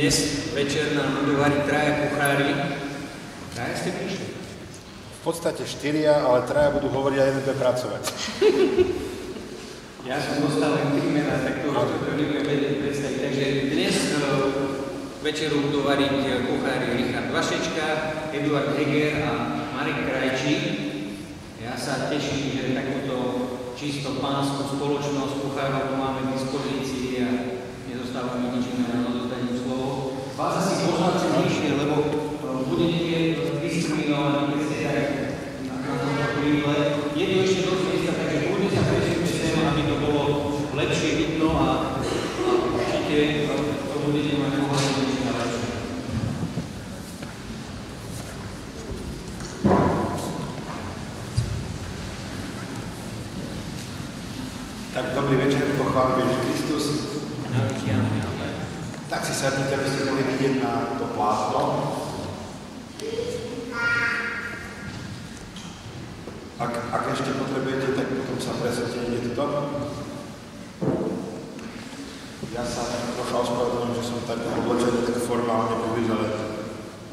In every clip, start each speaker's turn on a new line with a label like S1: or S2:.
S1: Dnes večer nám budú variť traja kuchári. Traja ste prišli?
S2: V podstate 4, ale traja budú hovoriť a jeden bude pracovať.
S1: Ja som dostal len 3 mená, tak to nebudem vedieť predstaviť. Takže dnes večeru budú variť kuchári Richard Vašečka, Eduard Heger a Marek Krajčík. Ja sa teším, že takúto čisto pánsku spoločnosť kuchárov tu máme k dispozícii a nezostáva mi nič iné, len odozdaním slovo. Vás asi poznať bližšie, lebo budete diskriminovaní, keď ste tak na tomto chvíle. Je to ešte dosť miesta, takže budete sa presúďte sem, aby to bolo lepšie vidno a určite to budete mať pohľadnejšie na lepšie.
S2: Tak dobrý večer, pochváľujem Ježiš Kristus. Tak si sadnite, aby ste mohli vidieť na to plátno. Ak ešte potrebujete, tak potom sa presvedte, ide to. Ja sa trocha ospravedlňujem, že som tak oblečený, tak formálne približil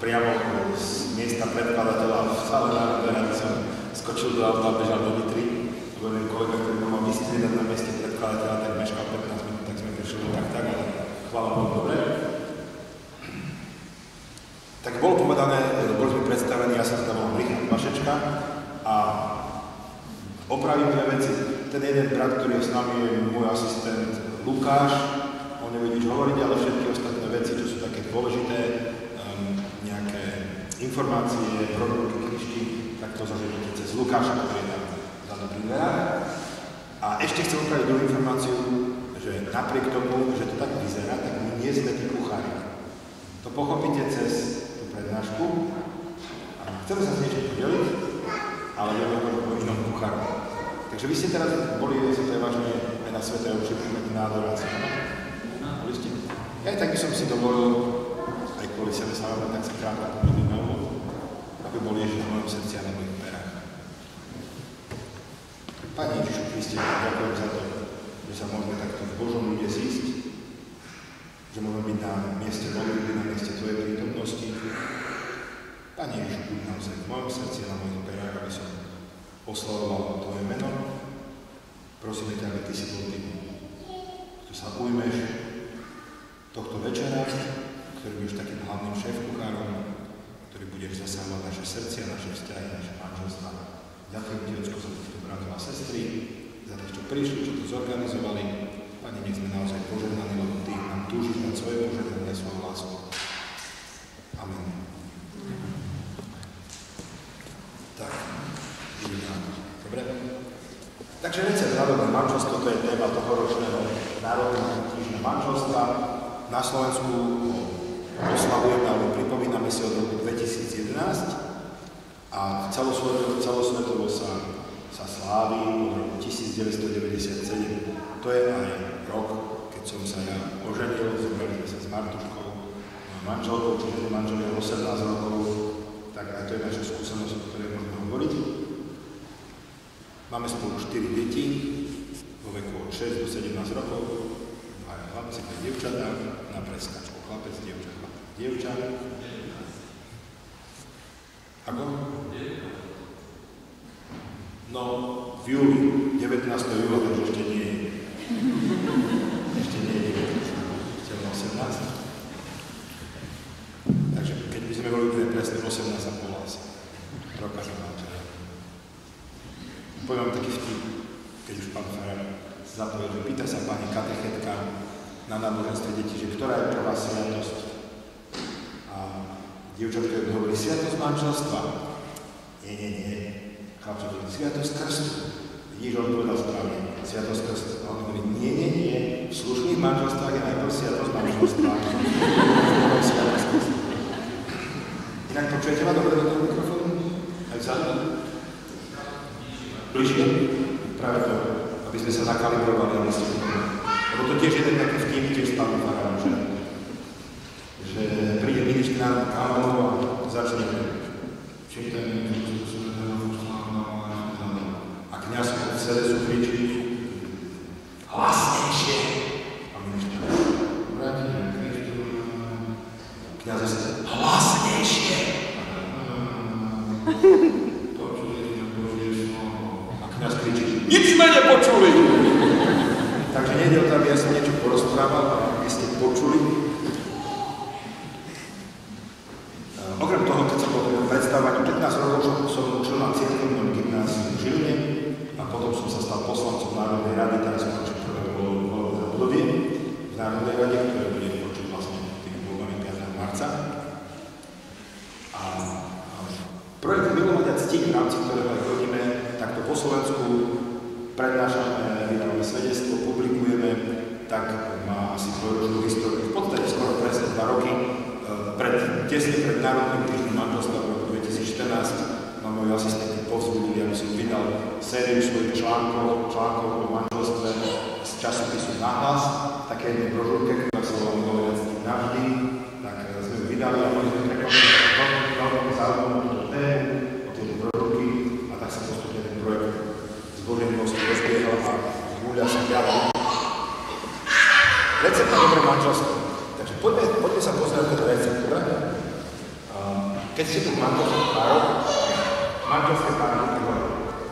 S2: priamo z miesta predkladateľa v sále Národnej rady som skočil do auta a bežal do Nitry. Jeden kolega, ktorý ma mal vystriedať na mieste predkladateľa, tak meškal 15 minút, tak sme prišli tak, ale chvála Bohu, dobre. Tak bolo povedané, boli sme predstavení, ja sa volám Richard Vašečka a opravím dve veci. Ten jeden brat, ktorý je s nami, je môj asistent Lukáš, on nebude nič hovoriť, ale všetky ostatné veci, čo sú také dôležité, nejaké informácie, produkty, knižky, tak to zažijete cez Lukáša, ktorý je tam za dobrým dverách. A ešte chcem upraviť druhú informáciu, že napriek tomu, že to tak vyzerá, tak my nie sme tí kuchári. To pochopíte cez tú prednášku. Chceme sa s niečím podeliť, ale nebudeme hovoriť o inom kucháru. Takže vy ste teraz boli, to je vážne aj na Svätej Omši na adoráciu, no? Boli ste? Ja aj tak by som si dovolil, aj kvôli sebe samého, tak si krátko pomodlíme, aby bol Ježiš v mojom srdci a na mojich perách. Pane Ježišu Kriste, ďakujem za to, že sa môžeme takto v Božom ľude zísť, že môžeme byť na mieste modlitby, na mieste Tvojej prítomnosti. Pane Ježišu, buď naozaj v mojom srdci a na mojich perách, aby som oslavoval Tvoje meno. Prosíme ťa, aby Ty si bol tým, kto sa ujmeš tohto večera, ktorý budeš takým hlavným šéf-kuchárom, ktorý budeš zasahovať naše srdcia, naše vzťahy, naše manželstva. Ďakujem Ti, Ocko, za týchto bratov a sestry, za tých, čo prišli, čo to zorganizovali. Pane, nech sme naozaj požehnaní, lebo Ty nám túžiš mať svoje požehnanie a svoju lásku. Amen. Tak, dobre. Takže recept národné manželstvo, to je téma tohoročného národného týždňa manželstva. Na Slovensku oslavujeme alebo pripomíname si od roku 2011 a celosvetovo sa slávi od roku 1997. To je aj rok, keď som sa ja oženil, zobrali sme sa s Martuškou, mojou manželkou, čiže manžel je 18 rokov, tak aj to je naša skúsenosť, o ktorej môžeme hovoriť. Máme spolu 4 deti, vo veku od 6 do 17 rokov, aj chlapci, aj dievčatá, na preskačku. Chlapec, dievča, chlapec, dievča. Ako? No, v júli, 19. júla, takže ešte nie je. Ešte nie je 19, ešte 18. Takže keď by sme boli presne 18 a pol asi. Roka za manželia. Poviem taký vtip, keď už pán farár zapovedal, že pýta sa pani katechetka na náboženstve detí, že ktorá je prvá sviatosť. A dievčatka hovorí, sviatosť manželstva. Nie. Chlapček hovorí, sviatosť krstu. Vidíš, on povedal správne, sviatosť krstu. A on hovorí, nie. V slušných manželstvách je najprv sviatosť manželstva. Inak počujete ma dobre do toho mikrofónu? Aj vzadu? Bližšie? Práve to, aby sme sa nakalibrovali, aby ste lebo to tiež jeden taký vtip, tiež s pánom farárom, že príde ministrán Kalmov a začne čítať a kňaz od Cerezu kričí hlasnejšie a ministrán vráti Kristu Nič sme nepočuli. Takže nejde o to, aby ja som niečo porozprával, ale aby ste počuli. Okrem toho, keď som bol predstavovať 15 rokov, som učil na cirkevnom gymnáziu v Žiline a potom som sa stal poslancom Národnej rady, teraz končím prvé voľbové obdobie v Národnej rade, ktoré bude počuť vlastne tým voľbami 5. marca. A projekt Milovať a ctiť, v rámci ktorého aj chodíme, takto po Slovensku prednášame, vydávame svedectvo, publikujeme, tak má asi dvojročnú históriu. V podstate skoro presne 2 roky. Tesne pred Národným týždňom manželstva v roku 2014 ma moji asistenti povzbudili, aby som vydal sériu svojich článkov o manželstve z časopisu Nahlas, také jednej brožúrke, ktorá sa volá Milovať a ctiť navždy. Tak sme ju vydali a oni sme prekonali veľmi záujímavú túto tému, o tieto brožúrky a tak sa postupne ten projekt z Božej milosti rozbiehal a zbúľa sa ďalej. Recept na dobré manželstvo. Takže poďme sa pozrieť ten recept, dobre? Keď ste tu manželské páry,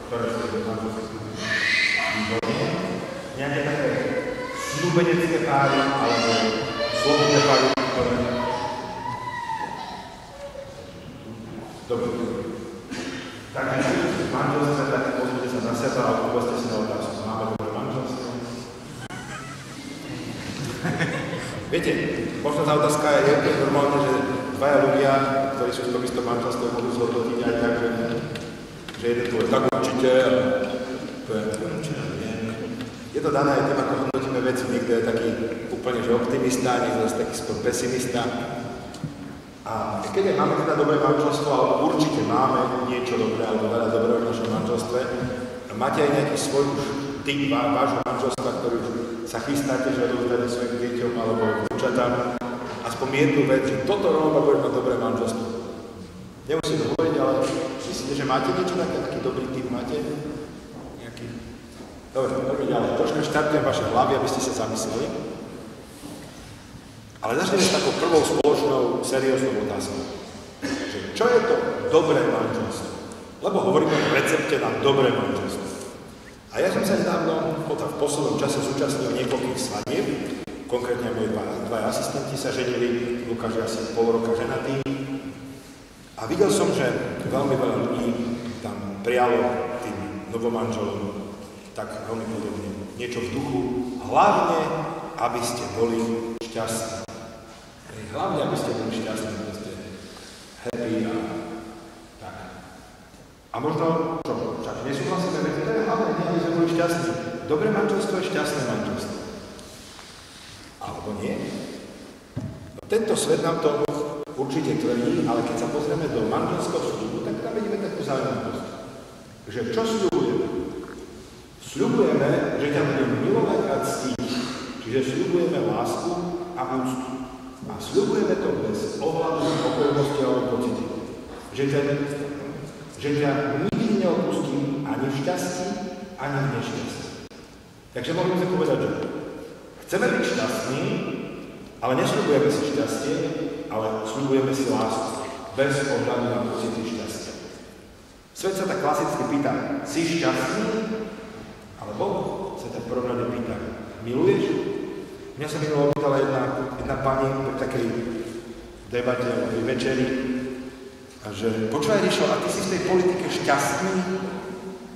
S2: ktoré sú manželské výborné, nejaké také snúbenecké páry, alebo slobodné páry, ktoré... Dobre. Takže v manželstve, tak pozrite sa na seba a povedzte si na otázku. Máme dobré manželstvo? Viete, možno tá otázka je úplne normálne, že dvaja ľudia, ktorí sú v tom istom manželstve, budú zhodnotiť aj tak, že jeden povie tak určite a to je určite neviem. Je to dané aj tým, ako hodnotíme veci. Niekto je taký úplne že optimista, niekto je taký skôr pesimista. A keď máme teda dobré manželstvo, ale určite máme niečo dobré alebo veľa dobrého v našom manželstve, máte aj nejaký svoj typ vášho manželstva, ktorý už sa chystáte, že odovzdáte svojim deťom alebo vnúčatám, aspoň jednu vec, že toto Róma bude mať dobré manželstvo. Nemusím to hovoriť, ale myslíte, že máte niečo také, taký dobrý typ máte? Nejaký? Dobre, poďme ďalej. Troška štartujem vaše hlavy, aby ste sa zamysleli. Ale začneme s takou prvou spoločnou, serióznou otázkou. Že čo je to dobré manželstvo? Lebo hovoríme o recepte na dobré manželstvo. A ja som sa nedávno, v poslednom čase zúčastnil niekoľkých svadieb, konkrétne moji dvaja asistenti sa ženili, Lukáš je asi pol roka ženatý. A videl som, že veľmi veľa ľudí tam prijalo tým novomanželom tak veľmi podobne. Niečo v duchu, hlavne, aby ste boli šťastní. Hlavne, aby ste boli šťastní, aby ste happy a tak. A možno, čo, však nesúhlasíme, veď to je hlavne, aby sme boli šťastní. Dobré manželstvo je šťastné manželstvo. Alebo nie? No, tento svet nám to určite tvrdí, ale keď sa pozrieme do manželského sľubu, tak tam vidíme takú zaujímavosť. Že čo sľubujeme? Sľubujeme, že ťa budeme milovať a ctiť, čiže sľubujeme lásku a úctu. A sľubujeme to bez ohľadu na okolnosti alebo pocity. Že ťa nikdy neopustím ani v šťastí, ani v nešťastí. Takže mohli sme povedať, že chceme byť šťastní, ale nesľubujeme si šťastie, ale sľubujeme si lásku, bez ohľadu na pocity šťastia. Svet sa tak klasicky pýta, si šťastný? Ale Boh sa tak prvne pýta, miluješ? Mňa sa minulo opýtala jedna pani pri takej debate o večeri, a že počúvaj, Rišo, a ty si v tej politike šťastný?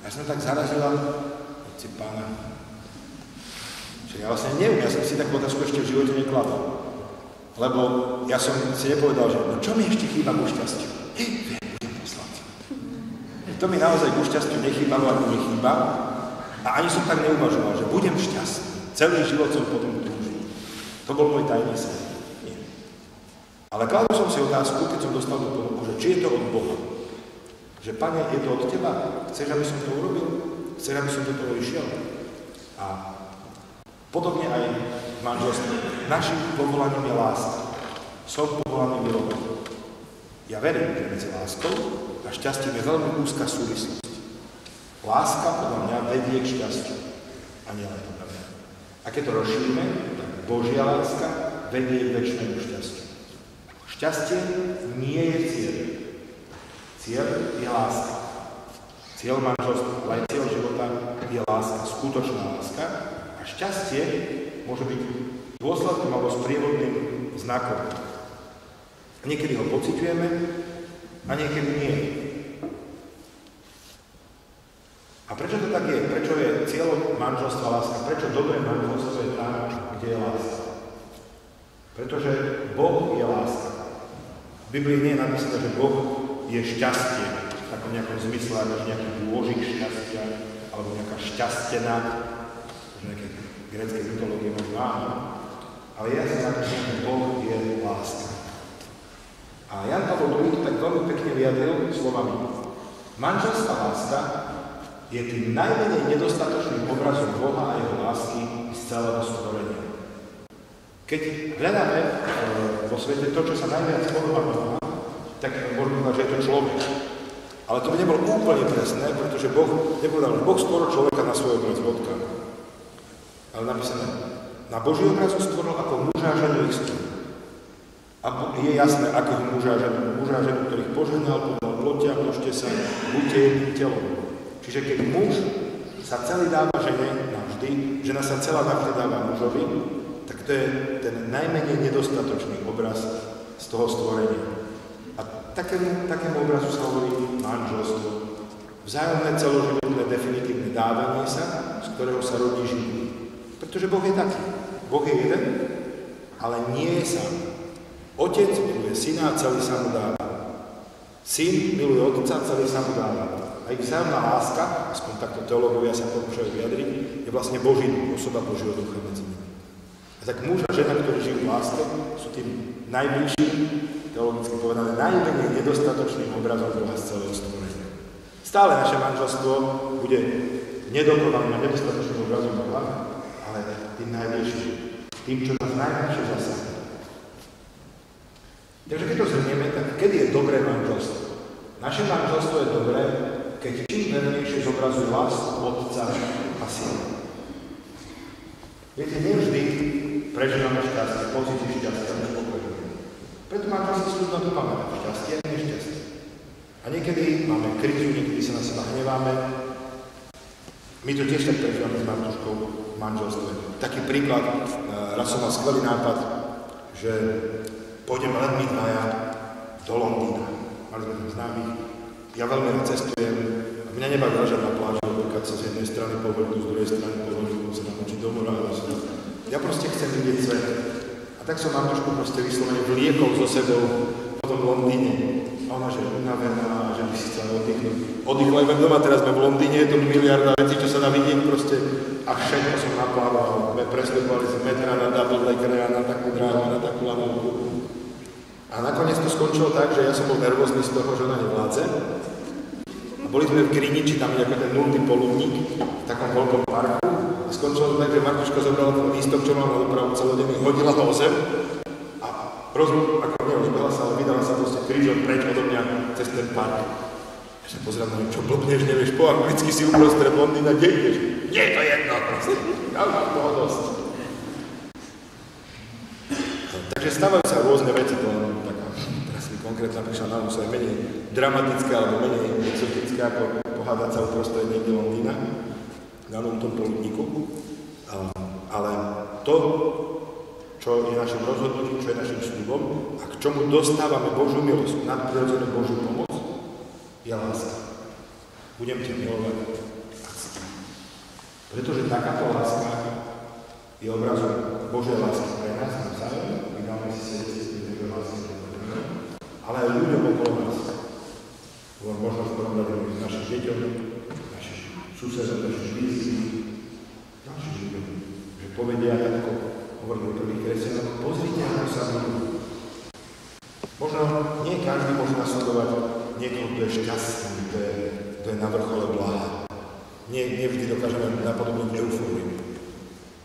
S2: Ja som tak zarazila, hoci pána. Ja vlastne neviem, ja som si takú otázku ešte v živote nekladol. Lebo ja som si nepovedal, že no čo mi ešte chýba ku šťastiu? Budem poslancom. To mi naozaj ku šťastiu nechýbalo ani nechýba. A ani som tak neuvažoval, že budem šťastný. Celý život som potom túžil. To bol môj tajný sen. Nie. Ale kladol som si otázku, keď som dostal do ponuku, že či je to od Boha. Že, Pane, je to od Teba? Chceš, aby som to urobil? Chceš, aby som do toho išiel? A podobne aj v manželstve. Našim povolaním je láska. Som povolaný milovať. Ja verím, že medzi láskou a šťastím je veľmi úzka súvislosť. Láska podľa mňa vedie k šťastiu. A nielen podľa mňa. A keď to rozšírime, tak Božia láska vedie k večnému šťastiu. Šťastie nie je cieľ. Cieľ je láska. Cieľ manželstva, aj cieľ života je láska, skutočná láska a šťastie môže byť dôsledkom alebo sprievodným znakom. Niekedy ho pociťujeme a niekedy nie. A prečo to tak je? Prečo je cieľom manželstva láska? Prečo dobré manželstvo je tam, kde je láska? Pretože Boh je láska. V Biblii nie je napísané, že Boh je šťastie, v takom nejakom zmysle, ako nejaký dôžik šťastia, alebo nejaká šťastená, nejaké grécké mytológie možno áno, ale ja si napíšem, že Boh je láska. A Jan Pavol II to tak veľmi pekne vyjadril slovami: manželská láska je tým najmenej nedostatočným obrazom Boha a jeho lásky z celého stvorenia. Keď hľadáme vo svete to, čo sa najviac podobá Boha, tak môžeme povedať, že je to človek. Ale to by nebolo úplne presné, pretože Boh nepovedal, že Boh stvoril človeka na svoj obraz, bodka. Ale napísané, na Boží obraz ho stvoril ako muža a ženu ich stvoril. A je jasné, ako muža a ženu, ktorých požehnal, povedal, ploďte a množte sa, buďte jedným telom. Čiže keď muž sa celý dáva žene navždy, žena sa celá navždy dáva mužovi, tak to je ten najmenej nedostatočný obraz z toho stvorenia. A takému obrazu sa hovorí manželstvo. Vzájomné celoživotné definitívne dávanie sa, z ktorého sa rodí život. Pretože Boh je taký. Boh je jeden, ale nie je sám. Otec miluje syna a celý sa mu dáva. Syn miluje otca a celý sa mu dáva. A ich vzájomná láska, aspoň takto teológovia sa pokúšajú vyjadriť, je vlastne Boží duch, osoba Božieho ducha medzi nimi. A tak muž a žena, ktorí žijú v láske, sú tým najbližším, teologicky povedané, najmenej nedostatočným obrazom Boha z celého stvorenia. Stále naše manželstvo bude nedokonalým a nedostatočným obrazom Boha, ale tým najbližším, tým, čo nás najlepšie zasahne. Takže keď to zhrnieme, tak kedy je dobré manželstvo? Naše manželstvo je dobré, keď čím vernejšie zobrazuje lásku otca a syna. Viete, nevždy prežívame šťastie, pocity šťastia a spokojnosti. Preto manželstvo slúžba to máme šťastie a nešťastie. A niekedy máme krizu, niekedy sa na seba hneváme. My to tiež tak prežívame s Martuškou v manželstve. Taký príklad, raz som mal skvelý nápad, že pôjdeme len my dvaja do Londýna. Mali sme tam známych. Ja veľmi rád cestujem. Mňa nebaví ležať na pláži, odbúkať sa z jednej strany po vrchu, z druhej strany po vrchu, sa namočiť do mora. Ja proste chcem vidieť svet. A tak som Martušku proste vyslovene vliekol so sebou po tom Londýne. A ona, že je unavená, že by si chcela oddychnúť. Oddychla aj doma, teraz sme v Londýne, je to miliarda vecí, čo sa dá vidieť proste. A všetko som naplával. My prestupovali z metra na double decker, na takú dráhu, na takú lanovku. A nakoniec to skončilo tak, že ja som bol nervózny z toho, že ona nevládze. A boli sme v Greenwichi, tam je ako ten 0. poludník, v takom veľkom parku. A skončilo to tak, že Martuška zobrala ten lístok, čo mal na dopravu celodenný, hodila ho o zem a ako nerozbehla sa, ale vydala sa proste krížom preč odo mňa cez ten park. Ja sa pozerám na ňu, čo blbneš, nevieš po anglicky si uprostred Londýna, kde ideš? Nie je to jedno, proste. Ja mám toho dosť. Takže stávajú sa rôzne veci, to taká teraz mi konkrétna prišla na úsle, menej dramatické alebo menej exotické, ako pohádať sa uprostred niekde Londýna na tom poludníku. Ale to, čo je našim rozhodnutím, čo je našim sľubom a k čomu dostávame Božiu milosť, nadprirodzenú Božiu pomoc, je láska. Budem ťa milovať a ctiť. Pretože takáto láska je obrazom Božej lásky pre nás navzájom, vydáme si svedectví Božej lásky pre nás, ale aj ľuďom okolo nás. Možno v prvom rade našim deťom, našim susedom, našim blízkym, našim ľuďom. Že povedia, ako hovorili prvých kresťanov, pozrite, ako sa milujú. Možno nie každý môže nasledovať niekoho, kto je šťastný, kto je na vrchole bláha. Nie vždy dokážeme napodobniť eufóriu.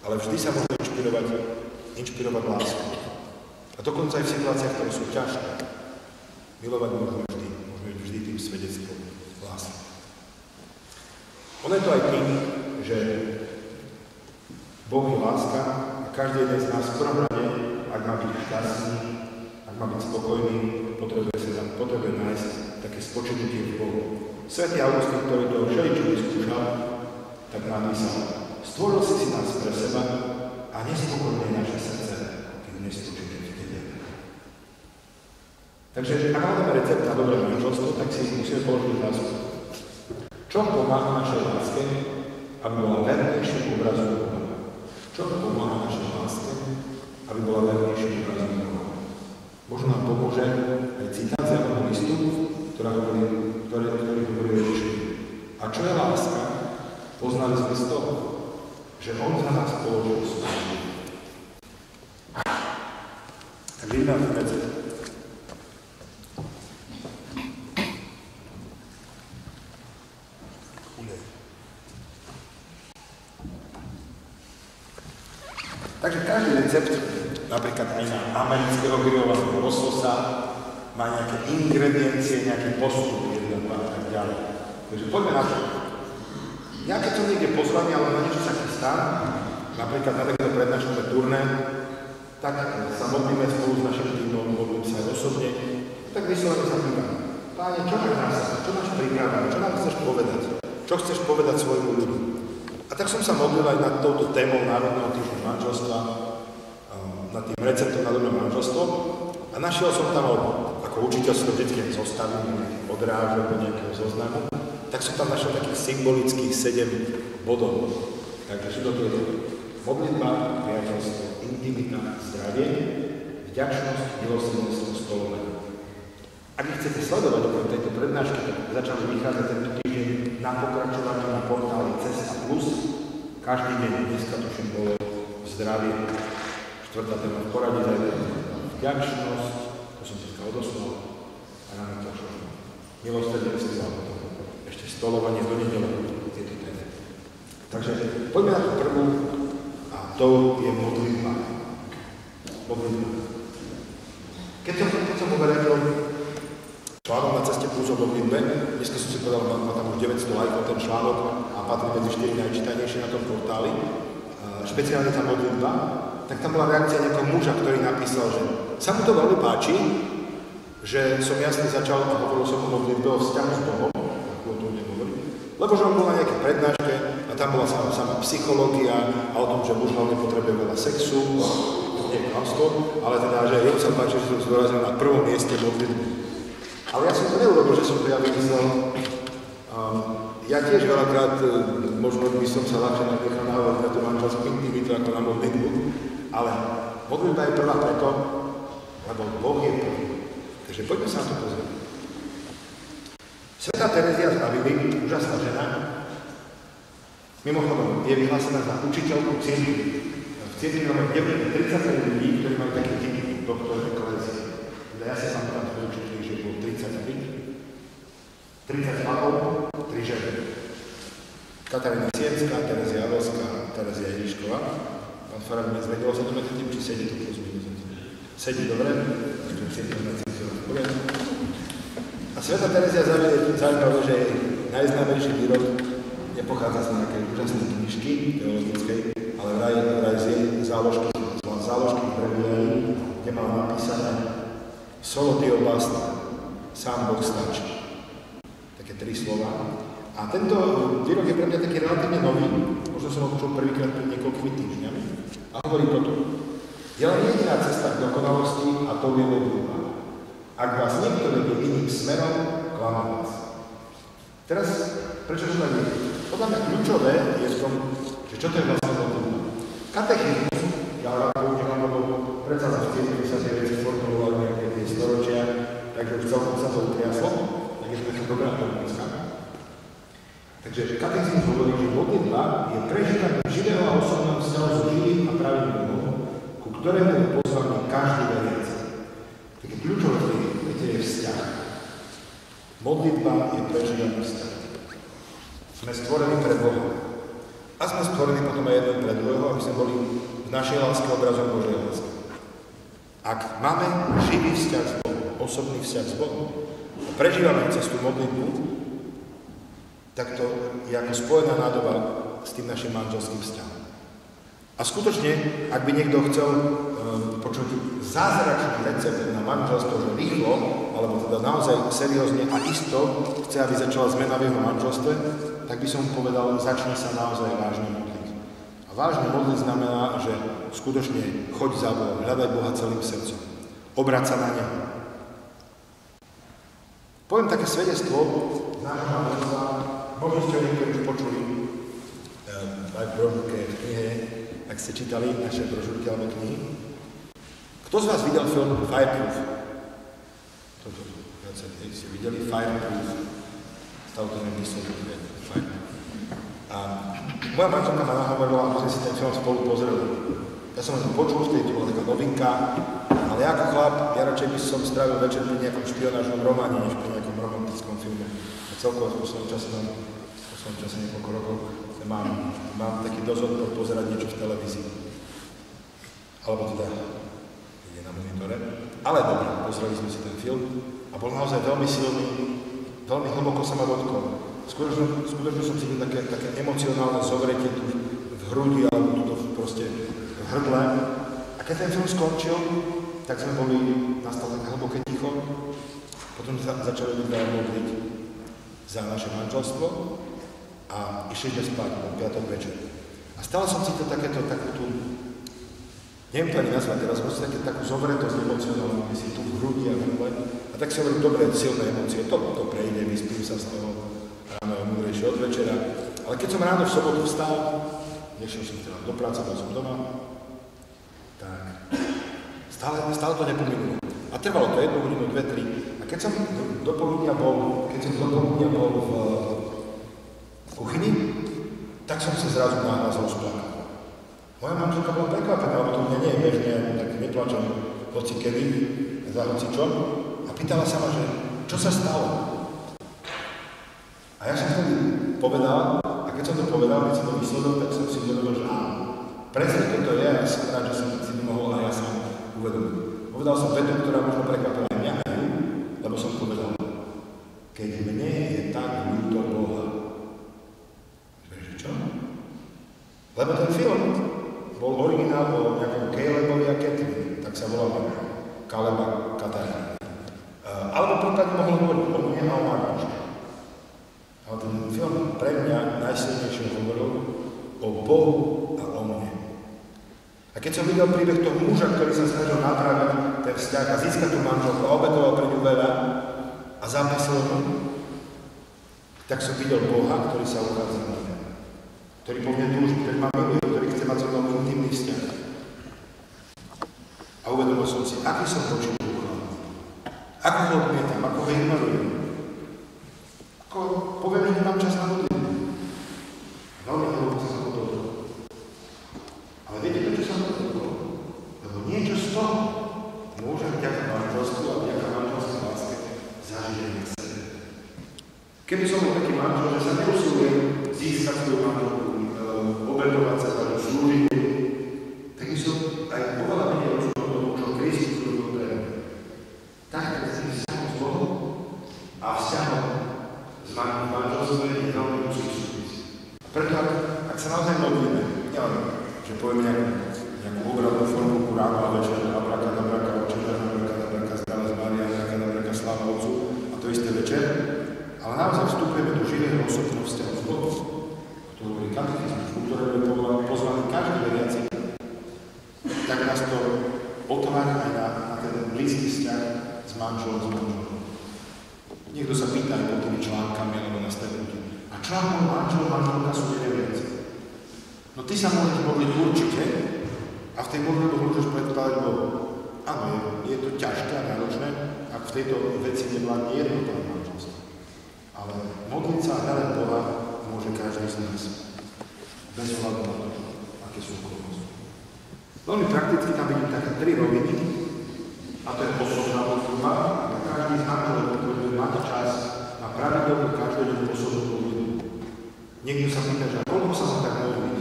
S2: Ale vždy sa môžeme inšpirovať lásku. A dokonca aj v situáciách, ktoré sú ťažké. Milovať môžeme vždy tým svedectvom lásky. Ono je to aj tým, že Boh je láska a každý jeden z nás v prvom rade, ak má byť šťastný, ak má byť spokojný, potrebuje nájsť také spočinutie v Bohu. Svätý Augustín, ktorý to všeličo vyskúšal, tak napísal: stvoril si nás pre seba a nespokojné naše srdce, keď nespočuje v tebe. Takže ak máme recept na dobré manželstvo, tak si musíme položiť otázku. Čo pomáha našej láske, aby bola vernejším obrazom Boha? Čo pomáha našej láske, aby bola vernejším obrazom Boha? Možno nám pomôže aj citát z Jánovho listu, ktorý hovorí Ježišovi. A čo je láska? Poznali sme z toho, že on za nás položil svoj život. Takže iná vec. Takže každý recept, napríklad aj na amerického grillovaného lososa, má nejaké ingrediencie, nejaký postup, jeden, dva a tak ďalej. Takže poďme na to. Ja keď som niekde pozvaný, ale na niečo sa chystám, napríklad na takéto prednáškové turné, tak sa modlíme spolu s našim týmom, modlím sa aj osobne, tak vyslovene sa pýtam: Páne, čo máš na srdci, čo máš pripravené, čo nám chceš povedať, čo chceš povedať svojmu ľudu. A tak som sa modlil aj nad touto témou Národného týždňa manželstva, nad tým receptom na dobré manželstvo, a našiel som tam, ako učiteľ si to vždy zostavím, odrážok do nejakého zoznamu, tak som tam našiel takých symbolických 7 bodov. Takže to je modlitba, priateľstvo, intimita, zdravie, vďačnosť, milosrdenstvo, stolovanie. Ak chcete sledovať okrem tejto prednášky, tak začali vychádzať tento týždeň na pokračovanie na portáli Cesta Plus. Každý deň, dneska tuším bolo zdravie, 4. téma v poradí, vďačnosť, to som dneska odoslal, a nám to všetko. Milosrdenstvo, ešte stolovanie do nedele, tieto témy. Takže poďme na tú prvú, a to je modlitba. Modlitba. Keď som uverejnil článok na Ceste Plus o modlitbe, dneska som si povedal, má tam už 900 lajkov ten článok a patrí medzi 4 najčítanejšie na tom portáli, špeciálne tá modlitba, tak tam bola reakcia nejakého muža, ktorý napísal, že sa mu to veľmi páči, že som jasne začal a hovoril som o modlitbe, o vzťahu s Bohom, ako o tom nehovorím, lebo že on bol na nejakej prednáške a tam bola sama psychológia a o tom, že muž hlavne potrebuje veľa sexu, nie klamstvo, ale teda, že jemu sa páči, že som zdôraznil na prvom mieste modlitbu. Ale ja som to neurobil, že som to ja vymyslel. Ja tiež veľakrát, možno by som sa ľahšie nechal návať na tú manželskú intimitu ako na modlitbu, ale modlitba je prvá preto, lebo Boh je prvý. Takže poďme sa na to pozrieť. Svätá Terezia z Avily, úžasná žena, mimochodom je vyhlásená za učiteľku cirkvi. V cirkvi máme 30 ľudí, ktorí majú taký titul doktor eklézie. Ja sa pamätám, že učiteľi, že bolo 30 ľudí. 30 chlapov, 3 ženy. Katarína Sienská, Terezia Avelská, Terezia Ježišková. Pán farár mi zvedel sa to medzi tým, či sedí to plus minus. Sedí dobre, takže sedí na cítiu v poriadku. A Svätá Terezia je zaujímavé, že jej najznámejší výrok nepochádza z nejakej úžasnej knižky teologickej, ale vraj z jej záložky v breviári, kde mala napísané Solo Dio basta, sám Boh stačí. Také 3 slova. A tento výrok je pre mňa taký relatívne nový, možno som ho počul prvýkrát pred niekoľkými týždňami, a hovorí toto. Je len jediná cesta k dokonalosti a to je modlitba. Ak vás niekto vedie iným smerom, klame vás. Teraz, prečo to tak je? Podľa mňa kľúčové je v tom, že čo to je vlastne modlitba. Katechizmus, ja rád používam, lebo predsa sa v cirkvi sa tie veci formulovali nejaké tie storočia, takže už celkom sa to utriaslo, tak je to taká dobrá pomocka. Takže katechizmus hovorí, že modlitba je prežívanie živého a osobného vzťahu so živým a pravým Bohom, ku ktorému je pozvaný každý veriaci. Také kľúčové je vzťah. Modlitba je prežívanie vzťahu. Sme stvorení pre Boha. A sme stvorení potom aj jeden pre druhého, aby sme boli v našej láske obrazom Božej lásky. Ak máme živý vzťah s Bohom, osobný vzťah s Bohom, a prežívame cez tú modlitbu, tak to je ako spojená nádoba s tým našim manželským vzťahom. A skutočne, ak by niekto chcel počuť zázračný recept na manželstvo, že rýchlo, alebo teda naozaj seriózne a isto chce, aby začala zmena v jeho manželstve, tak by som povedal, začne sa naozaj vážne modliť. A vážne modliť znamená, že skutočne choď za Bohom, hľadaj Boha celým srdcom, obráť sa na Neho. Poviem také svedectvo z nášho manželstva, možno ste ho niektorí už počuli, aj v brožúrke, v knihe, ak ste čítali naše brožúrky alebo knihy. Kto z vás videl film Fireproof? Ste videli Fireproof? Stalo to nemyslel, že je Fireproof. A moja manželka ma nahovorila, aby sme si ten film spolu pozreli. Ja som to počul, vtedy to bola taká novinka, ale ako chlap, ja radšej by som strávil večer pri nejakom špionážnom románe, než pri nejakom romantickom filme. A celkovo v poslednom čase niekoľko rokov mám taký dosť odpor pozerať niečo v televízii. Alebo teda ide na monitore. Ale dobre, pozreli sme si ten film a bol naozaj veľmi silný, veľmi hlboko sa ma dotkol. Skutočne som cítil také emocionálne zovretie tu v hrudi alebo tu proste v hrdle. A keď ten film skončil, tak sme nastalo také hlboké ticho. Potom začali ľudia modliť za naše manželstvo a išli sme spať po piatok večer. A stále som cítil takú tú, neviem to ani nazvať teraz, proste takú zovretosť emocionálnu, kde si tu v hrudi a v hrdle. A tak si hovorím, dobre, silné emócie, to prejde, vyspím sa z toho, ráno je múdrejšie od večera. Ale keď som ráno v sobotu vstal, nešiel som teda do práce, bol som doma, tak stále to nepominulo. A trvalo to 1 hodinu, 2, 3. A keď som dopoludnia bol v kuchyni, tak som sa zrazu nahlas rozplakal. Moja manželka bola prekvapená, lebo to mňa nie je bežné, tak neplačem hoci kedy, za hoci čo. A pýtala sa ma, že čo sa stalo? A ja som vtedy povedal, a keď som to povedal, keď som to vyslovil, tak som si uvedomil, že áno. Presne toto je, ja som rád, že som si nemohol a ja som uvedomil. Povedal som vetu, ktorá možno prekvapila aj mňa, lebo som povedal, keď mne je tak ľúto Boha. Vieš čo? Lebo ten film bol originál o nejakom Calebovi a Catherine, tak sa volal Kaleba Katarína. Alebo prípadne mohol hovoriť o mne a o manželke. Ale ten film pre mňa najsilnejšie hovoril o Bohu a o mne. A keď som videl príbeh toho muža, ktorý sa snažil napraviť ten vzťah a získať tú manželku a obetoval pre ňu veľa a zápasil mu, tak som videl Boha, ktorý sa ukázal na mňa. Ktorý po mne túži, ktorý ma miluje, ktorý chce mať so mnou intimný vzťah. A uvedomil som si, aký som voči Bohu. Ako ho odmietam, ako ho ignorujem. Ako poviem, že nemám čas na modlitbu. Veľmi hluboko sa to dotklo. Ale viete, prečo sa to dotklo? Lebo niečo z toho môžem vďaka manželstvu a vďaka manželskej láske zažiť aj na sebe. Keby som bol taký manžel, že sa neusilujem získať svoju manželku, obetovať sa za slúžiť, tak by som aj oveľa menej rozumel tomu, čo Kristus slúžil pre mňa. Tak, keď si vzťahom s Bohom a vzťahom s manželstvom je veľmi musí súvisť. Preto, ak sa naozaj modlíme, nielen, že povieme nejakú obradnú formulku ráno a večer, abraka, očina, abraka, zdravá z Mária, abraka, sláva Otcu, a to isté večer, ale naozaj vstupujeme do živého osobného vzťahu s Bohom. To hovorí katechizmus, u ktorého je pozvaný každý veriaci, tak nás to otvára aj na ten blízky vzťah s manželom, s manželom. Niekto sa pýta aj pod tými článkami alebo na stretnutí. A článkom manželka sú neveriaci. No ty sa môžeš modliť určite a v tej modlitbe môžeš predkladať Bohu. Áno, je to ťažké a náročné, ak v tejto veci nevládne jednota v manželstve. Ale modliť sa a hľadať Boha môže každý z nás. Bez ohľadu na to, aké sú okolnosti. Veľmi prakticky tam vidím také 3 roviny, a to je osobná modlitba, a každý z manželov potrebuje mať čas na pravidelnú každodennú osobnú modlitbu. Niekto sa pýta, že koľko sa mám tak modliť?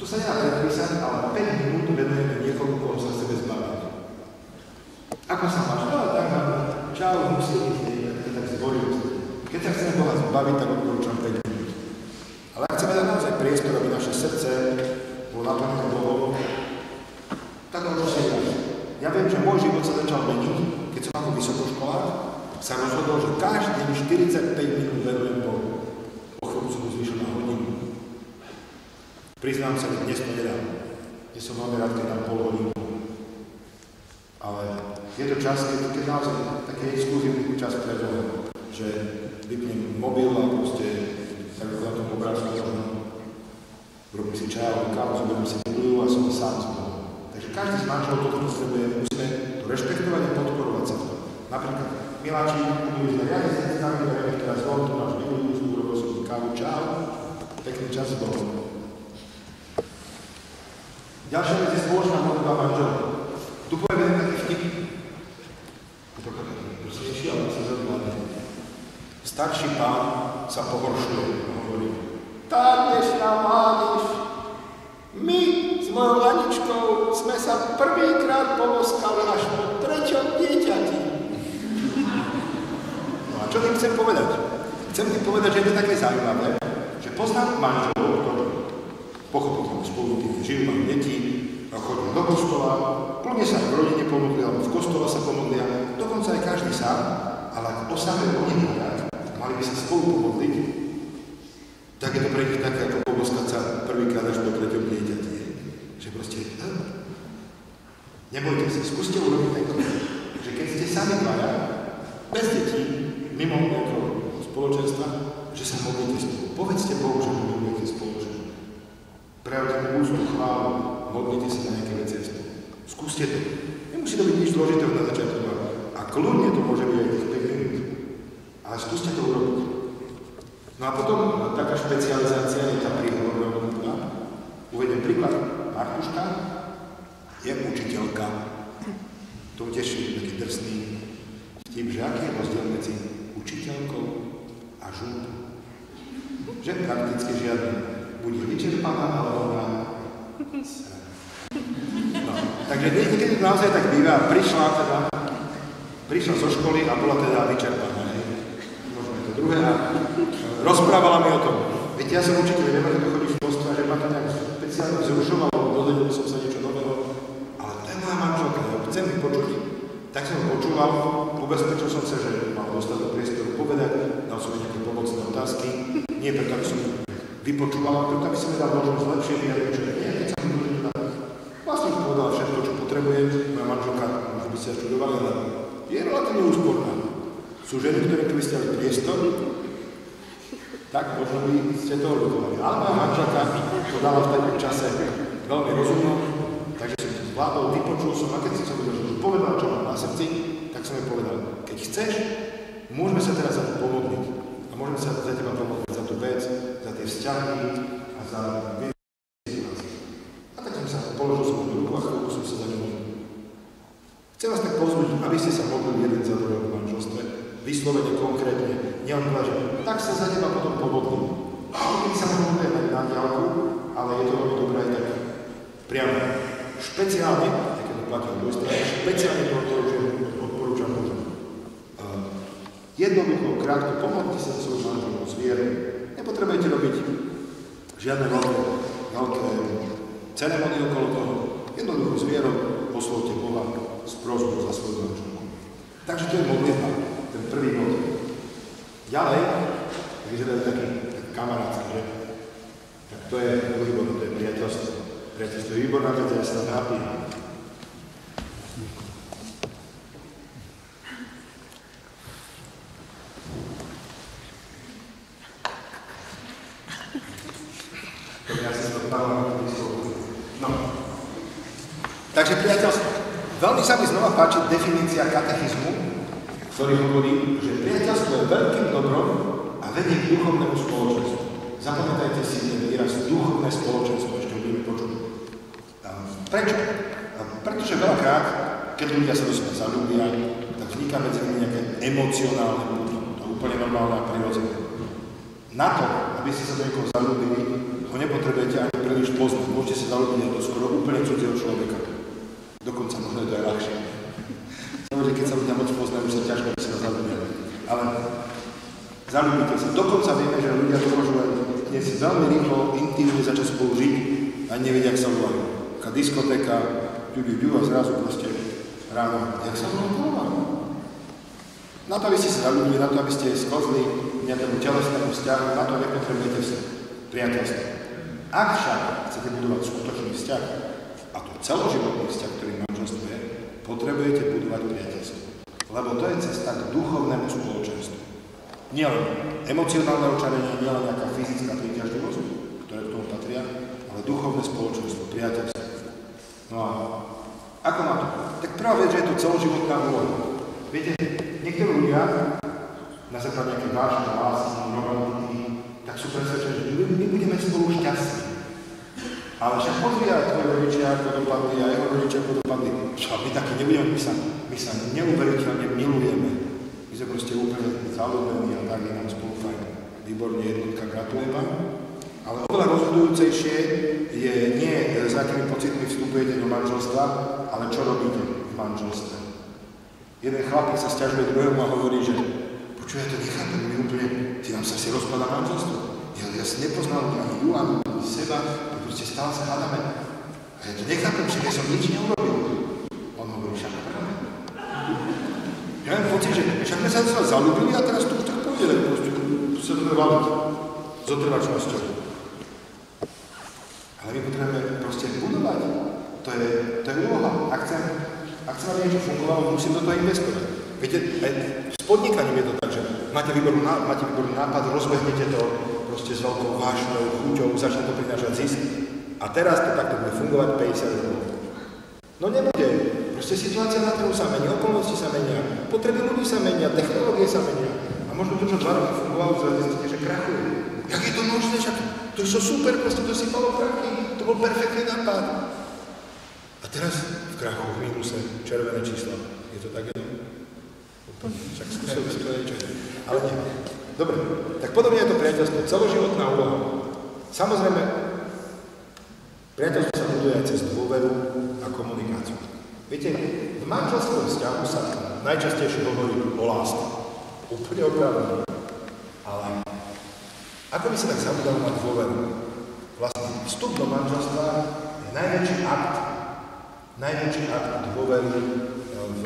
S2: To sa nedá predpísať, ale 5 minút venujeme niekoľko, koho sa sebe zbaviť. Ako sa máš? No, tak mám, čau, musím ísť, tak zboril. Keď sa chceme Boha zbaviť, tak odporúčam 5 minút. Ale ak chceme dať naozaj priestor, aby naše srdce bolo naplnené Bohom, tak ho proste tak. Ja viem, že môj život sa začal meniť, keď som ako vysokoškolák sa rozhodol, že každý deň 45 minút venujem Bohu. Po chvíľu som ho zvýšil na hodinu. Priznám sa, že dnes to nedám. Dnes som veľmi rád, keď dám pol hodinu. Ale je to čas, keď naozaj taký exkluzívny čas pre Boha, že vypnem mobil a proste tak na tom obrázku robím si čaj, kávu, zoberiem si Bibliu a som sám s Bohom. Takže každý z manželov toto potrebuje, musíme to rešpektovať a podporovať sa v tom. Napríklad, Miláči, budú sme riadne s nami, verejme teraz von, tu máš Bibliu, urobil som si kávu, čau, pekný čas s Bohom. Ďalšia vec je spoločná modlitba manželov. Tu poviem jeden taký vtip. Proste šiel, sa zaujímavé. Starší pán sa pohoršuje a hovorí: tá dnešná mládež, my s mojou Aničkou sme sa prvýkrát poboskali až po 3. dieťati. No a čo tým chcem povedať? Chcem tým povedať, že je to také zaujímavé, že poznám manželov, ktorí pochopiteľne spolu tým žijú, majú deti, chodia do kostola, plne sa v rodine pomodlia, alebo v kostole sa pomodlia, dokonca aj každý sám, ale ak osahujú oni hľadať, mali by sa spolu pomodliť, tak je to pre nich také, ako poboskať sa prvýkrát až po 3. dieťati. Že proste, nebojte sa, skúste urobiť tento, že keď ste sami dvaja, bez detí, mimo nejakého spoločenstva, že sa modlíte spolu. Povedzte Bohu, že ho milujete spoločne. Prejavte mu úctu, chválu, modlite sa na nejaké veci spolu. Skúste to. Nemusí to byť nič dôležitého na začiatku. A kľudne to môže byť aj tých 5 minút. Ale skúste to urobiť. No a potom taká špecializácia je tá príhovorová modlitba. Uvediem príklad. Martuška je učiteľka. To teší taký drsný vtip, že aký je rozdiel medzi učiteľkou a žúbou. Že prakticky žiadny. Bude vyčerpaná, ale ona no, takže niekedy naozaj tak býva. Prišla zo školy a bola teda vyčerpaná. Možno je to druhé. A rozprávala mi o tom. Viete, ja som učiteľ, neviem, ako to chodí v školstve, že ma to nejak špeciálne vzrušovalo, dozvedel som sa niečo nového, ale to je moja manželka, ja chcem vypočuť. Tak som ho počúval, ubezpečil som sa, že mal dostatok priestoru povedať, dal som nejaké pomocné otázky. Nie preto, aby som vypočúval, ale preto, aby som mi dal možnosť lepšie vyjadriť, že nie, keď som vypočúval. Vlastne už povedal všetko, čo potrebujem. Moja manželka, možno by ste sa čudovali, ale je relatívne úsporná. Sú ženy, ktoré keby ste dali priestor, tak možno by ste to ľutovali. Ale moja manželka to dala v takom čase veľmi rozumno, takže som to zvládol, vypočul som, a keď som sa povedal, čo mám na srdci, tak som jej povedal, keď chceš, môžeme sa teraz za to pomodliť. A môžeme sa za teba pomodliť za tú vec, za tie vzťahy a za situácie. A tak som sa položil svoju ruku a chvíľku som sa za ňu modlil. Chcem vás tak pozvať, aby ste sa modlili jeden za druhého v manželstve, vyslovene konkrétne. Nie on povedal, že tak sa za teba potom pomodlím. Niekedy sa modlíme aj na diaľku, ale je to veľmi dobré aj tak priamo. Špeciálne, keď to platí od druhej strany, špeciálne odporúčam mužom. Jednoducho, krátko, pomodlite sa za svoju manželku s vierou. Nepotrebujete robiť žiadne veľké ceremonie okolo toho. Jednoducho s vierou oslovte Boha s prosbou za svoju manželku. Takže to je modlitba, ten prvý bod. Ďalej, vyzerá taký kamarátsky, že? Tak to je druhý bod, to je priateľstvo. Priateľstvo je výborná vec, ja sa napím. Takže priateľstvo. Veľmi sa mi znova páči definícia katechizmu, ktorý hovorí, že priateľstvo je veľkým dobrom a vedie k duchovnému spoločenstvu. Zapamätajte si ten výraz duchovné spoločenstvo, ešte ho budeme počuť. Prečo? Pretože veľakrát, keď ľudia sa do seba zaľúbia, tak vzniká medzi nimi nejaké emocionálne púto. To je úplne normálne a prirodzené. Na to, aby ste sa do niekoho zaľúbili, ho nepotrebujete ani príliš poznať. Môžete sa zaľúbiť aj do skoro úplne cudzieho človeka. Dokonca možno je to aj ľahšie. Samozrejme, keď sa ľudia moc poznajú, už sa ťažko by sa zaľúbia. Ale zaľúbite sa. Dokonca vieme, že ľudia to môžu aj dnes veľmi rýchlo, intimne začať spolu žiť a nevedia, ak sa volajú. Taká diskotéka, a zrazu proste ráno, jak sa mnou povolal. Na to, aby ste sa zaľúbili, na to, aby ste sklzli nejakému telesnému vzťahu, na to nepotrebujete priateľstvo. Ak však chcete budovať skutočný vzťah, a to celoživotný vzťah, ktorý v manželstve je, potrebujete budovať priateľstvo. Lebo to je cesta k duchovnému spoločenstvu. Nielen emocionálne očarenie, nielen nejaká fyzická príťažlivosť, ktoré k tomu patria, ale duchovné spoločenstvo, priateľstvo. No a ako má to? Tak prvá vec, že je to celoživotná úloha. Viete, niektorí ľudia na základe nejaké vážne lásky, romantiky, tak sú presvedčení, že my budeme spolu šťastní. Ale však pozri aj tvoji rodičia, ako dopadli, a jeho rodičia, ako dopadli. Však my takí nebudeme, my sa neuveriteľne milujeme. My sme proste úplne zalúbení a tak je nám spolu fajn. Výborne, jednotka, gratulujem vám. Ale oveľa rozhodujúcejšie je nie, s akými pocitmi vstupujete do manželstva, ale čo robíte v manželstve. Jeden chlapík sa sťažuje druhému a hovorí, že počuj, ja to nechápem, my úplne, ty nám sa si rozpadá manželstvo. Ja si nepoznal ani ju, ani seba, proste stále sa hľadáme. A ja to nechápem, že ja som nič neurobil. On hovorí, však práve. Ja mám pocit, že však sme sa zalúbili a teraz to už tak pôjde, proste sa to valiť. Zotrvačnosťou. Ale my potrebujeme proste budovať. To je úloha. Ak chcem, aby niečo fungovalo, musím do toho investovať. Viete, aj s podnikaním je to tak, že máte výborný nápad, rozbehnete to proste s veľkou vášňou, chuťou, začne to prinášať zisk. A teraz to takto bude fungovať 50 rokov. No nebude. Proste situácia na trhu sa mení, okolnosti sa menia, potreby ľudí sa menia, technológie sa menia. A možno to, čo 2 roky fungovalo, zistíte, že krachuje. Jak je to možné? Však to sú super, proste to si malo prachy, to bol perfektný nápad. A teraz v krachu, v mínuse, červené čísla. Je to tak jedno? Však skúsil by si to niečo. Ale nie. Dobre, tak podobne je to priateľstvo, celoživotná úloha. Samozrejme, priateľstvo sa buduje aj cez dôveru a komunikáciu. Viete, v manželstvom vzťahu sa najčastejšie hovorí o láske. Úplne oprávne. Ale ako by sa tak zabudalo na dôveru? Vlastne vstup do manželstva je najväčší akt dôvery v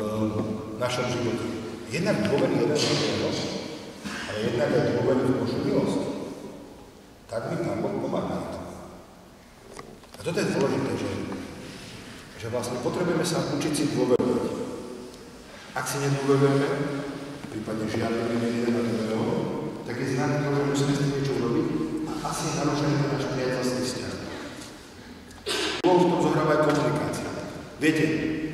S2: našom živote. Jednak dôvery jeden na druhého, ale jednak aj dôvery v Božiu milosť. Tak mi Pán Boh pomáha. A toto je dôležité, že vlastne potrebujeme sa učiť si dôverovať. Ak si nedôverujeme, prípadne žiadame jeden na druhého, tak je známe to, že musíme s tým niečo urobiť a asi je narušený ten náš priateľský vzťah. Úlohu v tom zohráva aj komunikácia. Viete,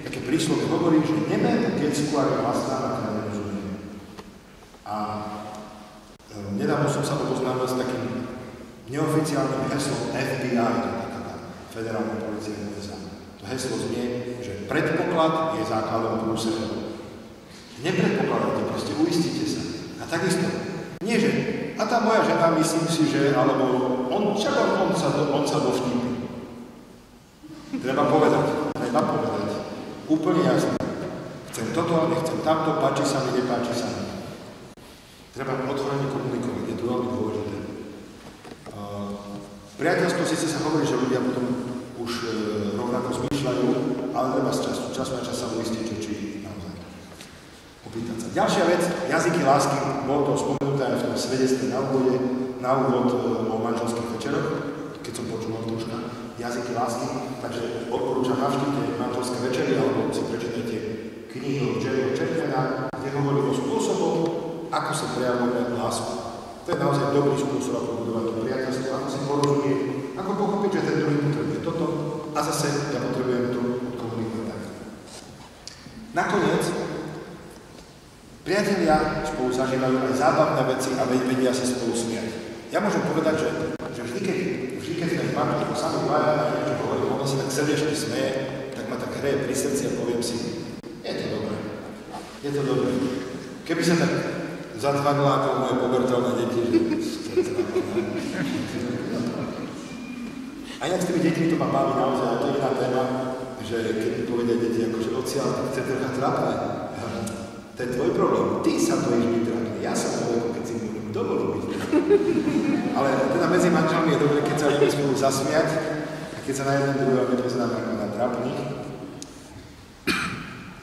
S2: také príslovie hovorí, že neber keď skôr je hlasná na ktoré nerozumie. A nedávno som sa oboznámil s takým neoficiálnym heslom FBI, to je taká federálna polícia USA. To heslo znie, že predpoklad je základom prúseru. Nepredpokladajte, proste uistite sa. A takisto, nie že, a tá moja žena, myslím si, že, alebo on sa dovštípi. Treba povedať. Úplne jasne. Chcem toto, nechcem tamto, páči sa mi, nepáči sa mi. Treba otvorene komunikovať, je to veľmi dôležité. Priateľstvo síce sa hovorí, že ľudia potom už rovnako zmýšľajú, ale treba z času na čas sa uistiť, či naozaj opýtať sa. Ďalšia vec, jazyky lásky, bolo to spomenuté aj v tom svedectve na úvod o manželských večeroch, keď som počúval troška jazyky lásky, takže odporúčam navštívte manželské večery, alebo si prečítajte knihu od Jerryho Chapmana, kde hovorí o spôsoboch, ako sa prejavujeme lásku. To je naozaj dobrý spôsob, ako budovať to priateľstvo, ako si porozumieť, ako pochopiť, že ten druhý potrebuje toto a zase ja potrebujem to komunikovať tak. Nakoniec, priatelia spolu zažívajú aj zábavné veci a vedia sa spolu smiať. Ja môžem povedať, že vždy, keď sme v manželstve sami dvaja a niečo hovorím, ono sa tak srdečne smeje, tak ma tak hreje pri srdci a poviem si, je to dobré. Je to dobré. Keby sa tak zatvárila ako moje pubertálne deti, že a inak s tými deťmi to ma baví naozaj, a to je iná téma, že keď mi povedia deti, akože odsiaľ, tak chce trocha trápne. To je tvoj problém. Ty sa bojíš byť trápne. Ja sa bojím, keď si môžem dovoliť byť. Ale teda medzi manželmi je dobré, keď sa ideme spolu zasmiať a keď sa na jeden druhého nepozeráme ako na trápnik.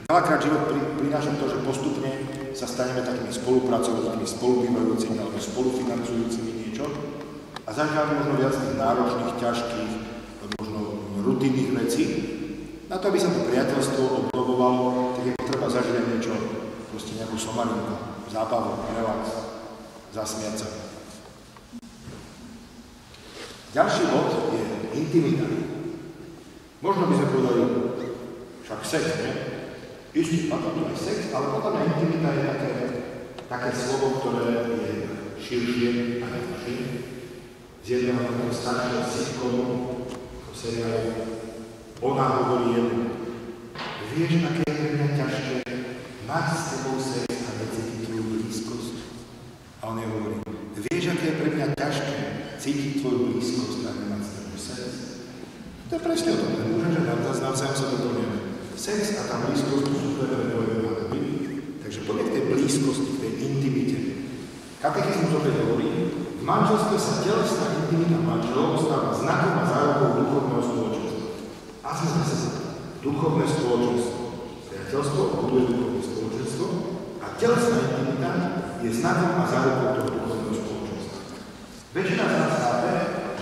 S2: Veľakrát život prináša to, že postupne sa staneme takými spolupracovníkmi, spolubývajúcimi alebo spolufinancujúcimi niečo a zažívame možno viac tých náročných, ťažkých, možno rutinných vecí. Na to, aby sa to priateľstvo obnovovalo, tak je potreba zažiť niečo, proste nejakú somarinku, zábavu, relax, zasmiať sa. Ďalší bod je intimita. Možno by sme povedali, však sex, nie? Ešte patrí to aj sex, ale potom aj intimita je také slovo, ktoré je širšie a nefšie. Z jedného takého staršieho sitcomu, ako seriálu, ona hovorí jemu, vieš, aké je pre mňa ťažké mať s tebou sex a necítiť tvoju blízkosť? A on jej hovorí, vieš, aké je pre mňa ťažké cítiť tvoju blízkosť a nemať s tebou sex? To je presne o tom, že môžem, že navzájom sa doplňujeme. Sex a tá blízkosť sú dve veľmi nádoby, takže poďme k tej blízkosti, k tej intimite. Katechizmus opäť hovorí, v manželstve sa telesná intimita manželov stáva znakom a zárukou duchovného spoločenstva. A sme zase duchovné spoločenstvo. Priateľstvo buduje duchovné spoločenstvo a telesná intimita je znakom a zárukou toho duchovného spoločenstva. Väčšina z nás chápe,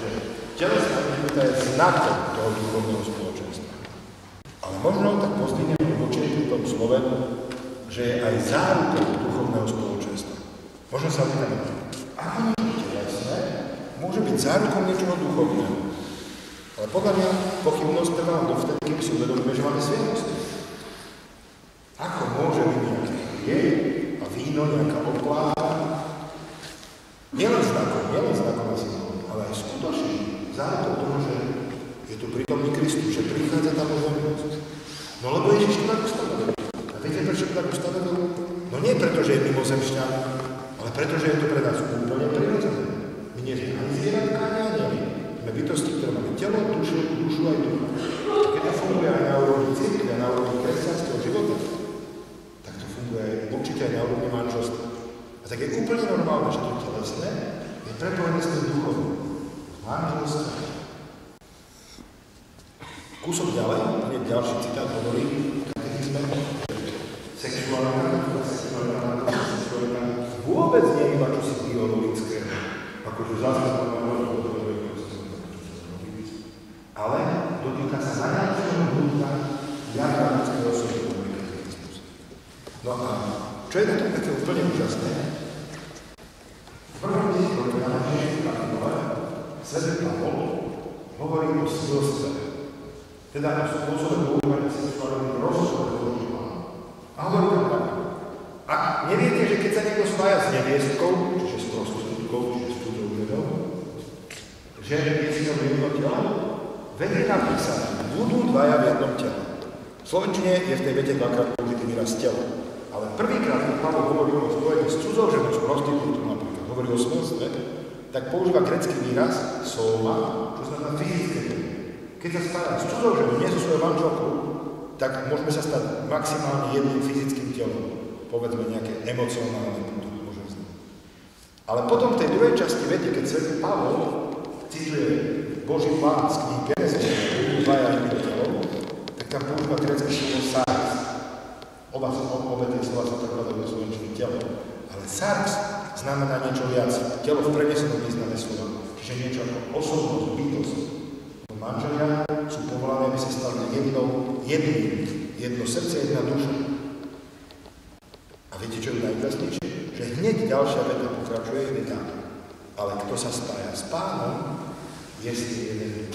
S2: že telesná intimita je znakom toho duchovného spoločenstva. Ale možno tak pozdvihneme oči pri tom slove, že je aj zárukou duchovného spoločenstva. Možno sa pýtame, ako niečo telesné môže byť zárukou niečoho duchovného. Ale podľa mňa pochybnosť trvá dovtedy, keby si uvedomíme, že máme sviatosti. Ako môže byť nejaký hriech a víno, nejaká obláha? Nielen znakom asi, ale aj skutočný zárukou toho, že je tu prítomný Kristus, že prichádza tá pozornosť. No lebo Ježiš to tak ustanovil. A viete, prečo to tak ustanovil? No nie preto, že je mimozemšťan, ale preto, že je to pre nás úplne prirodzené. My nie sme ani zvieratka, ani anieli. Sme bytosti, ktoré máme telo, dušu aj ducha. Keď to funguje aj na úrovni cirkvi, aj na úrovni kresťanského života, tak to funguje aj určite aj na úrovni manželstva. A tak je úplne normálne, že to telesné je prepojené s tým duchom. Manželstvo. Kúsok ďalej, hneď ďalší citát hovorí v katechizme, že sexuálna vôbec nie je iba čosi biologické, akože zásadné ale dotýka sa najlepšieho hľúka jadra ľudského osobného katechizmus. No a čo je na tom také úplne úžasné? V prvom tisícročí na najbližšej kapitole svätý Pavol hovorí o smilstve. Teda o spôsobe používania sexuálnych rozhodov používaná. A hovorí tam tak. Ak neviete, že keď sa niekto spája s neviestkou, čiže s prostitútkou, čiže s cudzou ženou, že je si ňou jedno telo, vedie napísané, budú dvaja v jednom tele. V slovenčine je v tej vete dvakrát použitý výraz telo. Ale prvýkrát, keď Pavol hovorí o spojení s cudzou ženou, s prostitútkou napríklad, hovorí o smilstve, tak používa grécky výraz soma, čo znamená fyzické telo. Keď sa spájam s cudzou ženou, nie so svojou manželkou, tak môžeme sa stať maximálne jedným fyzickým telom. Povedzme nejaké emocionálne, to môže znať. Ale potom v tej druhej časti vety, keď svätý Pavol cituje Boží plán z knihy Genesis, dvaja jedným telom, tak tam používa grécke slovo sarx. Obe tie slova sa prekladajú do slovenčiny telo. Ale sarx znamená niečo viac. Telo v prenesenom význame slova. Čiže niečo ako osobnosť, bytosť. Manželia sú povolané, aby sa stali jedno srdce, jedna duša. A viete, čo je najkrásnejšie? Že hneď ďalšia veta pokračuje veta. Ale kto sa spája s Pánom, je s tým jeden.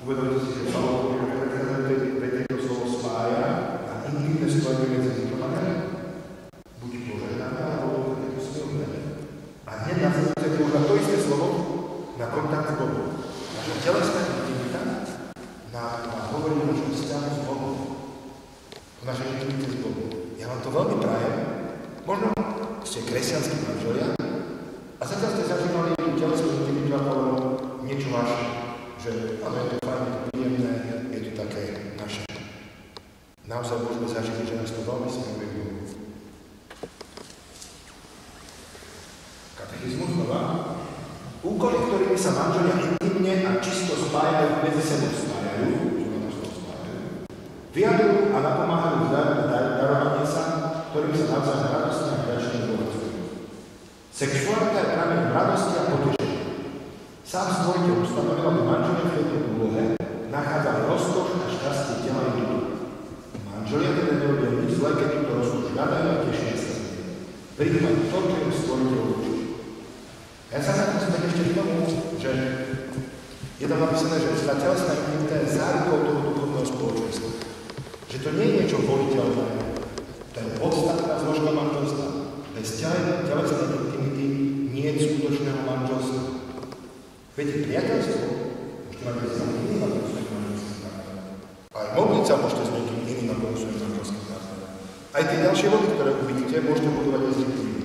S2: Uvedomte si, že Pavol hovorí, že pretože to slovo spája a intimné spojenie medzi nimi buď požehnané, alebo takéto silné. A hneď nasledujúce používa to isté slovo na kontakt s Bohom. Naša telesná intimita nám hovorí o našom vzťahu s Bohom. O našej intimite s Bohom. Ja vám to veľmi prajem. Možno ste kresťanskí manželia a zatiaľ ste zažívali tú telesnú intimitu ako niečo vaše. Že áno, je to fajn, je to príjemné, je to také naše. Naozaj môžeme zažiť, že nás to veľmi smeruje k Bohu. Katechizmus znova. Úkoly, ktorými sa manželia intimne a čisto spájajú, medzi sebou spájajú, Vyjadrujú a napomáhajú vzájomné darovanie sa, ktorým sa navzájom radostne a vďačne bohatstvujú. Sexualita je prameň radosti a potešenia. Sám stvoriteľ ustanovil, aby manželia v tejto úlohe nachádzali rozkoš a šťastie tela i ducha. Manželia teda nerobia nič zle, keď túto rozkoš hľadajú a tešia sa z nej. Prijímajú to, čo im stvoriteľ učí. Ja sa vrátim späť ešte k tomu, že je tam napísané, že tá telesná intimita je zárukou toho duchovného spoločenstva. Že to nie je niečo voliteľné, to je podstatná zložka manželstva. Bez telesnej intimity nie je skutočného manželstva. Viete, priateľstvo môžete mať bez iným ako svojim manželským partnerom. Aj modliť sa môžete s niekým iným ako svojim manželským partnerom. Aj tie ďalšie vody, ktoré uvidíte, môžete budovať aj s niekým.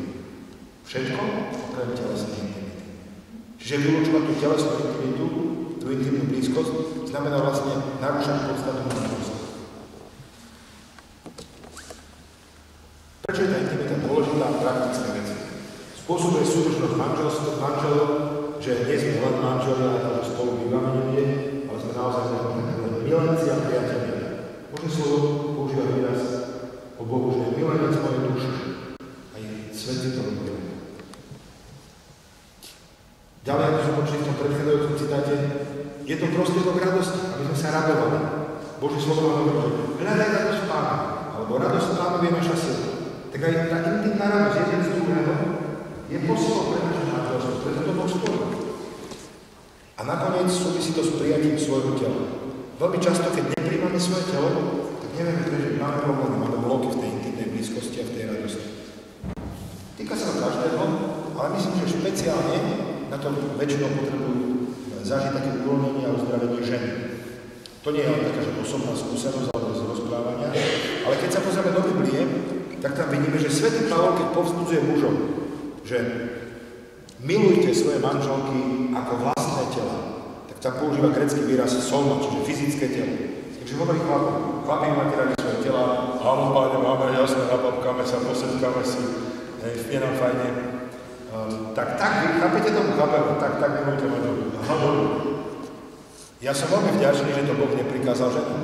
S2: Všetko okrem telesnej intimity. Čiže vylúčovať tú telesnú intimitu, tú intimnú blízkosť, znamená vlastne narúšať podstatu manželstva. Prečo je tá intimita dôležitá a praktická vec? Spôsobuje súdržnosť manželov, že nie sme len manželia, ale že spolu bývame niekde, ale sme naozaj milenci a priatelia. Božie slovo používa výraz o Bohu, že je milenec mojej duše. Aj svet si to robí. Ďalej, ako sme počuli v tom predchádzajúcom citáte, je to prostriedok radosti, aby sme sa radovali. Božie slovo nám hovorí, že hľadaj radosť v Pánu, alebo radosť v Pánu je naša sila. Tak aj tá intimná radosť jeden z druhého je posilou pre naše manželstvo, preto to Boh stvoril. A nakoniec súvisí to s prijatím svojho tela. Veľmi často, keď nepríjmame svoje telo, tak nevieme, že máme problémy, máme bloky v tej intimnej blízkosti a v tej radosti. Týka sa každého, ale myslím, že špeciálne na to väčšinou potrebujú zažiť také uvoľnenie a uzdravenie ženy. To nie je len taká, že osobná skúsenosť alebo z rozprávania, ale keď sa pozrieme do Biblie, tak tam vidíme, že svätý Pavol, keď povzbudzuje mužov, že milujte svoje manželky ako vlastné tela, tak tam používa grécky výraz soma, čiže fyzické telo. Takže hovorí chlapom, chlapi máte radi svoje tela, áno, páne, máme jasné, napapkáme sa, posedkáme si, je nám fajne. Tak, vy chápete tomu, tak milujte manželku. Ja som veľmi vďačný, že to Boh neprikázal ženom.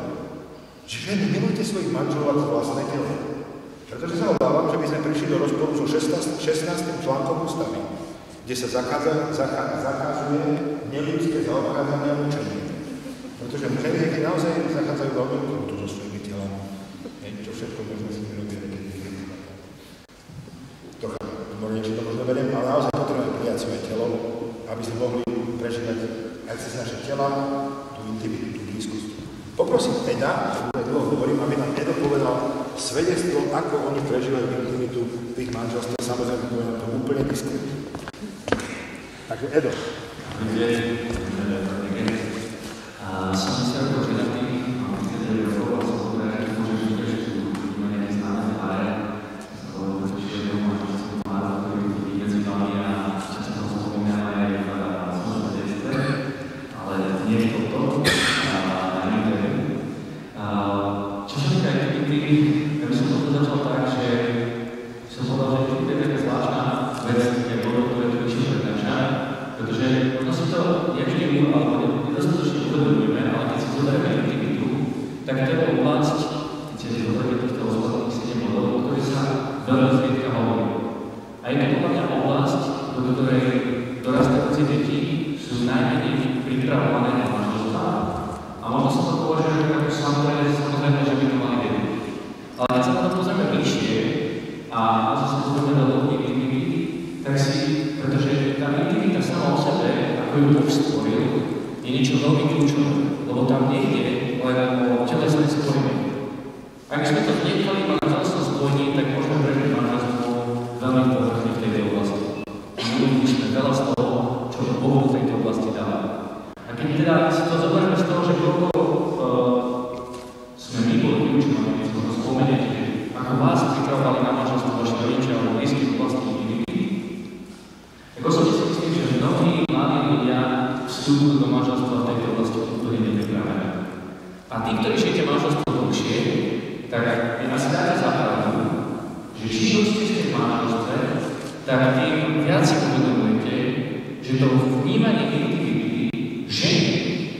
S2: Že ženy, milujte svojich manželov ako vlastné telo. Pretože sa obávam, že by sme prišli do rozporu so 16. článkom ústavy, kde sa zakazuje neľudské zaobchádzanie a mučenie. Pretože ženy naozaj zachádzajú veľmi kruto so svojimi telami. Čo všetko môžeme si robili, keď ich nevychádza. Trocha mornejšie to možno beriem, ale naozaj potrebujeme prijať svoje telo, aby sme mohli prežívať aj cez naše tela tú intimitu, tú blízkosť. Poprosím teda, že dlho hovorím, aby nám Edo povedal svedectvo, ako oni prežívajú intimitu v ich manželstve. Samozrejme, to je to úplne diskrétne. Takže Edo.
S3: Som si rokov ženatý, mám 30 rokov a som povedal, že môžem vidieť, že sú mene neznáme páre. Som to určite doma, že som pára, ktorý vidí medzi vami a často som spomínal aj v svojom detstve, ale nie je to to. Čo sa týka intimity, ja by som to začal tak, že som povedal, že to je taká zvláštna vec, je bolo, ktoré tu vyššie prednáša, pretože ono si to nevšimnú, alebo nedostatočne uvedomujeme, ale keď si zoberieme intimitu, tak to je oblasť, keď si zoberieme týchto ostatných 7 bodov, o ktorej sa veľmi zriedka hovorí. A je to podľa mňa oblasť, do ktorej dorastajúce deti sú najmenej pripravované na manželstva. A možno sa to považuje ako samozrejme, že by to mali vedieť. Ale keď sa na to pozrieme bližšie a zase pozrieme do hĺbky intimity, tak si, pretože tá intimita sama o sebe, ako ju Boh stvoril, je niečo veľmi kľúčové, lebo tam nejde len o telesné spojenie. Ak sme to vnechali manželstvo spojení, tak môžeme prežiť manželstvo veľmi povrchne v tejto oblasti. Mluvili sme veľa z toho, čo Boh v tejto oblasti dáva. A keď teda si to zoberieme z toho, že koľko sme my boli vyučovaní, keď sme to spomeniete, ako vás pripravovali na manželstvo vaši rodičia alebo blízky v oblasti intimity, tak osobne si myslím, že mnohí mladí ľudia vstupujú do manželstva v tejto oblasti úplne nepripravené. A tí, ktorí žijete manželstvo dlhšie, tak je asi dáte za pravdu, že čím dlhšie ste v manželstve, tak tým viac si uvedomujete, že to vnímanie intimity ženy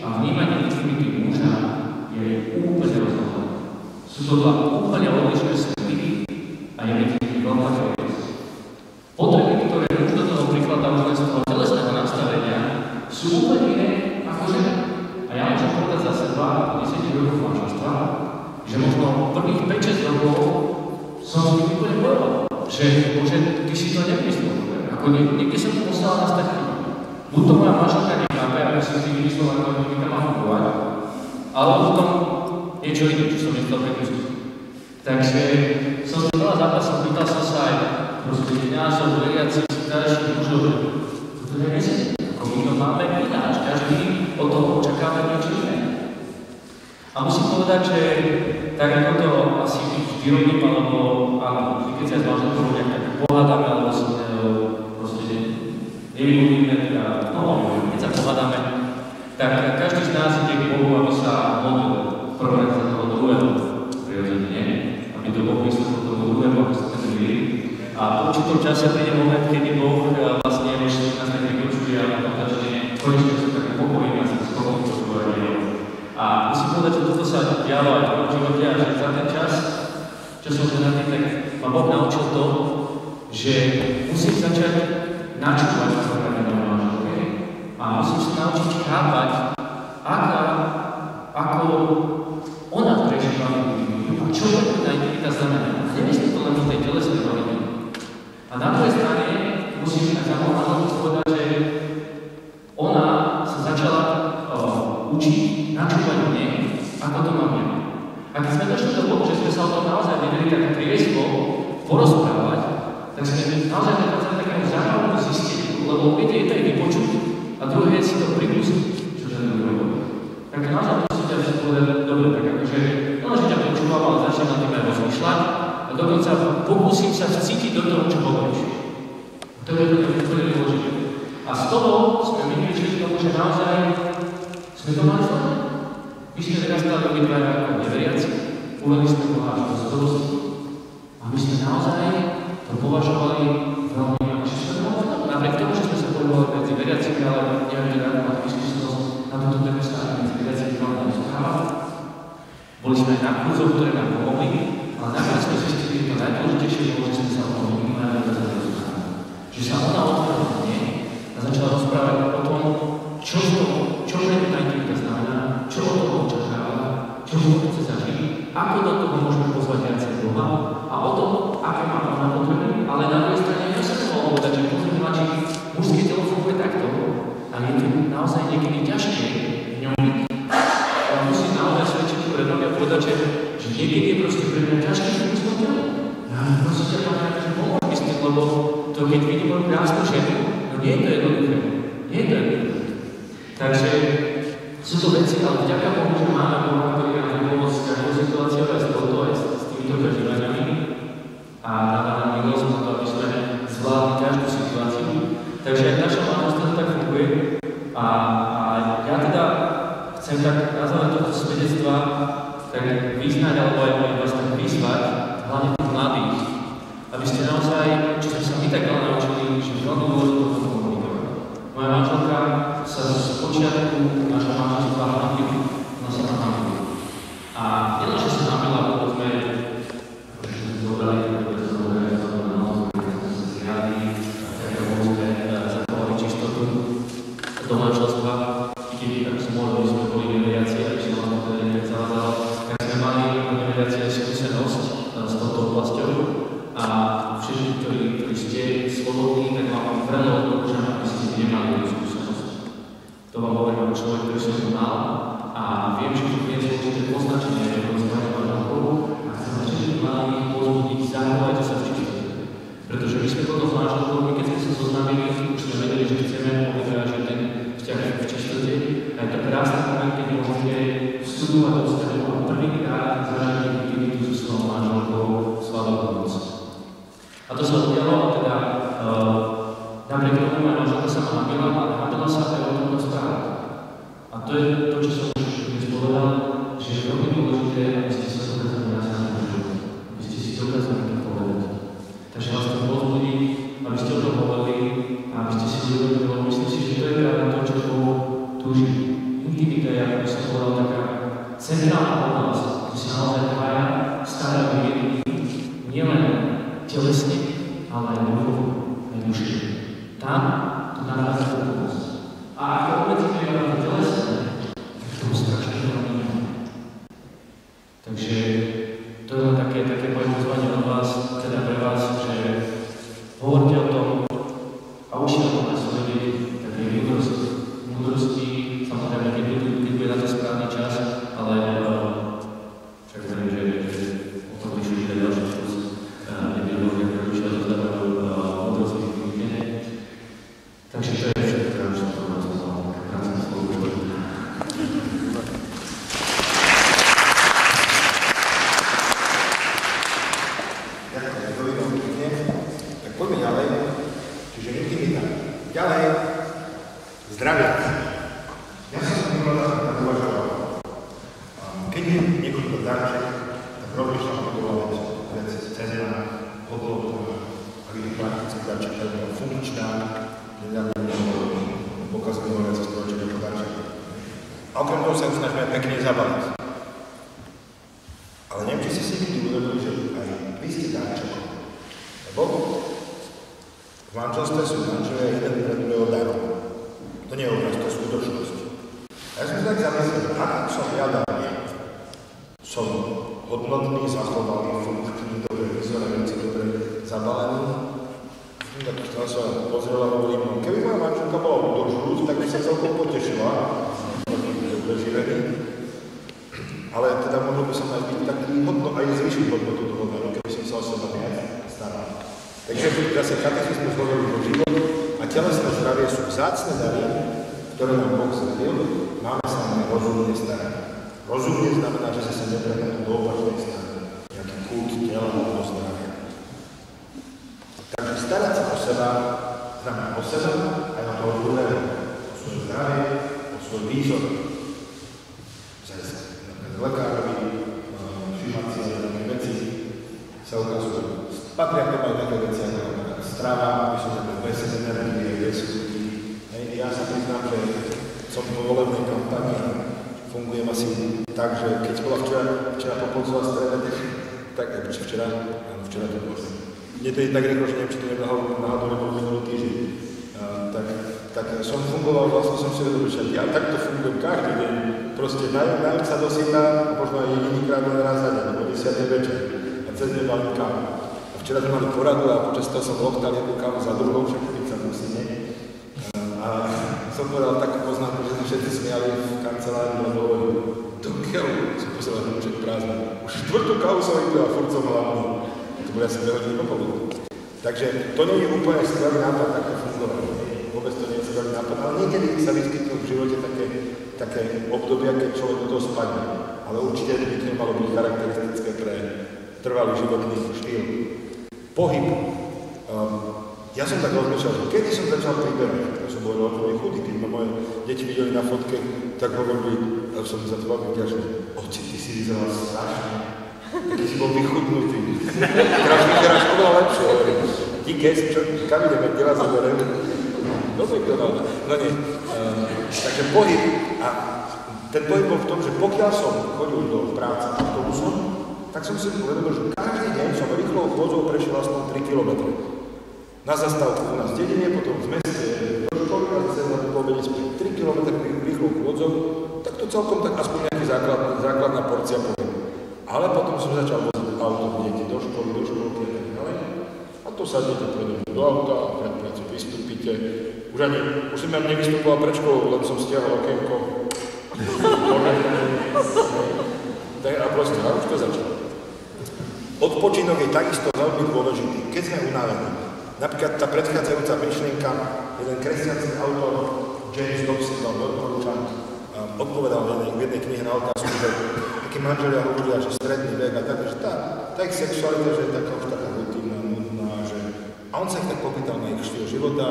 S3: a vnímanie intimity muža je úplne rozdielne. Sú to úplne odlišné svety a je medzi nimi veľká priepas. Potreby, ktoré už do toho prikladáme z toho telesného nastavenia, sú úplne iné ako žena. A ja môžem povedať za seba, 10 rokov manželstva, že možno prvých 5-6 rokov som s tým úplne bojoval. Že Bože, ty si to nemyslel. Ako niekde som to poslala na stať. Buď to moja manželka nechápe, aby som si vymyslel, ako mi tam mám fungovať, ale potom niečo iné, čo som myslel pekne. Takže som si veľa zápasov, pýtal som sa aj proste kňazov, veriacich, starších mužov, že to nemyslí, ako my to máme ináč, každý od toho očakáva niečo iné. A musím povedať, že tak ako to asi vždy robím, alebo áno, keď sa s manželkou nejak tak pohádame, alebo si proste nevymluvíme, keď sa pohádame, tak každý z nás ide k Bohu, aby sa modlil prvý za toho druhého, prirodzene, aby to Boh vyslúchol toho druhého, aby sa tak milili. A v určitom čase príde moment, kedy Boh vlastne nás tak vypočuje a potom začne konečne sa tak upokojím a sa schopný počúvať jeho. A musím povedať, že toto sa dialo aj v mojom živote a že za ten čas, čo som ženatý, tak ma Boh naučil to, že musím začať načúvať programy mojej manželke a musím sa naučiť chápať, ako ona prežíva a čo je tá intimita znamená. A nemyslím to len v tej telesnej rovine. A na druhej strane musím aj za môj manželku povedať, že ona sa začala učiť načúvať mne, ako to mám ja. A keď sme došli do bodu, že sme sa o tom naozaj vedeli tak triezvo porozprávať, tak sme naozaj nachádzali takému zároveň zisteniu, lebo viete, je to aj vypočuť a druhé je si to pripustiť, čo sa to robí. Tak naozaj musíte aj povedať, dobre, tak akože, že ťa počúvam, ale začnem na tým aj rozmýšľať a dokonca pokúsim sa vcítiť do toho, čo hovoríš. To je úplne dôležité. A z toho sme my prišli k tomu, že naozaj sme to mali zle. My sme vyrastali obidvaja ako neveriaci, uvedli sme Boha až do starosti a my sme naozaj to považovali veľmi napriek tomu, že sme sa pohybovali medzi veriacimi, ale neviem, že ako máte skúsenosť na túto tému sa medzi veriacimi veľmi rozprávali. Boli sme aj na kurzoch, ktoré nám pomohli, ale nakoniec sme zistili, že to najdôležitejšie bolo, že sme sa o tom minimálne rozprávali. Že sa ona otvorila mne a začala rozprávať o tom, čo pre mňa intimita znamená, čo od toho očakáva, čo ho chce zažiť, ako do toho môžeme pozvať viacej Boha a o tom, aké má ona potreby, ale na druhej strane ja sa mohol povedať, že pozorňovači mužské telo funguje takto a je to naozaj niekedy ťažké v ňom byť. A musím naozaj svedčiť pre mňa a povedať, že niekedy je proste pre mňa ťažké v mužskom telu. Ja prosím ťa, Pane, že pomôž mi s tým, lebo to keď vidím moju krásnu ženu, no nie je to jednoduché. Nie je to jednoduché. Takže sú to veci, ale vďaka Bohu, že máme Boha, ktorý nám pomôcť s každou situáciou aj s touto, aj s týmito prežívaniami a dáva nám milosť na to, aby sme zvládli každú situáciu. Takže aj naša manželstvo to tak funguje a ja teda chcem tak na záver tohto svedectva tak vyznať, alebo aj vás tak vyzvať, hlavne tých mladých, aby ste naozaj, čo sme sa my tak veľa naučili, že veľmi dôležité to komunikovať. Moja manželka sa z počiatku nášho manželstva hamila, ona sa tam hamila. A nielenže sa hamila, povedzme, že sme zobrali, ktoré sa zobrali na noc, ktoré sa zriadli, také rôzne zachovali čistotu do manželstva, i keď tak som mohli, sme boli neveriaci, aby som vám to teda nejak zavázal, tak sme mali neveriaci aj skúsenosť s touto oblasťou a všetci, ktorí ste slobodní, tak vám vrelo odporúčam, aby ste nemali skúsenosť. To vám hovorím ako človek, ktorý som to mal a viem, že to prinieslo určité poznačenie, že to rozprávam manželkou a chcem všetkých mladých pozbudiť, zachovajte sa v čistote. Pretože my sme potom s manželkou, my keď sme sa zoznamili, už sme vedeli, že chceme že ten vzťah v čistote a je to krásny moment, keď môžete vstupovať do vzťahu a prvýkrát zažiť intimitu so svojou manželkou svadobnú noc. A to sa udialo a teda napriek tomu moja manželka sa ma hamila, ale hamila sa aj o tom rozprávať. A to je to, čo som už dnes povedal, že je veľmi dôležité, aby ste sa dokázali na sám požívať. Aby ste si dokázali to povedať. Takže vás to pozbudí, aby ste o tom hovorili a
S2: Ja som tak uvažoval. Keď je niekoľko darček, tak rozmýšľam podobné veci cez aby prakticky darček bola funkčná, nedávno pokazuje nové cestovček ako darček. A okrem toho sa ju snažíme pekne zabaliť. Ale neviem, či ste si nikdy uvedomili, že aj vy ste darčekom. Lebo v manželstve sú manželia jeden pre druhého darom. To nie je obraz, to je skutočnosť. A ja som sa tak zamyslel, že ak som ja darček, som hodnotný, zachovalý, funkčný, dobre vyzerajúci, dobre zabalený. Tak stále sa pozrela a hovorím, no keby moja manželka bola do žrúc, tak by sa celkom potešila. Dobre živený. Ale teda mohol by som aj byť taký hodno, aj zvyšiť hodnotu toho daru, keby som sa o seba viac staral. Takže zase katechizmus hovorí, že život a telesné zdravie sú vzácne dary, ktoré nám Boh zradil, máme sa na ne rozumne starať. Rozumne znamená, že sa neprehľadú do opačnej strany, nejaký kult tela alebo zdravia. Takže starať sa o seba znamená o seba aj o toho druhého, o svoje zdravie, o svoj výzor. Lekárovi, všimať si nejaké veci, sa ukazujú. Patria k tomu aj také veci ako strava, aby som takové bez energie, bez ľudí. Ja sa priznám, že som po volebnej kampani a fungujem asi tak, že keď bola včera popolcová streda, tak včera to bolo. Mne to je tak rýchlo, že neviem, či to náhodou nebolo minulý týždeň. Tak som fungoval, vlastne som si vedel, že ja takto fungujem každý deň. Proste najem sa do syta a možno aj jedinýkrát raz za deň, nebo 10. večer. A cez deň malým kávu. A včera sme mali poradu a počas toho som loktal jednu kávu za druhou, však keď sa musí, nie? A som povedal takú poznámku, že sme všetci smiali v kancelárii, lebo do keľu som pozeral ruček prázdny. Už štvrtú kávu som vypil a furt som hlavný. To bude asi 2 hodiny popoludne. Takže to nie je úplne skvelý nápad takto fungovať. Vôbec to nie je skvelý nápad, ale niekedy sa vyskytnú v živote také obdobia, keď človek do toho spadne. Ale určite by to nemalo byť charakteristické pre trvalý životný štýl. Pohyb. Ja som tak rozmýšľal, že kedy som začal priberať, ja som bol veľmi chudý, keď ma moje deti videli na fotke, tak hovorili, ja som za to veľmi vďačný. Oci, ty si vyzeral strašne. Keď si bol vychudnutý. Teraz vyzeráš oveľa lepšie. Ty keď, kam ideme, kde vás zoberiem? Do McDonalda. No nie. Takže pohyb. A ten pohyb bol v tom, že pokiaľ som chodil do práce autobusom, tak som si uvedomil, že každý deň som rýchlou chôdzou prešiel aspoň 3 km. Na zastávku u nás v dedine, potom v meste do školy a zase na po obede späť 3 km rýchlou chôdzou, tak to celkom tak aspoň nejaký základná porcia pohybu. Ale potom som začal voziť auto deti do školy a tak ďalej. A to sadnete pred do auta a pred prácu vystúpite. Už som nevystupoval pred školou, len som stiahol okienko. A proste, a už to začalo. Odpočinok je takisto veľmi dôležitý, keď sme unavení. Napríklad tá predchádzajúca myšlienka, jeden kresťanský autor, James Dobson, veľmi odporúčam, odpovedal v jednej knihe na otázku, že takí manželia hovoria, že stredný vek a tak, že tá ich sexualita, že je taká už taká rutinná, nudná, že... A on sa ich tak popýtal na ich štýl života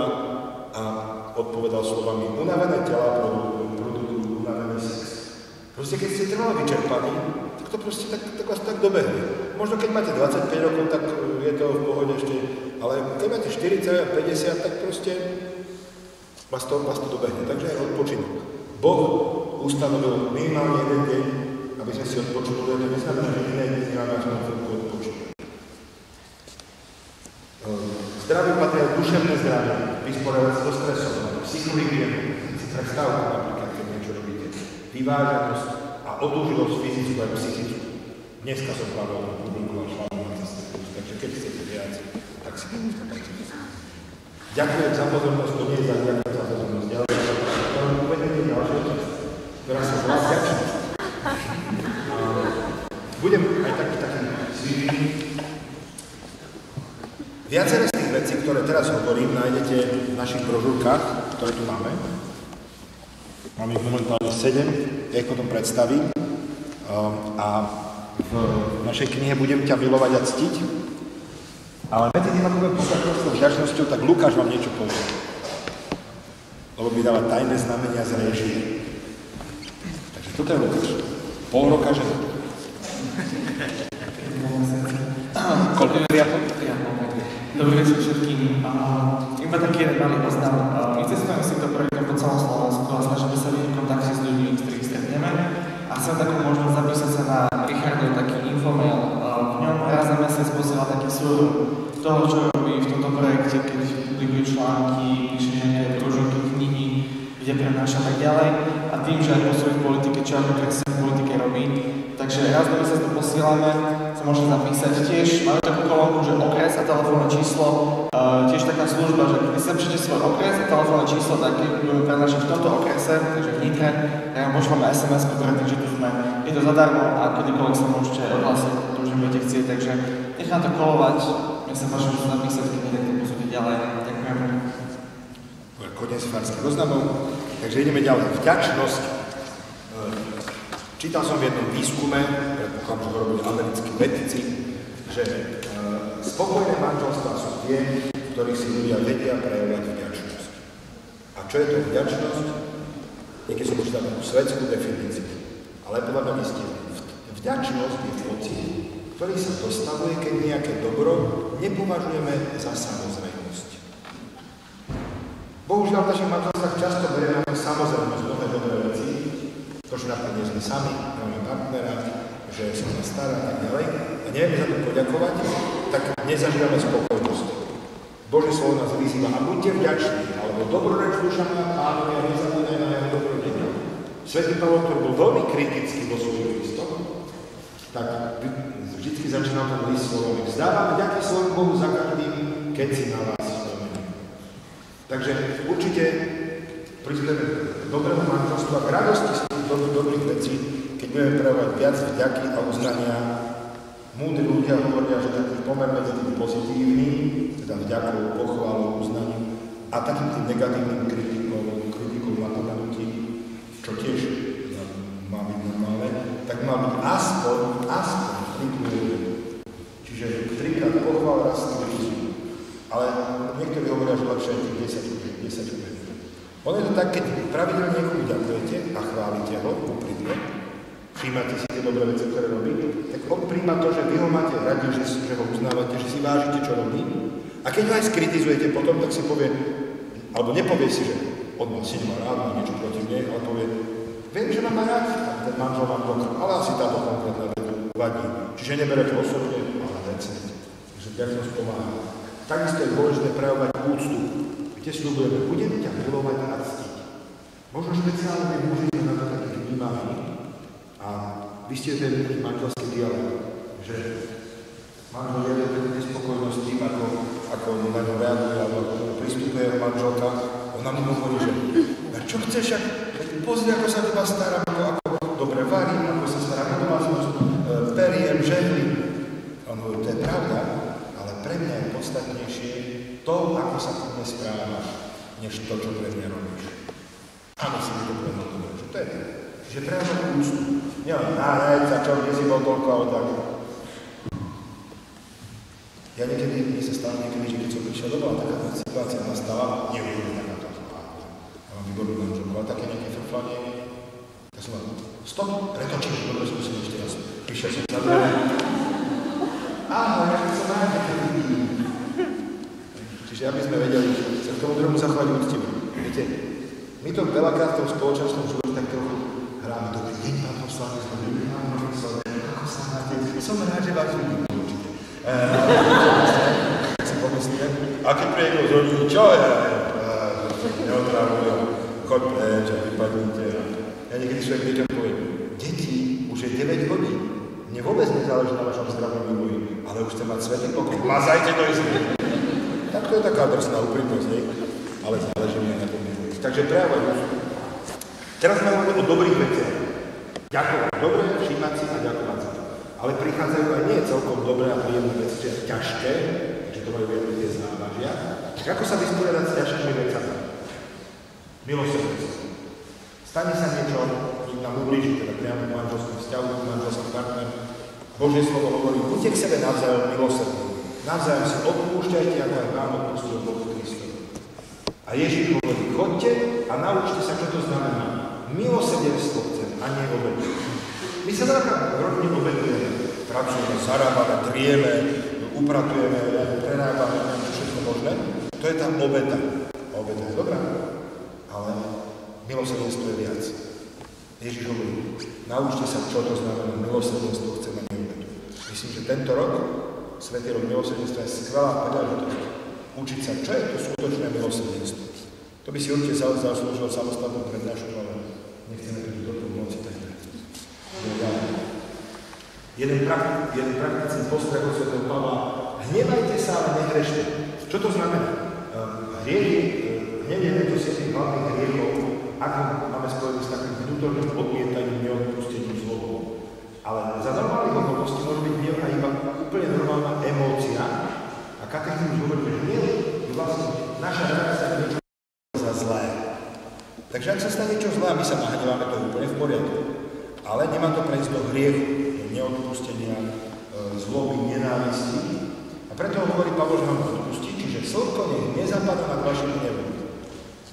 S2: a odpovedal slovami, unavené tela produkujú unavený sex. Proste keď ste trvalo vyčerpaní, tak to proste tak vás tak dobehne. Možno keď máte 25 rokov, tak je to v pohode ešte, ale keď máte 40 a 50, tak proste vás to dobehne. Takže aj odpočinok. Boh ustanovil minimálne jeden deň, aby sme si odpočinuli, to neznamená, že iné dni nemáme až na chvíľku odpočinok. Zdravie patrí aj duševné zdravie, vysporiadať sa so stresom, psychohygienu, si predstavku napríklad, keď niečo robíte, vyváženosť a odúžilosť fyzickú aj psychickú. Dneska som práve publikoval článok na ceste, takže keď chcete viac, tak si to musíte. Ďakujem za pozornosť, to nie je ďakujem za pozornosť, ale uvedenie ďalšie otázky, ktorá sa volá vďačnosť. Budem aj taký svižný. Viaceré z tých vecí, ktoré teraz hovorím, nájdete v našich brožúrkach, ktoré tu máme. Máme ich momentálne 7, ja ich potom predstavím. A v našej knihe Budem ťa milovať a ctiť. Ale medzi tým, ako budem pokračovať s tou vďačnosťou, tak Lukáš vám niečo povie. lebo mi dáva tajné znamenia z réžie. Takže toto je Lukáš. Pol roka žena. Koľko je riadok?
S4: Dobrý večer všetkým. Iba taký jeden malý oznam. My cestujeme si to projektom po celom Slovensku a snažíme sa byť v kontakte s ľuďmi, s ktorých stretneme. A chcem takú možnosť zapísať sa na Richardov taký infomail. V ňom raz za mesiac posiela taký súhrn toho, čo robí v tomto projekte, keď publikuje články, píše nejaké brožúrky, knihy, kde prenáša tak ďalej. A tým, že aj po svojej politike, čo ako kresťan v politike robí. Takže raz do mesiac to posielame, sa môže zapísať. Tiež máme takú kolónku, že okres a telefónne číslo. Tiež taká služba, že keď si napíšete svoj okres a telefónne číslo, tak budeme prenášať v tomto okrese, takže v Nitre. Ja vám pošleme SMS-ku, že tu sme. Je to zadarmo a kedykoľvek sa môžete odhlásiť, to už nebudete chcieť. Takže nechám to kolovať, mne sa páči, že sa napísať, keď nie, tak to posúdiť ďalej. Ďakujem.
S2: Koniec farských oznamov. Takže ideme ďalej. Vďačnosť. Čítal som v jednom výskume, predpokladám, že ho robili americkí vedci, že spokojné manželstvá sú tie, v ktorých si ľudia vedia prejavovať vďačnosť. A čo je to vďačnosť? Niekedy som počítal takú svetskú definíciu, ale podľa mňa istý. Vďačnosť je pocit, ktorý sa dostavuje, keď nejaké dobro nepovažujeme za samozrejmosť. Bohužiaľ v našich manželstvách často berieme ako samozrejmosť mnohé dobré veci, to, že napríklad nie sme sami, máme partnera, že sa nás stará a tak ďalej, a nevieme za to poďakovať, tak nezažívame spokojnosť. Božie slovo nás vyzýva a buďte vďační, alebo dobroreč duša má Pánovi a nezabúdaj na jeho dobrodenia. Svätý Pavol, ktorý bol veľmi kritický vo svojich listoch, tak vždycky začínal ten list slovami. Vzdávam vďaky svojmu Bohu za každým, keď si na vás spomeniem. Takže určite pristujeme k dobrému manželstvu a k radosti z tých dobrých vecí, keď budeme prejavovať viac vďaky a uznania. Múdri ľudia hovoria, že taký pomer medzi tým pozitívnym, teda vďakou, pochválou, uznaním a takým tým negatívnym kritikou napomenutí, čo tiež má byť normálne, tak má byť aspoň 3 ľudia. Čiže 3-krát pochvál, raz kritizujú. Ale niektorí hovoria, že lepšie je tých 10 ľudí. Ono je to tak, keď pravidelne niekomu ďakujete a chválite ho úprimne, príjmate si tie dobré veci, ktoré robí, tak on príjma to, že vy ho máte radi, že ho uznávate, že si vážite, čo robí. A keď ho aj skritizujete potom, tak si povie, alebo nepovie si, že on ma si nemá rád, má niečo proti mne, ale povie, viem, že ma má rád, tak ten manžel mám pokrát, ale asi táto konkrétna vec vadí. Čiže neberete osobne, ale vecne. Takže vďačnosť pomáha. Takisto je dôležité prejavovať úctu. Kde sľubujeme, budeme ťa milovať a ctiť. Možno špeciálne môžete na to takých vnímaví a vy ste ten manželský dialog, že manžel je v nespokojnosť tým, ako na ňo reaguje, alebo pristupuje manželka, ona mu hovorí, že čo chceš, pozri, ako sa teba starám, ako dobre varím, ako sa starám na domácnosť, periem, žehlim. On hovorí, to je pravda, ale pre mňa je podstatnejšie to, ako sa ku mne správaš, než to, čo pre mňa robíš. Áno, si mi to povedal dobre, že to je. Čiže treba mať úctu. Nielen náhľad, za čo, kde si bol toľko, ale tak. Ja niekedy, mne sa stalo niekedy, že keď som prišiel domov, taká situácia nastala, neuvidím takáto. Ja mám výbornú manželku, ale také nejaké frflanie. Tak som mal, stop, pretočím, dobre, skúsim ešte raz. Prišiel som za dve. Áno, ja som rád, keď vidím. Čiže aby sme vedeli, sa k tomu druhému zachovať úctivo. Viete, my to veľakrát v tom spoločenskom živote tak trochu hráme. Dobrý deň, pán poslanec, dobrý deň, pán profesor, ako sa máte? Som rád, že vás vidím, určite. Tak si pomyslíme. A keď príde niekto z rodiny, čo je? Neotrávujem, choď preč a vypadnite. Ja niekedy človek deťom poviem, deti, už je 9 hodín. Mne vôbec nezáleží na vašom zdravom vývoji, ale už chcete mať svätý pokoj. Mazajte to isté. Tak to je taká drsná úprimnosť, nie? Ale záleží mi na tom vývoji. Takže prejavovať úctu. Teraz sme hovorili o dobrých veciach. Ďakovať. Dobre, všímať si a ďakovať si. Ale prichádzajú aj nie celkom dobré a príjemné veci, že ťažké, že to majú viac tie závažia. Tak ako sa vysporiadať s ťažkými vecami? Milosrdenstvo. Stane sa niečo, nám ublíži, teda priamo v manželskom vzťahu, manželský partner. Božie slovo hovorí, buďte k sebe navzájom milosrdní. Navzájom si odpúšťajte, ako aj Pán odpustil Bohu Kristovi. A A Ježiš hovorí, chodte a naučte sa, čo to znamená. Milosrdenstvo chcem, a nie obetu. My sa veľká rodne obetujeme. Pracujeme, zarábame, drieme, upratujeme, prerábame, neviem, čo všetko možné. To je tá obeta. Obeta je dobrá, ale milosrdenstvo je viac. Ježiš hovorí, naučte sa, čo to znamená. Milosrdenstvo chcem, a nie obetu. Myslím, že tento rok, Svätý rok milosrdenstva, je skvelá príležitosť učiť sa, čo je to skutočné milosrdenstvo. To by si určite zaslúžil samostatnú prednášku, ale nechceme tu do pomoci tak. Jeden praktický postreh od svätého Pavla, hnevajte sa, ale nehrešte. Čo to znamená? Hnev je to 7 hlavných hriechov, ako máme spojené s takým vnútorným odmietaním, neodpustením zlobou. Ale za normálnych okolností môže byť hnev aj iba úplne normálna emócia. A katechizmus hovorí, že hnev je vlastne naša reakcia na niečo za zlé. Takže ak sa stane niečo zlé, my sa nahneváme, to je úplne v poriadku. Ale nemá to prejsť do hriechu, do neodpustenia, zloby, nenávisti. A preto hovorí Pavol, že nám odpustí, čiže slnko nech nezapadá nad vašim hnevom.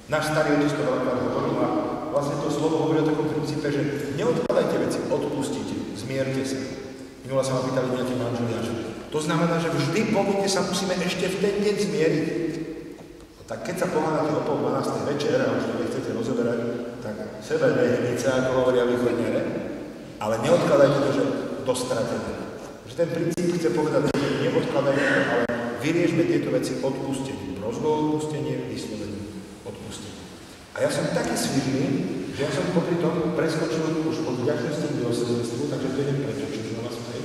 S2: Náš starý otec to veľakrát hovoril a vlastne to slovo hovorí o takom princípe, že neodkladajte veci, odpustite, zmierte sa. Minula sa ma pýtali nejakí manželia, že to znamená, že vždy povinne sa musíme ešte v ten deň zmieriť. Tak keď sa pohádate o 11:30 večer a už to nechcete rozoberať, tak sebe nehnice, ako hovoria východňare, ale neodkladajte to, že dostratené. Že ten princíp chce povedať, že neodkladajte to, ale vyriešme tieto veci odpustením. Prosbou odpustenie, vyslovením odpustenie. A ja som taký svižný, že ja som popri tom preskočil už od vďačnosti k milosrdenstvu, takže to idem prečočiť na vás aj.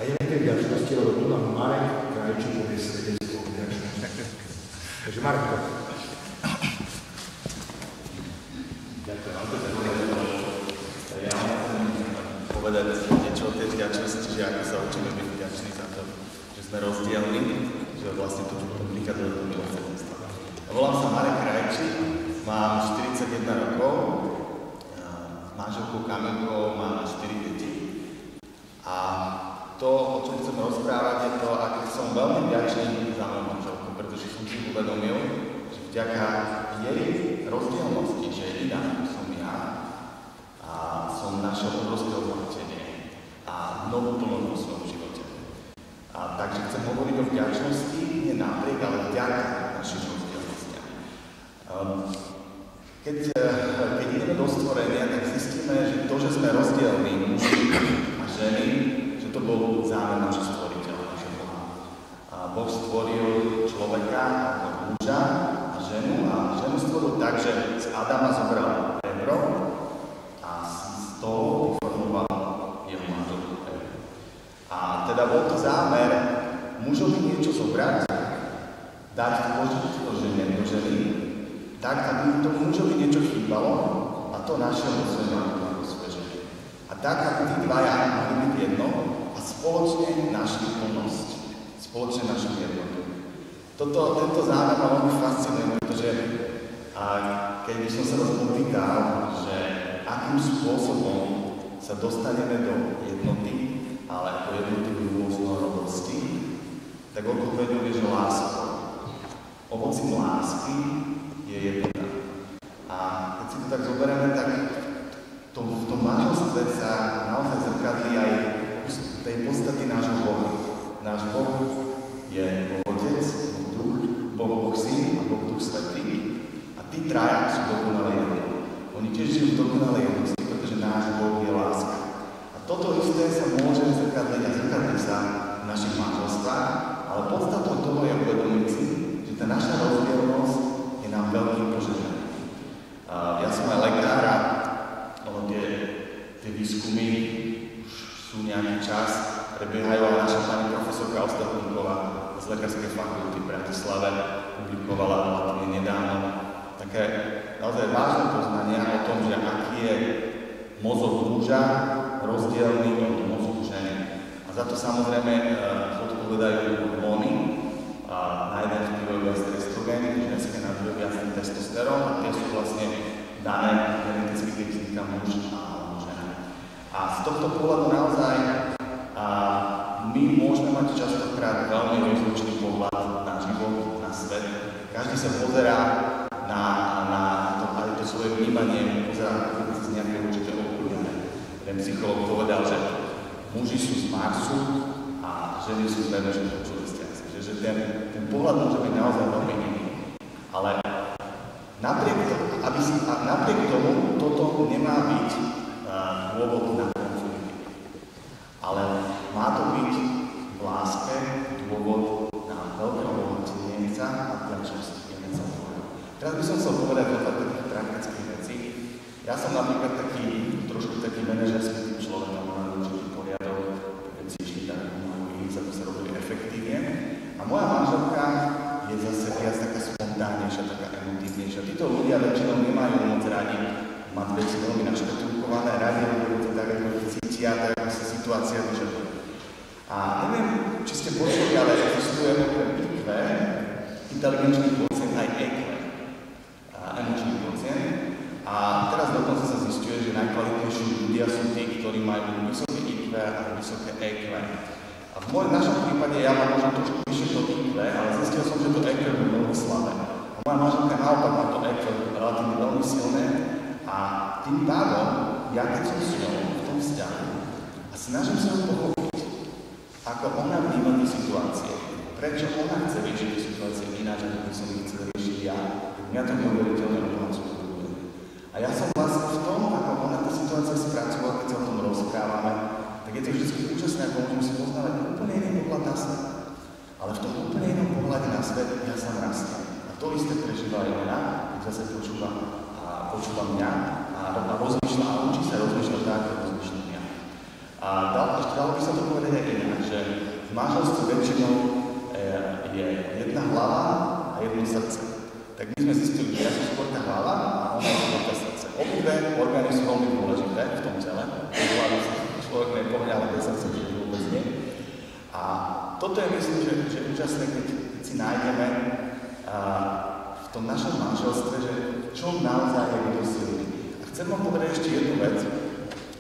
S2: A idem k tej vďačnosti, lebo tu nám Marek Krajčík povie svedectvo o vďačnosti. Takže Marek,
S5: ďakujem. Ja chcem povedať niečo o tej vďačnosti, že ako sa učíme byť vďační za to, že sme rozdielni, že vlastne to prichádza do toho milosrdenstva. Volám sa Marek Krajčík, mám 41 rokov, s manželkou Kamilkou mám 4 deti. A to, o čom chcem rozprávať, je to, aký som veľmi vďačný za moju manželku, pretože som si uvedomil, že vďaka jej rozdielnosti, že je iná, ako som ja, a som našiel obrovské obohatenie a novú plnosť vo svojom živote. A takže chcem hovoriť o vďačnosti, nie napriek, ale vďaka našim rozdielnostiam. Keď ideme do stvorenia, tak zistíme, že to, že sme rozdielní muži a ženy, že to bol zámer nášho stvoriteľa, nášho Boha. Boh stvoril človeka ako muža a ženu stvoril tak, že z Adama zobral rebro a z toho vyformoval jeho manželku Evu. A teda bol to zámer mužovi niečo zobrať, dať to žene do ženy, tak, aby tomu mužovi niečo chýbalo a to našiel vo svojej manželke, vo svojej žene. A tak, aby tí dvaja mali byť jedno a spoločne našli plnosť, spoločne našli jednotu. Tento zámer ma veľmi fascinuje, pretože keď by som sa vás pýtal, že akým spôsobom sa dostaneme do jednoty, ale ako jednoty v rôznorodosti, tak odpoveďou je, že láskou. Ovocím lásky je jednota. A keď si to tak zoberieme, tak v tom manželstve sa naozaj zrkadlí aj tej podstaty nášho Boha. Náš Boh je Otec, Boh Syn a Boh Duch Svätý. A tí traja sú dokonale jedno. Oni tiež žijú v dokonalej jednoty, pretože náš Boh je láska. A toto isté sa môže zrkadliť a zrkadliť sa v našich manželstvách, ale podstatou toho je uvedomiť si, že tá naša rozdielnosť je nám veľkým požehnaním. Ja som aj lekár a tie výskumy už sú nejaký čas, prebiehajú, ale naša pani profesorka Ostatníková z Lekárskej fakulty v Bratislave publikovala relatívne nedávno také naozaj vážne poznania o tom, že aký je mozog muža rozdielný od mozgu ženy. A za to samozrejme odpovedajú hormóny. Na jeden vplyvajú viac estrogény, ženské na druhé viac testosterón a tie sú vlastne dané geneticky, keď vzniká muž a žena. A z tohto pohľadu naozaj my môžeme mať častokrát veľmi rozličný pohľad na život, na svet, každý sa pozerá na to, aj to svoje vnímanie, pozerá na to z nejakého určitého okuliare. Ten psychológ povedal, že muži sú z Marsu a ženy sú z Venuše, že ten pohľad môže byť naozaj veľmi iný. Ale napriek tomu toto nemá byť dôvod na konflikty. Ale má to byť v láske dôvod na veľké obohatenie sa a vďačnosť jeden za druhého. Teraz by som chcel povedať o takých praktických vecí. Ja som napríklad trošku taký manažerský typ človeka, mám určitý poriadok, veci išli tak, aby sa robili efektívne. A moja manželka je zase viac taká spontánnejšia, taká emotívnejšia. Títo ľudia väčšinou nemajú moc radi mať veci veľmi naškatulkované, radi robili to tak, ako cítia, tak ako sa situácia vyžaduje. A neviem, či ste počuli, ale existuje okrem IQ, inteligenčný kvocient aj EQ, emočný kvocient. A teraz dokonca sa zisťuje, že najkvalitnejší ľudia sú tí, ktorí majú vysoké IQ a vysoké EQ. A v našom prípade ja mám možno trošku vyššie to IQ, ale zistil som, že to EQ je veľmi slabé. A moja manželka naopak má to EQ relatívne veľmi silné a tým pádom ja keď som s ňou v tom vzťahu a snažím sa ju pochopiť, ako ona vníma tú situáciu, prečo ona chce riešiť tú situáciu ináč, ako by som ich chcel riešiť ja, mňa to neuveriteľne obohacuje. A ja som vlastne v tom, ako ona tú situáciu spracovala, keď sa o tom rozprávame, tak je to vždy úžasné, ako môžeme si poznávať úplne iný pohľad na svet. Ale v tom úplne inom pohľade na svet ja sám rastiem. A to isté prežíva aj ona, keď zase počúva mňa a rozmýšľa a učí sa rozmýšľať tak, ako rozmýšľam ja. A dalo by sa to povedať aj inak, že v manželstve väčšinou je jedna hlava a jedno srdce. Tak my sme zistili, že ja som skôr tá hlava a ona je skôr tá srdce. Obidve orgány sú veľmi dôležité v tom tele. Človek nepohľa, ale bez srdca to vôbec nie. A toto je, myslím, že úžasné, keď si nájdeme v tom našom manželstve, že čo naozaj je kto silný. A chcem vám povedať ešte jednu vec,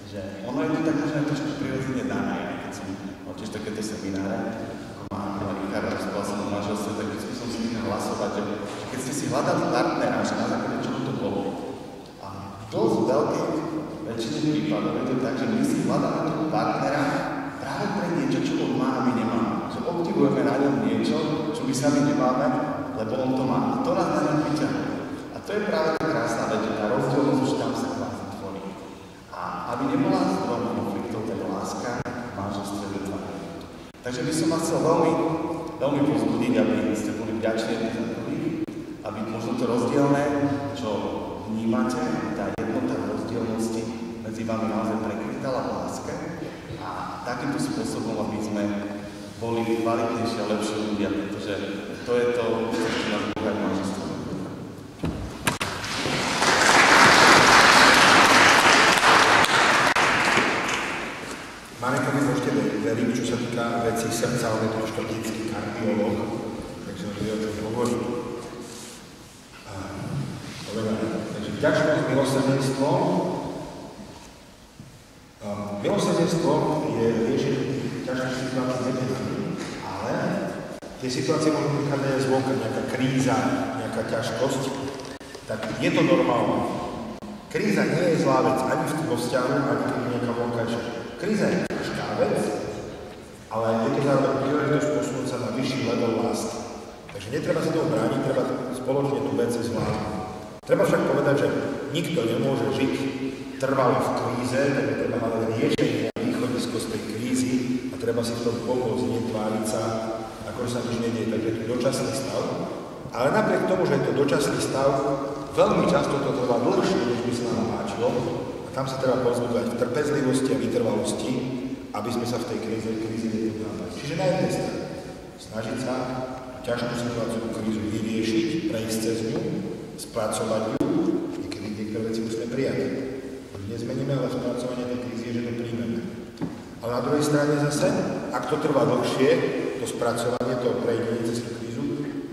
S5: že ono je to tak možno trošku prirodzene dané, keď som mal tiež takéto semináre, ako má Richard rozprával sa o manželstve, tak vždy som si nechal hlasovať, že keď ste si hľadali partnera, že na základe čoho to bolo. A dosť veľkej väčšine prípadov je to tak, že my si hľadáme toho partnera práve pre niečo, čo on má a my nemáme. Že obdivujeme na ňom niečo, čo my sami nemáme, lebo on to má. A to nás na ňom vyťahuje. A to je práve tá krásna vec, že tá rozdielnosť už tam sa kvázi tvorí. A aby nebola zdrojom konfliktov, tak láska manželstve vytvára. Takže by som vás chcel veľmi, veľmi povzbudiť, aby ste boli vďační za druhých, aby možno to rozdielne, čo vnímate, tá jednota rozdielnosti medzi vami naozaj prekvitala v láske a takýmto spôsobom, aby sme boli kvalitnejší a lepší ľudia, pretože to je to, čo nás Boha manželstvo.
S2: Marek, vy môžete veriť, čo sa týka vecí srdca, on je trošku detský kardiológ, takže on vie, o čom hovorí. Takže vďačnosť milosrdenstvo. Milosrdenstvo je riešenie ťažkých situácií netenami, ale tie situácie môžu prichádzať aj zvonka, nejaká kríza, nejaká ťažkosť, tak je to normálne. Kríza nie je zlá vec ani v tom vzťahu, ani keď je nejaká vonkajšia. Kríza je ťažká vec, ale je to zároveň príležitosť posunúť sa na vyšší level lásky. Takže netreba sa toho brániť, treba spoločne tú vec zvládnuť. Treba však povedať, že nikto nemôže žiť trvalo v kríze, takže treba mať riešenie a východisko z tej krízy a treba si v tom pomôcť, netváriť sa, ako sa nič nedieje, takže je to dočasný stav. Ale napriek tomu, že je to dočasný stav, veľmi často to trvá dlhšie, než by sa nám páčilo a tam sa treba povzbudzovať v trpezlivosti a vytrvalosti, aby sme sa v tej kríze netrvali. Čiže na jednej strane snažiť sa ťažkú situáciu, krízu vyriešiť, prejsť cez ňu, spracovať ju, niekedy niektoré veci musíme prijať. Nezmeníme, ale spracovanie tej krízy je, že to príjmeme. Ale na druhej strane zase, ak to trvá dlhšie, to spracovanie, to prejdenie cez tú krízu,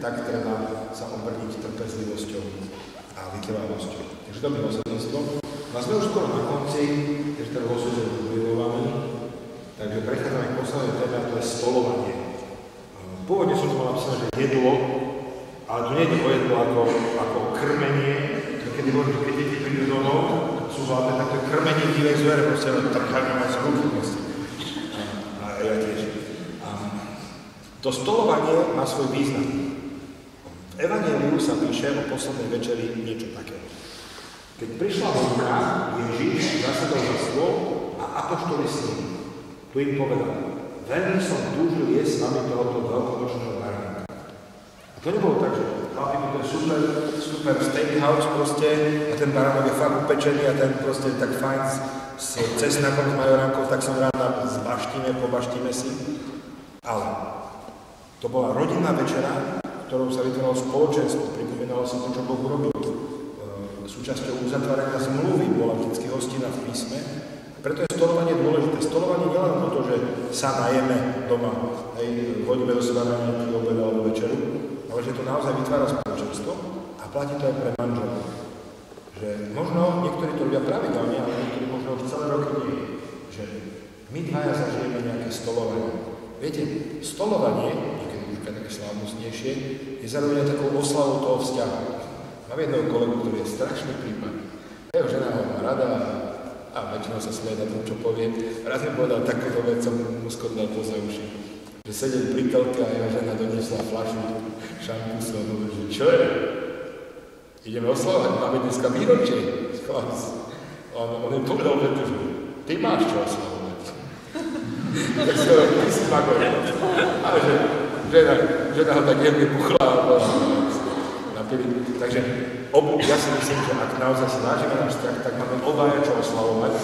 S2: tak treba sa obrniť trpezlivosťou a vytrvalosťou. Takže to milosrdenstvo. A sme už skoro na konci, keďže ten lososť je vyvolovaný, takže prechádzame k poslednej téme, a to je stolovanie. Pôvodne som mal napísať, že jedlo, Ale tu nie je to jedlo ako krmenie, keď deti prídu domov, sú hladné, tak to je krmenie divej zvere, proste tam chážem aj z ruky, proste. A ja tiež. To stolovanie má svoj význam. V Evangeliu sa píše o poslednej večeri niečo také. Keď prišla hodina, Ježiš zasadol za stôl a apoštoli s ním. Tu im povedal, veľmi som túžil jesť s vami tohoto veľkonočného baránka. A to nebolo tak, že chlapi, to je super steakhouse proste a ten baránok je fakt upečený a ten proste tak fajn s cesnakom, s majoránkou, tak som rád pobaštíme si. Ale to bola rodinná večera, ktorou sa vytvorilo spoločenstvo, pripomínalo sa to, čo Boh urobil. Súčasťou uzatvárania zmluvy bola vždycky hostina v písme. Preto je stolovanie dôležité. Stolovanie nielen o to, že sa najeme doma, hodíme do seba na nejaký obed alebo večeru, ale že to naozaj vytvára spoločenstvo a platí to aj pre manželov. Že možno niektorí to robia pravidelne, ale niektorí možno už celé roky nie. Že my dvaja zažijeme nejaké stolovanie. Viete, stolovanie, niekedy už také slávnostnejšie, je zároveň takou oslavou toho vzťahu. Mám jedného kolegu, ktorý je strašný prípad. Jeho žena ho má rada a väčšinou sa smie na tom, čo povie. Raz mi povedal takúto vec, som mu skodal poza uši. Že sedel pri telke a jeho žena doniesla fľašu šampusu a hovorí, že čo je? Ideme oslavovať, máme dneska výročie. On im povedal, že ty máš čo oslavovať. Tak si hovorí, ty si magor. Ale žena ho tak jemne puchla a takže ja si myslím, že ak naozaj si vážime náš vzťah, tak máme obaja čo oslavovať.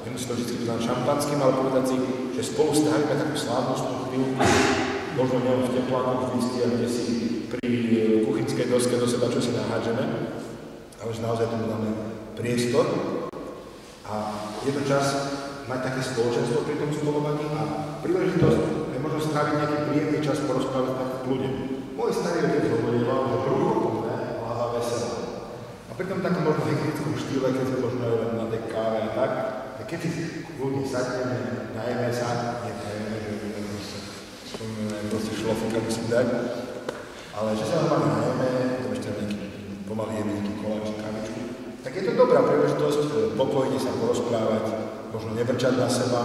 S2: Nemusí to vždy byť len šampanským, ale povedať si, že spolu strávime takú slávnostnú chvíľu, možno nielen v teplákoch vždy, a kde si pri kuchynskej doske do seba čo si nahádžeme, ale že naozaj tomu dáme priestor. A je to čas mať také spoločenstvo pri tom spolovaní a príležitosť je možno stráviť nejaký príjemný čas porozprávať tak v kľude. Môj starý otec hovorieval, že prúchoplné hlava veselá. A pri tom takom možno hektickom štýle, keď sa možno aj len na tej káve a tak, keď si ľudí sadneme, najeme sa, netajeme, že proste šlofika musím dať, ale že sa normálne najeme, potom ešte nejaký pomaly jeme nejaký koláč, kávičku, tak je to dobrá príležitosť pokojne sa porozprávať, možno nebrčať na seba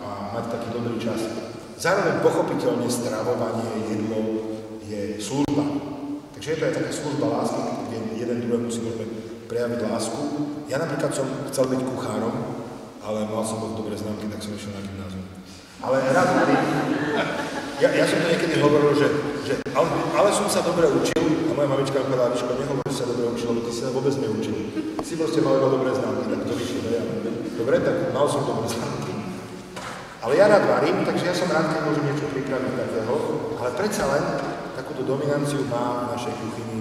S2: a mať taký dobrý čas. Zároveň pochopiteľne stravovanie, jedlo je služba. Takže je to aj taká služba lásky, kde jeden druhému si môžeme prejaviť lásku. Ja napríklad som chcel byť kuchárom, ale mal som moc dobré známky, tak som išiel na gymnázium. Ale rád ja som to niekedy hovoril, že ale som sa dobre učil a moja mamička mi povedala, Miško, nehovor, že sa dobre učil, lebo ty si sa vôbec neučil. Si proste mal iba dobré známky, tak to vyšlo. Dobre, tak mal som dobré známky. Ale ja rád varím, takže ja som rád, keď môžem niečo pripraviť takého, ale predsa len takúto dominanciu má v našej kuchyni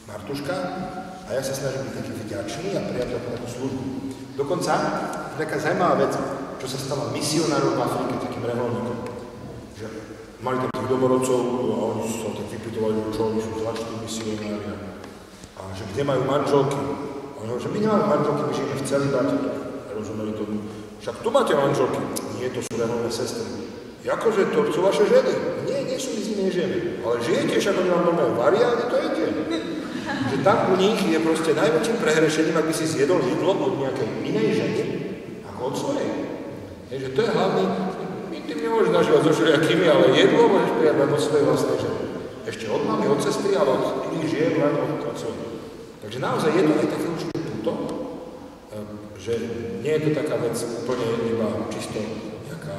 S2: Martuška a ja sa snažím byť taký vďačný a prijať takú službu. Dokonca, taká zaujímavá vec, čo sa stalo misionárov v Afrike, takým reholníkom. Že mali tam tých domorodcov a oni sa tak vypytovali, čo oni sú zvláštni misionári a že kde majú manželky. A oni hovorili, že my nemáme manželky, my žijeme v celibáte. Rozumeli tomu. Však tu máte manželky. Nie, to sú reholné sestry. Jakože to sú vaše ženy? Nie sú my z inej ženy. Ale žijete, však oni vám normálne varia, a vy to jete. Že tam u nich je proste najväčším prehrešením, ak by si zjedol jedlo od nejakej inej ženy, ako od svojej. Je, že to je hlavný, my tým nemôžeš nažívať so všelijakými, ale jedlo môžeš prijať len od svojej vlastnej ženy. Ešte od mamy, od sestry, ale od iných žien len od svojej. Takže naozaj je to aj také určite puto, že nie je to taká vec úplne iba čisto nejaká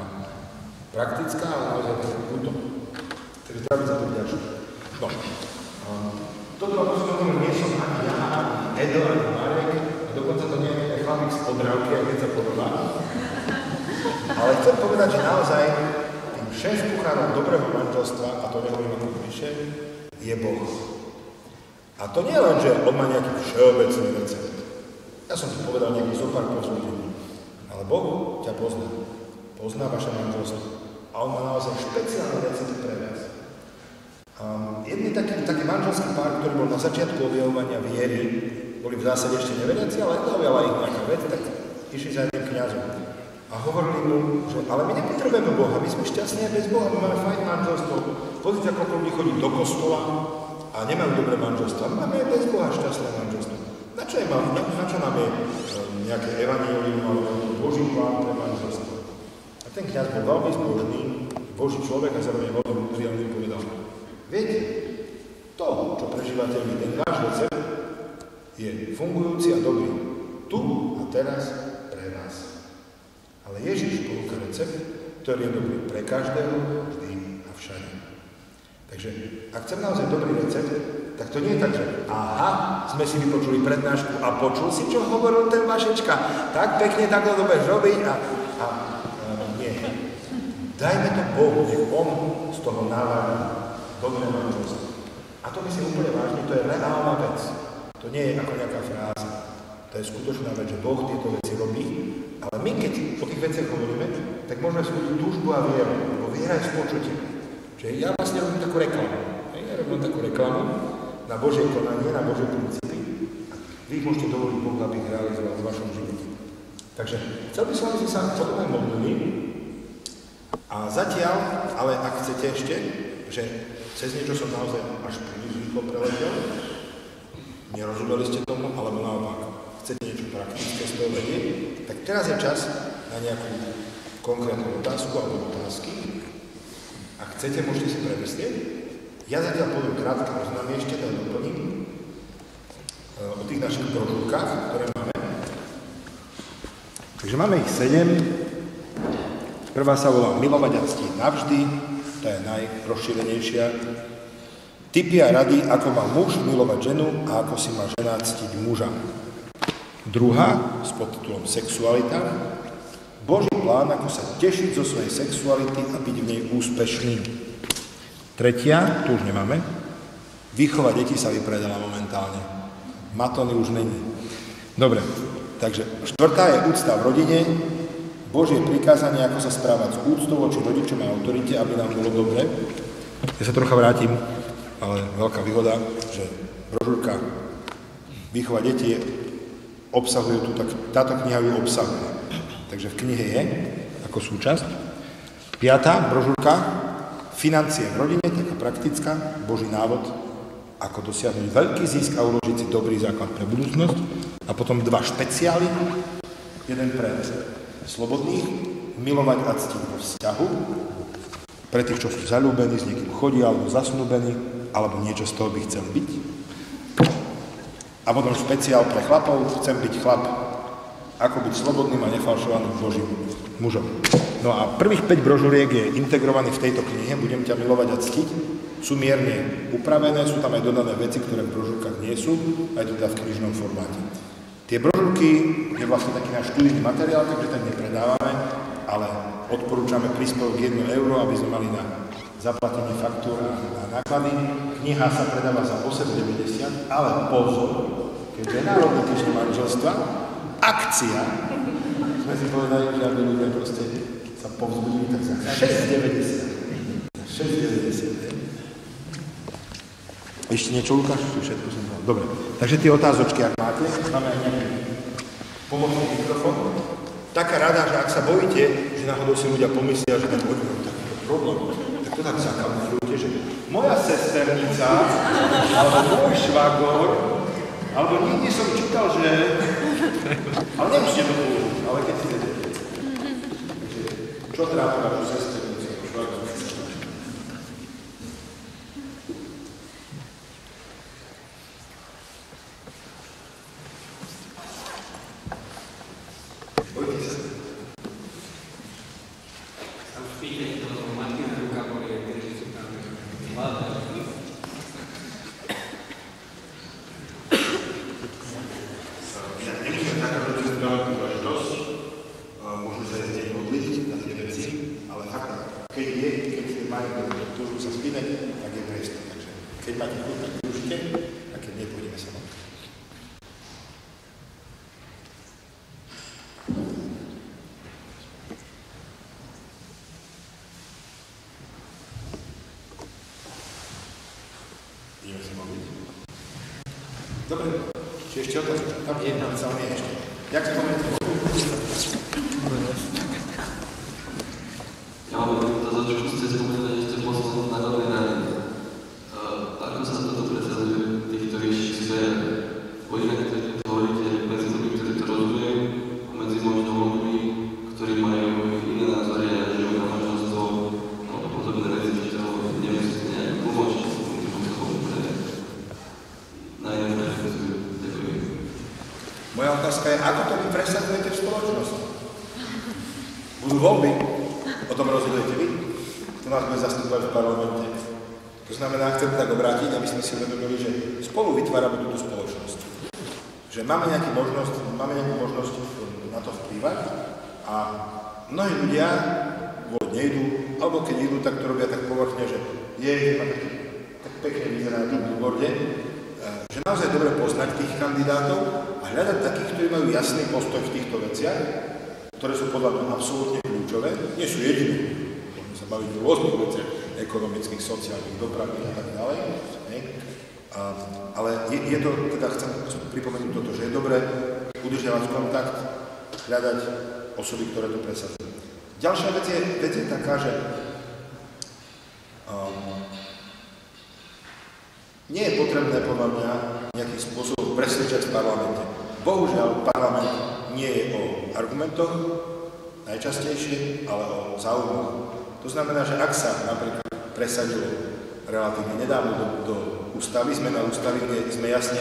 S2: praktická, ale naozaj také puto. Takže treba byť za to vďačný. No. Toto rozhodom nie som ani ja, ani Edo, ani Marek, a dokonca to nie je chlapík z Podravky, aj keď sa podobá. Ale chcem povedať, že naozaj tým šéf-kuchárom dobrého manželstva, a to nehovorím ako klišé, je Boh. A to nie len, že on má nejaký všeobecný recept. Ja som ti povedal nejaký zopár povzbudení, ale Boh ťa pozná. Pozná vaše manželstvo. A on má naozaj špeciálne recept pre vás. Jedný taký manželský pár, ktorý bol na začiatku objavovania viery, boli v zásade ešte neveriaci, ale zaujala ich nejaká vec, tak išli za jedným kňazom. A hovorili mu, že ale my nepotrebujeme Boha, my sme šťastní aj bez Boha, my máme fajn manželstvo. Pozrite, ako ľudí chodí do kostola a a nemajú dobré manželstvo. Máme aj bez Boha šťastné manželstvo. Na čo nám je nejaké evanjelium alebo Boží plán pre manželstvo? A ten kňaz bol veľmi zbožný, Boží človek a zároveň veľmi príjemný povedal: viete, to, čo prežívate vy, ten váš recept je fungujúci a dobrý. Tu a teraz pre vás. Ale Ježiš ponúka recept, ktorý je dobrý pre každého, vždy a všade. Takže, ak chcem naozaj dobrý recept, tak to nie je tak, že aha, sme si vypočuli prednášku a počul si, čo hovoril ten Vašečka. Tak pekne takto to budeš robiť a nie. Dajme to Bohu, nech On z toho návarí dobré manželstvo. A to myslím úplne vážne, to je reálna vec. To nie je ako nejaká fráza. To je skutočná vec, že Boh tieto veci robí, ale my, keď o tých veciach hovoríme, tak môžeme skúsiť túžbu a vieru, lebo viera je s počutím. Čiže ja vlastne robím takú reklamu. Ja robím takú reklamu na Božie konanie, na Božie princípy. A vy ich môžete dovoliť Bohu, aby ich realizoval v vašom živote. Takže chcel by som, aby ste sa potom aj modlili. A zatiaľ, ale ak chcete ešte, že cez niečo som naozaj až príliš rýchlo preletel, nerozumeli ste tomu, alebo naopak chcete niečo praktické z toho vedieť, tak teraz je čas na nejakú konkrétnu otázku alebo otázky. Ak chcete, môžete si premyslieť. Ja zatiaľ poviem krátke oznámy ešte, tak doplním o tých našich brožúrkach, ktoré máme. Takže máme ich 7. Prvá sa volá Milovať a ctiť navždy, to je najrozšírenejšia. Tipy a rady, ako má muž milovať ženu a ako si má žena ctiť muža. Druhá, s podtitulom Sexualita, Boží plán, ako sa tešiť zo svojej sexuality a byť v nej úspešný. Tretia, tu už nemáme, Výchova detí sa vypredala momentálne. Matony už není. Dobre, takže štvrtá je úcta v rodine, Božie prikázanie, ako sa správať s úctou voči rodičom a autorite, aby nám bolo dobre. Ja sa trocha vrátim, ale veľká výhoda, že brožúrka Výchova detí obsahuje tu, tak táto kniha ju obsahuje. Takže v knihe je ako súčasť. 5. brožúrka Financie v rodine, taká praktická, Boží návod, ako dosiahnuť veľký zisk a uložiť si dobrý základ pre budúcnosť. A potom 2 špeciály, jeden pre slobodných, milovať a ctiť vo vzťahu, pre tých, čo sú zaľúbení, s niekým chodí, alebo zasnúbení, alebo niečo z toho by chcel byť. A potom špeciál pre chlapov, chcem byť chlap, ako byť slobodným a nefalšovaným Božím mužom. No a prvých 5 brožúriek je integrovaných v tejto knihe, Budem ťa milovať a ctiť, sú mierne upravené, sú tam aj dodané veci, ktoré v brožúrkach nie sú, aj teda v knižnom formáte. Tie brožúrky je vlastne taký náš študijný materiál, takže tak nepredávame, ale odporúčame príspevok 1 euro, aby sme mali na zaplatenie faktúr a na náklady. Kniha sa predáva za 8,90, ale pozor, keďže je národný týždeň manželstva, akcia, sme si povedali, že aby ľudia proste sa povzbudili, tak za 6,90. Za 6,90. Ešte niečo, Lukáš? Všetko som povedal. Dobre, takže tie otázočky, ak máte, máme aj nejaký pomocný mikrofón. Taká rada, že ak sa bojíte, že náhodou si ľudia pomyslia, že tak hodí takýto problém, tak to tak zakamuflujte, že moja sesternica, alebo môj švagor, alebo nikdy som čítal, že... Ale nemusíte to použiť, ale keď si vedete. Čo trápi vašu sesternicu, švagor? Dobre, či ešte otázka? Tam je jedna celá nie ešte. Jak spomínate?
S6: Ja mám otázočku, ste spomenuli, že ste poslali na novinári. Ako sa toto predstavuje?
S2: Moja otázka je, ako to vy presadzujete v spoločnosti? Budú voľby, o tom rozhodujete vy, kto nás bude zastúpať v parlamente. To znamená, chcem tak obrátiť, aby sme si uvedomili, že spolu vytvárame túto spoločnosť. Že máme nejakú možnosť na to vplývať a mnohí ľudia nejdú, alebo keď idú, tak to robia tak povrchne, že tak pekne vyzerá na tom billboarde, že naozaj dobre poznať tých kandidátov a hľadať takých, ktorí majú jasný postoj v týchto veciach, ktoré sú podľa mňa absolútne kľúčové, nie sú jediné. Môžeme sa baviť o rôznych veciach, ekonomických, sociálnych, dopravných a tak ďalej. Ale je to, teda chcem pripomenúť toto, že je dobré udržiavať kontakt, hľadať osoby, ktoré to presadzujú. Ďalšia vec je taká, že nie je potrebné podľa mňa nejakým spôsobom presvedčať v parlamente. Bohužiaľ, parlament nie je o argumentoch najčastejšie, ale o záujmoch. To znamená, že ak sa napríklad presadilo relatívne nedávno do ústavy, zmena ústavy, kde sme jasne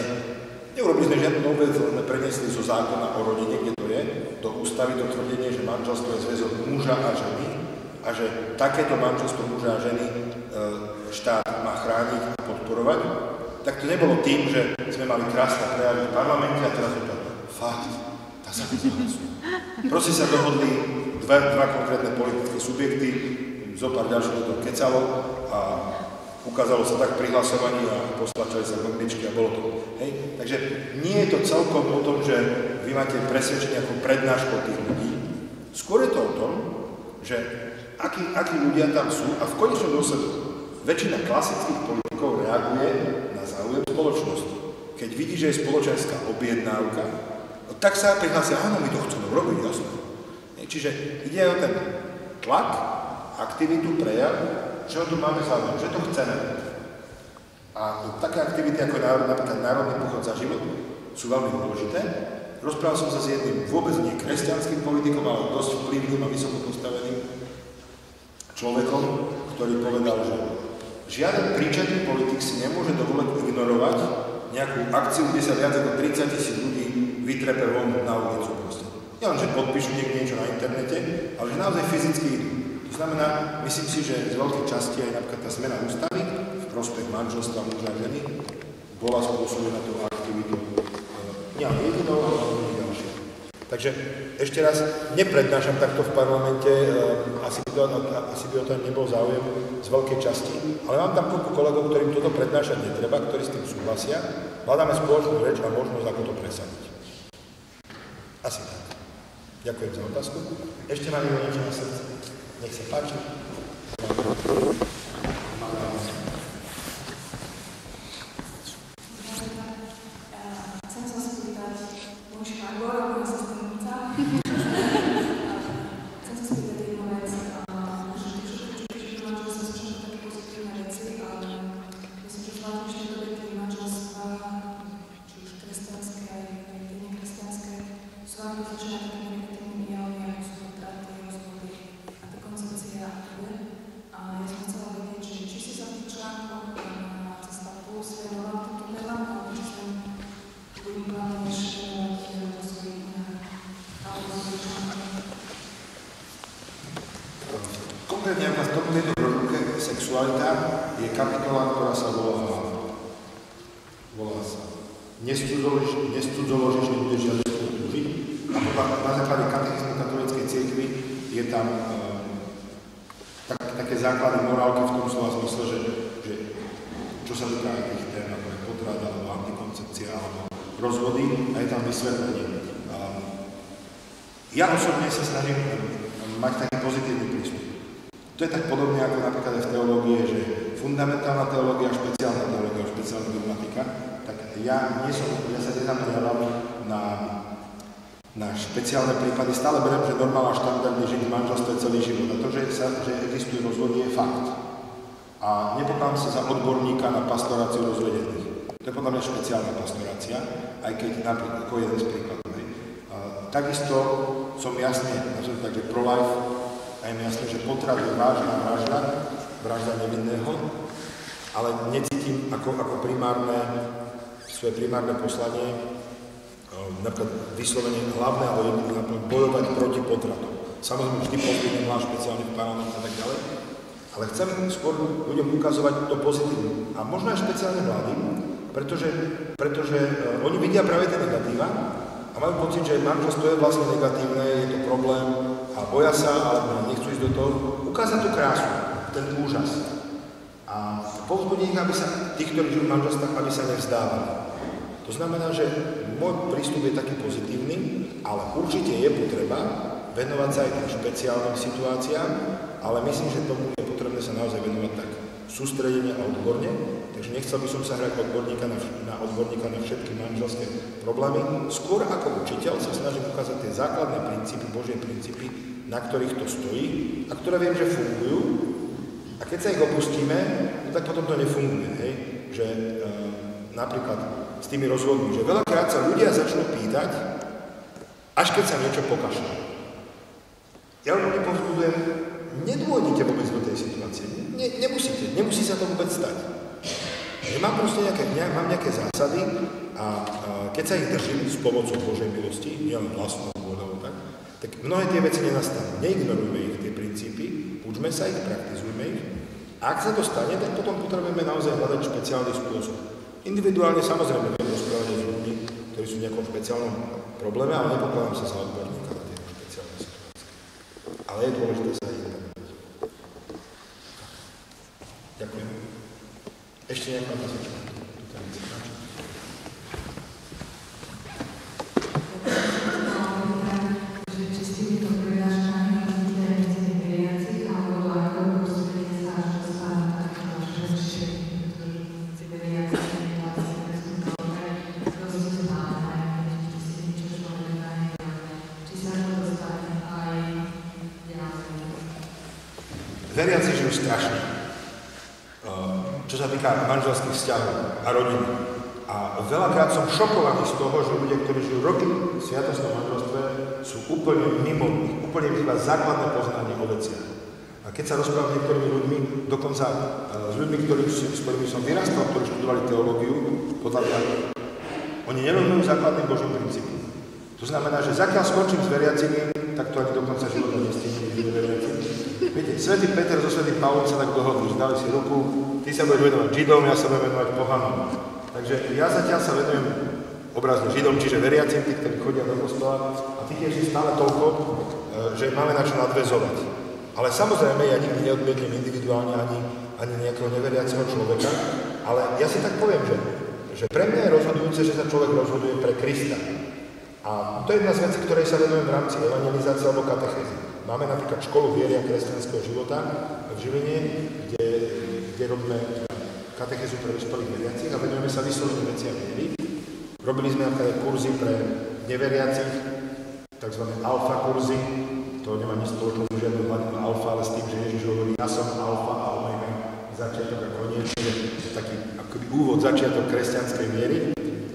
S2: neurobili sme žiadnu novú vec, sme preniesli zo zákona o rodine, kde to je, do ústavy to tvrdenie, že manželstvo je zväzok muža a ženy a že takéto manželstvo muža a ženy štát má chrániť a podporovať, tak to nebolo tým, že sme mali krásne prejavy v parlamente a teraz je to fakt, tá sa vyzahlasuje. Proste sa dohodli dva konkrétne politické subjekty, zopár ďalšie to kecalo a ukázalo sa tak pri hlasovaní a postlačali sa gombičky a bolo to. Hej? Takže nie je to celkom o tom, že vy máte presvedčenie ako prednáškou tých ľudí. Skôr je to o tom, že akí ľudia tam sú a v konečnom dôsledku väčšina klasických politikov reaguje na záujem spoločnosti. Keď vidí, že je spoločenská objednávka, tak sa prihlásia, áno, my to chceme robiť, jasné. Čiže ide aj o ten tlak, aktivitu, prejav, že o to máme záujem, že to chceme. A také aktivity ako napríklad Národný pochod za život sú veľmi dôležité. Rozprával som sa s jedným vôbec nie kresťanským politikom, ale dosť vplyvným a vysoko postaveným človekom, ktorý povedal, že žiaden príčetný politik si nemôže dovoliť ignorovať nejakú akciu, kde sa viac ako 30 000 ľudí vytrepe von na ulicu proste. Nie len, že podpíšu niečo na internete, ale že naozaj fyzicky idú. To znamená, myslím si, že z veľkej časti aj napríklad tá zmena ústavy v prospech manželstva muža a ženy bola spôsobená tú aktivitu nie jedinou, ale aj ďalšie. Takže ešte raz, neprednášam takto v parlamente, asi by o to nebol záujem z veľkej časti, ale mám tam koľko kolegov, ktorým toto prednášať netreba, ktorí s tým súhlasia. Hľadáme spoločnú reč a možnosť, ako to presadiť. Asi tak. Ďakujem za otázku. Ešte mám niečo na srdci. Nech sa páči.
S6: Chcem sa spýtať, môj švagor, moja sestrnica. Chcem sa spýtať jednu vec. Možno že manželstvo sú všetko také pozitívne veci, ale myslím, že zvlášť v tejto dobe manželstva, či už kresťanské, aj tie nekresťanské, sú veľmi rozličené takými negatívnymi javami, ako sú potraty, rozvody a tá koncepcia akuje. A ja som chcela vedieť, či si sa v tých článkoch na Cesta Plus venovala týmto témam, alebo či som plánuješ venovať do svojich článkov.
S2: Konkrétne v tejto brožúrke Sexualita je kapitola, ktorá sa volá sa Nescudzoložíš, nebudeš žiadne slúžiť. A na základe katechizmu katolíckej cirkvi je tam také základy morálky v tom slova zmysle, že čo sa týka aj tých tém, ako je potrat, alebo antikoncepcia, alebo rozvody, a je tam vysvetlenie. Ja osobne sa snažím mať taký pozitívny prístup. To je tak podobne ako napríklad aj v teológie, že fundamentálna teológia, špeciálna teológia, špeciálna dogmatika, tak ja sa nezameriavam na špeciálne prípady. Stále beriem, že normálna štandardne žiť v manželstve celý život. A to, že existuje rozvody, je fakt. A nepokladám sa za odborníka na pastoráciu rozvedených. To je podľa mňa špeciálna pastorácia, aj keď napríklad ako jeden z príkladov. Takisto som jasne, takže pro-life, a je mi jasné, že potrat je vážna vražda nevinného, ale necítim ako svoje primárne poslanie napríklad vyslovene hlavné alebo jediné bojovať proti potratu. Samozrejme, vždy pozdravím má špeciálne v parlamente a tak ďalej, ale chcem skôr ľuďom ukazovať to pozitívne. A možno aj špeciálne mladým, pretože oni vidia práve tie negatíva a majú pocit, že manželstvo je vlastne negatívne, je to problém a boja sa, alebo nechcú ísť do toho. Ukázať tú krásu, ten úžas. A povzbudiť ich, aby sa, tých, ktorí žijú v manželstvách, aby sa nevzdávali. To znamená, že môj prístup je taký pozitívny, ale určite je potreba venovať sa aj tým špeciálnym situáciám, ale myslím, že tomu je potrebné sa naozaj venovať tak sústredene a odborne. Takže nechcel by som sa hrať odborníka na všetky manželské problémy. Skôr ako učiteľ sa snažím ukázať tie základné princípy, Božie princípy, na ktorých to stojí a ktoré viem, že fungujú. A keď sa ich opustíme, tak potom to nefunguje. Hej? Že napríklad s tými rozhodmi, že veľakrát sa ľudia začnú pýtať, až keď sa niečo pokašľa. Ja ľudí povzbudujem, nedôjdete vôbec do tej situácie. Nemusí sa to vôbec stať. Že mám proste nejaké zásady a keď sa ich držím s pomocou Božej milosti, nielen vlastnou vôľou, tak mnohé tie veci nenastanú. Neignorujme ich, tie princípy, učme sa ich, praktizujme ich. A ak sa to stane, tak potom potrebujeme naozaj hľadať špeciálny spôsob. Individuálne samozrejme viem rozprávať s ľuďmi, ktorí sú v nejakom špeciálnom probléme, ale nepokladám sa za odborníka na tieto špeciálne situácie. Ale je dôležité sa ich interpretovať. Ďakujem. Ešte nejaká otázka? Veriaci žijú strašne, čo sa týka manželských vzťahov a rodiny. A veľakrát som šokovaný z toho, že ľudia, ktorí žijú roky v sviatostnom manželstve, sú úplne mimo, úplne chýba základné poznanie o veciach. A keď sa rozprávam s niektorými ľuďmi, dokonca s ľuďmi, s ktorými som vyrastal, ktorí študovali teológiu, podľa mňa, oni nerozumiejú základným Božím princípom. To znamená, že zakiaľ skončím s veriacimi, tak to ani do konca života nestihnem byť veriacimi. Viete, svätý Peter so svätým Pavlom sa tak dohodli, že dali si ruku, ty sa budeš venovať Židom, ja sa budem venovať pohanom. Takže ja zatiaľ sa venujem obrazne Židom, čiže veriacim, tí, ktorí chodia do kostola, a tých je vždy stále toľko, že máme na čo nadväzovať. Ale samozrejme, ja nikdy neodmietnem individuálne ani nejakého neveriaceho človeka, ale ja si tak poviem, že pre mňa je rozhodujúce, že sa človek rozhoduje pre Krista. A to je jedna z vecí, ktorej sa venujem v rámci evangelizácie alebo katechézy. Máme napríklad školu viery a kresťanského života v Žiline, kde robíme katechézu pre vyspelých veriacich a venujeme sa vyslovene veciam viery. Robili sme napríklad kurzy pre neveriacich, tzv. alfa kurzy. To nemá nič spoločné s žiadnym hladiným alfa, ale s tým, že Ježiš hovorí, ja som alfa a omega, začiatok a koniec, je taký akoby úvod, začiatok kresťanskej viery.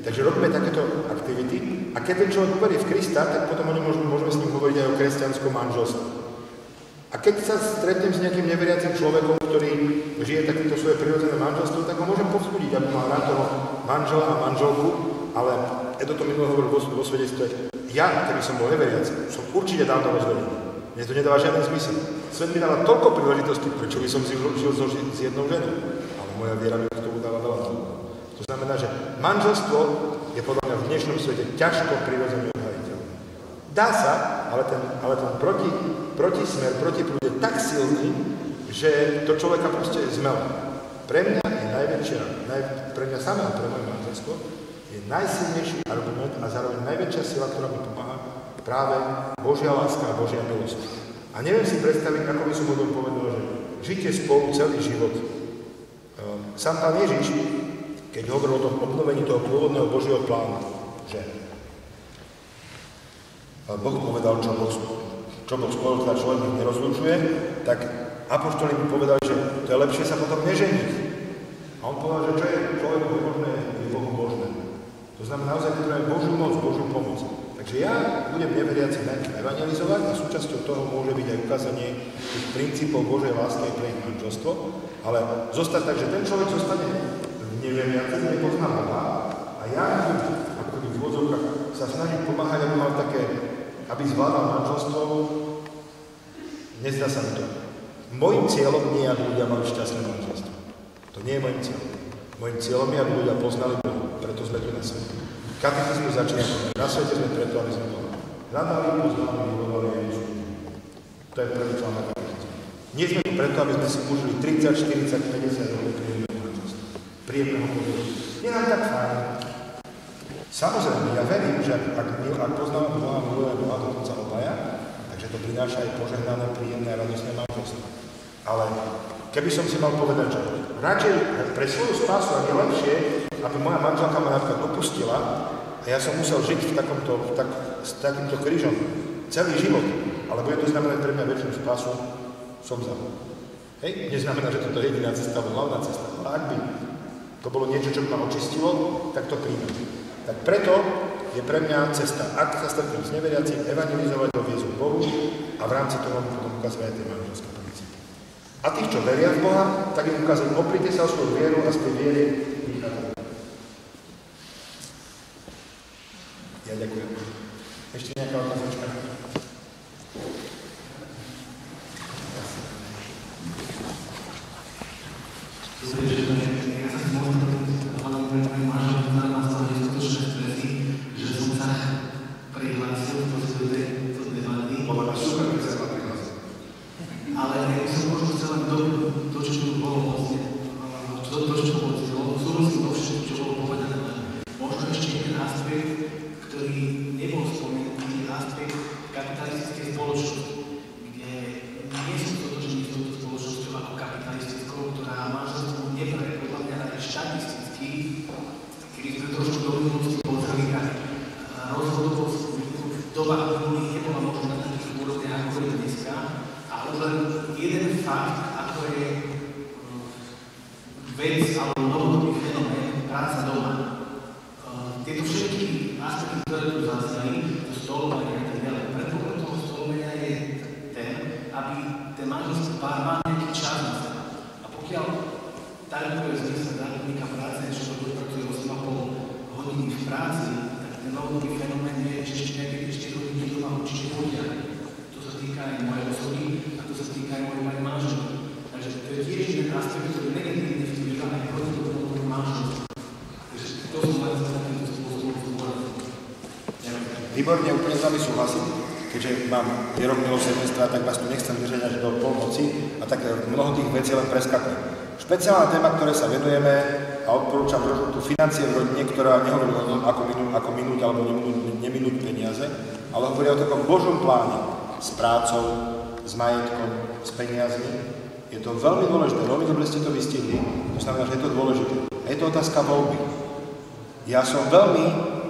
S2: Takže robíme takéto aktivity a keď ten človek uverí v Krista, tak potom môžeme s ním hovoriť aj o kresťanskom manželstve. A keď sa stretnem s nejakým neveriacim človekom, ktorý žije takéto svoje prirodzené manželstvo, tak ho môžem povzbudiť, aby mal rád toho manžela a manželku, ale Edo to minulé hovoril vo svedectve. Ja, keby som bol neveriaci, som určite dávno rozvedený. Mne to nedáva žiaden zmysel. Svet mi dáva toľko príležitostí, prečo by som si žil s jednou ženou. Ale moja viera mi k tomu dáva veľa. To znamená, že manželstvo je podľa mňa v dnešnom svete ťažko prirodzene obhajiteľné. Dá sa, ale ten protismer, protiprúd je tak silný, že to človeka proste zmelá. Pre mňa je pre mňa samé a pre moje manželstvo je najsilnejší argument a zároveň najväčšia sila, ktorá mi pomáha, práve Božia láska a Božia milosť. A neviem si predstaviť, ako by som ľuďom povedal, že žite spolu celý život. Sám Pán Ježiš, keď hovoril o tom obnovení toho pôvodného Božieho plánu, že Boh povedal, čo Boh spojil, teda človek ich nerozlučuje, tak apoštoli mu povedali, že to je lepšie sa potom neženiť. A on povedal, že čo je človeku nemožné, je Bohu možné. To znamená, naozaj potrebujeme Božiu moc, Božiu pomoc. Takže ja budem neveriaci evangelizovať a súčasťou toho môže byť aj ukázanie tých princípov Božej lásky pre ich manželstvo, ale zostať tak, že ten človek zostane neveriaci, nepozná Boha a ja akoby v úvodzovkách sa snažiť pomáhať, aby mal také, aby zvládal manželstvo, nezdá sa mi to. Mojím cieľom nie je, aby ľudia mali šťastné manželstvo. To nie je mojím cieľom. Mojím cieľom je, aby ľudia poznali Boha, preto sme tu na svete. Katechizmus začína, na svete sme preto, aby sme Boha hľadali, poznali, milovali a Ježišu. To je prvý článok katechizmu. Nie sme tu preto, aby sme si užili 30, 40, 50 rokov príjemného manželstva. Príjemného pohodu. Je nám tak fajn. Samozrejme, ja verím, že ak poznáme Boha, milujeme Boha dokonca obaja, takže to prináša aj požehnané, príjemné a radosné manželstvo. Ale keby som si mal povedať, že radšej pre svoju spásu, ak je lepšie, aby moja manželka ma napríklad opustila a ja som musel žiť s takýmto krížom celý život, ale bude to znamenať pre mňa väčšinu spásu, som za. Hej? Neznamená, že toto je jediná cesta, alebo hlavná cesta, ale ak by to bolo niečo, čo ma očistilo, tak to príjmem. Tak preto je pre mňa cesta, ak sa stretnú s neveriacím, evangelizovať ho viesť k Bohu a v rámci toho potom ukazuje aj tie manželské princípy. A tých, čo veria v Boha, tak im ukázať, oprite sa o svoju vieru a z tej viery vychádzať. Ja ďakujem. Ešte nejaká otázočka? Výborne, úplne s vami súhlasím, keďže mám rok milosrdenstva, tak vás tu nechcem držať až do polnoci a tak mnoho tých vecí len preskakujem. Špeciálna téma, ktoré sa venujeme a odporúčam trošku tu financie v rodine, ktorá nehovorí o tom, ako minúť alebo neminúť peniaze, ale hovorí o takom Božom pláne s prácou, s majetkom, s peniazmi. Je to veľmi dôležité, veľmi dobre ste to vystihli, to znamená, že je to dôležité. A je to otázka voľby. Ja som veľmi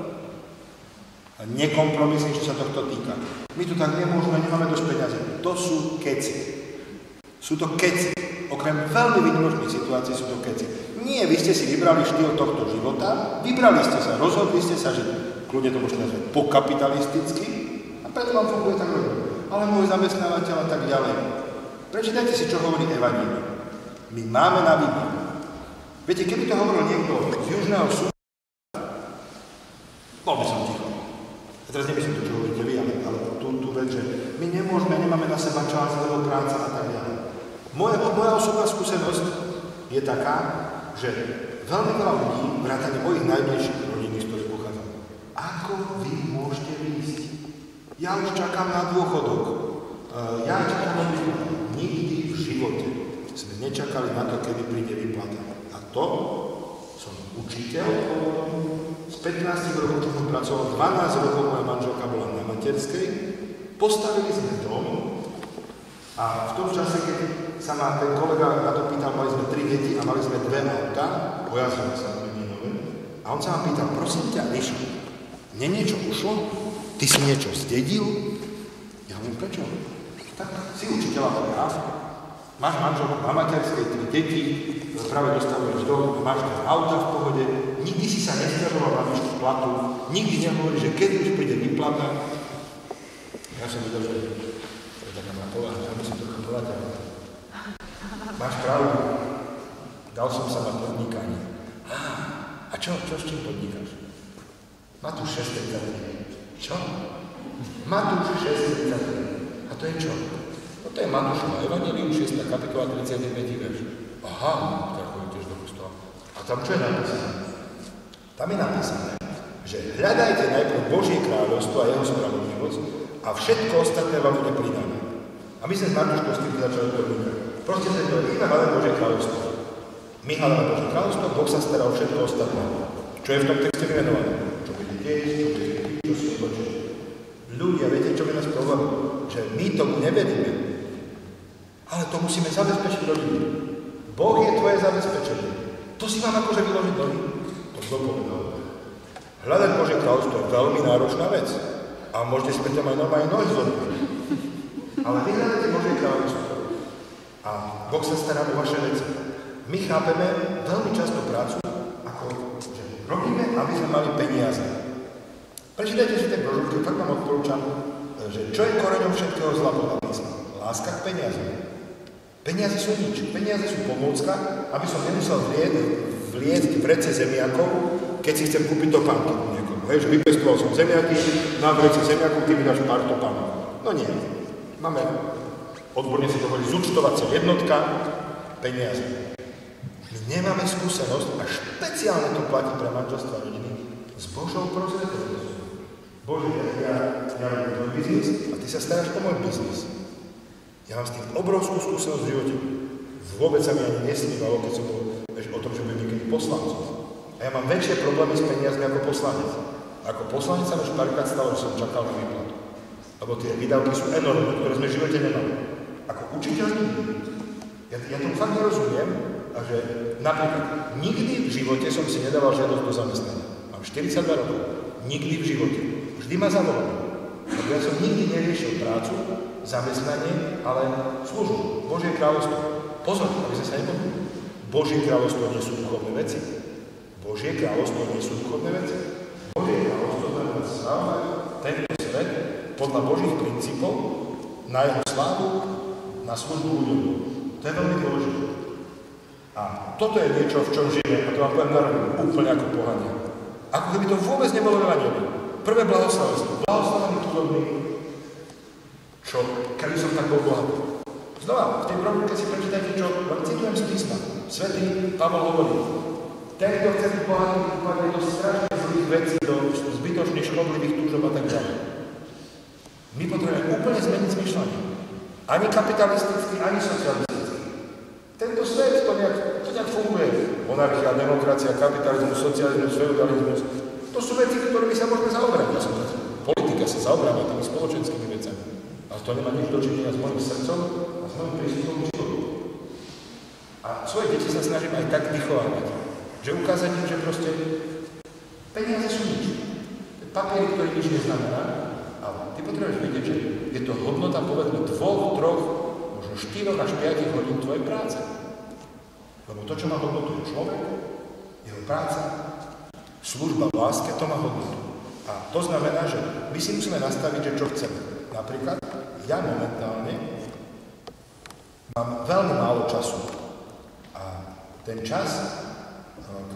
S2: nekompromisný, čo sa tohto týka. My tu tak nemôžeme, nemáme dosť peniazy. To sú keci. Sú to keci. Okrem veľmi výnimočných situácií sú to keci. Nie, vy ste si vybrali štýl tohto života, vybrali ste sa, rozhodli ste sa, že kľudne to môžete nazvať pokapitalisticky a preto vám funguje tak rodina. Ale môj zamestnávateľ a tak ďalej. Prečítajte si, čo hovorí Evanjelium. My máme na výber. Viete, keby to hovoril niekto z Južného Súdu, bol by som ticho. A teraz nemyslím to, čo hovoríte vy, ale tú vec, že my nemôžeme, nemáme na seba čas, lebo práca a tak ďalej. Moja osobná skúsenosť je taká, že veľmi veľa ľudí, vrátane mojich najbližších rodín, z ktorých pochádzam, ako vy môžete výjsť? Ja už čakám na dôchodok. Ja čakám na výplatu. Nikdy v živote sme nečakali na to, kedy príde výplata. A to som učiteľ, z 15 rokov, čo som pracoval, 12 rokov moja manželka bola na materskej, postavili sme dom a v tom čase, keď sa ma ten kolega na to pýtal, mali sme 3 deti a mali sme 2 auta, pojazdili sa nové, a on sa ma pýtal, prosím ťa, Ríšo, mne niečo ušlo? Ty si niečo zdedil? Ja hovorím, prečo? Tak si učiteľa ja, máš manželku na materskej, 3 deti, práve dostavuješ dom, máš tam auta v pohode, nikdy si sa nesťažoval na výšku platu, nikdy nehovorí, že keď už príde výplata. Ja som videl, že to je taká moja povaha, že musím trochu povedať. Máš pravdu, dal som sa na podnikanie. A čo s čím podnikáš? Matúš 6:33. Čo? Matúš 6:33. A to je čo? No to je Matúšova Evangelium, 6. kapitola, 39. verš. Aha, tak chodí tiež do kostola. A tam čo je napísané? Tam je napísané, že hľadajte najprv Božie kráľovstvo a jeho spravodlivosť a všetko ostatné vám bude pridané. A my sme s Matúškou s tým začali podnikať. Proste sa to iba hľadať Božie kráľovstvo. My hľadáme Božie kráľovstvo, Boh sa stará o všetko ostatné. Čo je v tom texte vymenované? Čo budete jesť, čo budete piť, čo si oblečíte. Ľudia, viete, čo je nás problém? Že my tomu neveríme. Ale to musíme zabezpečiť rodinu. Boh je tvoje zabezpečenie. To si mám akože vyložiť nohy. To kto povedal. Hľadať Božie kráľovstvo je veľmi náročná vec. A môžete si preto aj normálne nohy zodpovedať. Ale vy hľadáte Božie kráľovstvo. A Boh sa stará o vaše veci. My chápeme veľmi často prácu, ako že robíme, aby sme mali peniaze. Prečítajte si tie brožúrky, tak vám odporúčam, že čo je koreňom všetkého zla podľa písma? Láska k peniazom. Peniaze sú nič. Peniaze sú pomôcka, aby som nemusel vliecť v rece zemiakov, keď si chcem kúpiť topánky niekomu. Hej, že vypestoval som zemiaky, na vrece zemiakov, ty mi dáš pár topánok. No nie. Máme, odborne sa to hovorí, zúčtovacia jednotka, peniaze. My nemáme skúsenosť a špeciálne to platí pre manželstvo a rodiny s Božou prozretelnosťou. Bože, ja robím tvoj biznis a ty sa staráš o môj biznis. Ja mám s tým obrovskú skúsenosť v živote. Vôbec sa mi ani nesnívalo, keď som bol o tom, že budem niekedy poslancom. A ja mám väčšie problémy s peniazmi ako poslanec. Ako poslanec sa už párkrát stalo, že som čakal na výplatu. Lebo tie výdavky sú enormné, ktoré sme v živote nemali. Ako učiteľ nikdy. Ja tomu fakt nerozumiem, a že napríklad nikdy v živote som si nedával žiadosť do zamestnania. Mám 42 rokov. Nikdy v živote. Vždy ma zavolali. Lebo ja som nikdy neriešil prácu, zamestnanie, ale službu. Božie kráľovstvo. Pozor, aby sme sa nepomýlili. Božie kráľovstvo nie sú duchovné veci. Božie kráľovstvo nie sú duchovné veci. Božie kráľovstvo znamená sláva tento svet podľa Božích princípov na jeho slávu, na službu ľuďom. To je veľmi dôležité. A toto je niečo, v čom žijeme, a to vám poviem na rovinu, úplne ako pohania. Ako keby to vôbec nebolo v Evanjeliu. Prvé blahoslavenstvo. Blahoslavený chudobný. Čo? Keby som tak bol bohatý. Znova, v tej brožúrke si prečítajte, čo vám citujem z písma. Svätý Pavol hovorí, ten, kto chce byť bohatý, upadne do strašných zlých vecí, do zbytočných škodlivých túžob a tak ďalej. My potrebujeme úplne zmeniť zmýšľanie. Ani kapitalistický, ani socialistický. Tento svet, to nejak funguje. Monarchia, demokracia, kapitalizmus, socializmus, feudalizmus. To sú veci, ktorými sa môžeme zaoberať. Politika sa zaoberáva tými spoločenskými vecami. Ale to nemá nič dočinenia s mojím srdcom a s mojím prístupom k životu. A svoje deti sa snažím aj tak vychovávať. Že ukázať im, že proste peniaze sú nič. Papier, ktorý nič neznamená, ale ty potrebuješ vedieť, že je to hodnota povedzme 2, 3, možno 4 až 5 hodín tvojej práce. Lebo to, čo má hodnotu, je človek, jeho práca, služba v láske, to má hodnotu. A to znamená, že my si musíme nastaviť, že čo chceme. Napríklad, ja momentálne mám veľmi málo času. A ten čas,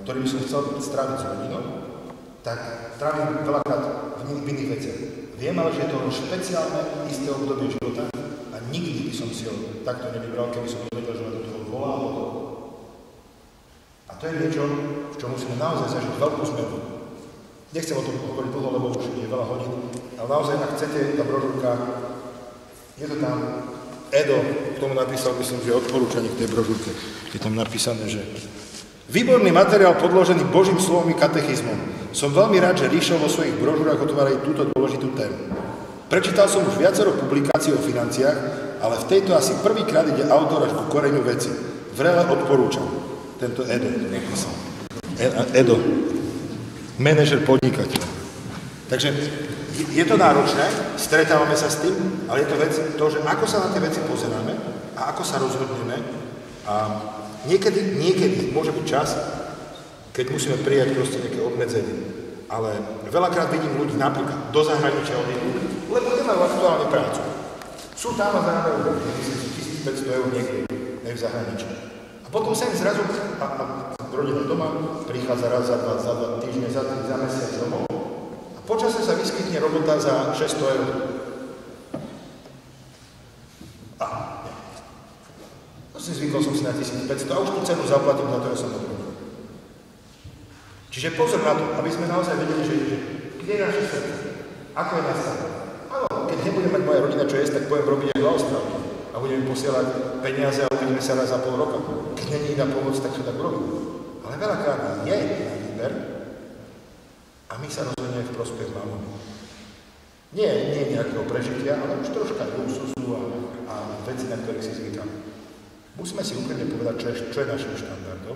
S2: ktorý by som chcel stráviť s rodinou, tak trávim veľakrát v iných veciach. Viem ale, že je to špeciálne isté obdobie života a nikdy by som si ho takto nevybral, keby som vedel, že ma do toho volá. A to je niečo, v čom musíme naozaj zažiť veľkú zmenu. Nechcem o tom hovoriť dlho, lebo už je veľa hodín, ale naozaj, ak chcete, tá brožúrka, je to tam. Edo k tomu napísal, myslím, že odporúčanie k tej brožúrke. Je tam napísané, že výborný materiál podložený Božím slovom i katechizmom. Som veľmi rád, že Ríšo vo svojich brožúrach otvárajú túto dôležitú tému. Prečítal som už viacero publikácií o financiách, ale v tejto asi prvýkrát ide autor až ku koreňu veci. Vrele odporúčam. Tento Edo to napísal. Edo. Manažer podnikateľ. Takže je to náročné, stretávame sa s tým, ale je to vec, to, že ako sa na tie veci pozeráme a ako sa rozhodneme. A niekedy môže byť čas, keď musíme prijať proste nejaké obmedzenie. Ale veľakrát vidím ľudí napríklad do zahraničia odídu, lebo nemajú aktuálne prácu. Sú tam a zarábajú 1500 eur niekde v zahraničí. A potom sa im zrazu, a rodina doma, prichádza raz za 2 týždne, za 3, za mesiac domov. A počase sa vyskytne robota za 600 eur. Zvykol som si na 1500 a už tú cenu zaplatím za to, že som odrobil. Čiže pozor na to, aby sme naozaj vedeli, že kde je naše srdce, ako je nastavené. Áno, keď nebude mať moja rodina čo jesť, tak budem robiť aj blahostrávky a budem posielať peniaze a uvidíme sa raz za pol roka. Keď nie je iná pomoc, tak to tak robím. Ale veľakrát je na výber a my sa rozhodneme v prospech mamony. Nie nejakého prežitia, ale už troška luxusu a veci, na ktorých si zvykáme. Musíme si úprimne povedať, čo je našim štandardom,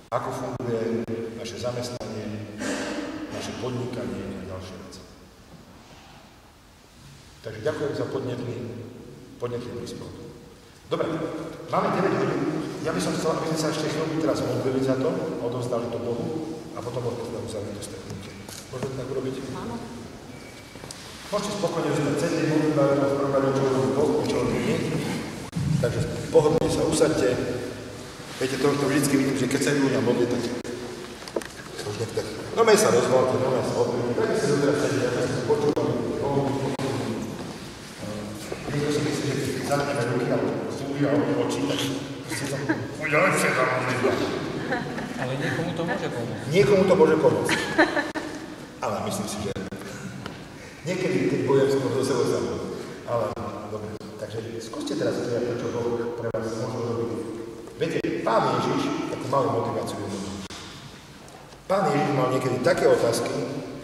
S2: ako funguje naše zamestnanie, naše podnikanie a ďalšie veci. Takže ďakujem za podnetný príspevok. Dobre, máme 9 hodín. Ja by som chcel, aby sme sa ešte chvíľu teraz modlili za to, odovzdali to Bohu a potom odovzdali uzavriť to stretnutie. Môžete tak urobiť? Áno. Môžete spokojne zostať celý modliť, ale v prvom rade, čo robí Boh, čo robí nie. Takže pohodlne sa usaďte. Viete, to vždycky vidím, že keď sa ľudia modli, tak už niekto. No my sa rozvolte, no my sa odbili. Tak si doteraz sedí, ja som počúval. Niekto si myslí, že keď zatneme ruky a slúbia oči, tak si to bude lepšie za modlitba.
S1: Ale niekomu to môže pomôcť.
S2: Niekomu to môže pomôcť. Ale myslím si, že niekedy, keď bojujem skôr do sebou samou. Ale dobre. Takže skúste teraz povedať to, čo Boh pre vás môže robiť. Viete, Pán Ježiš takú malú motiváciu uvedol. Pán Ježiš mal niekedy také otázky,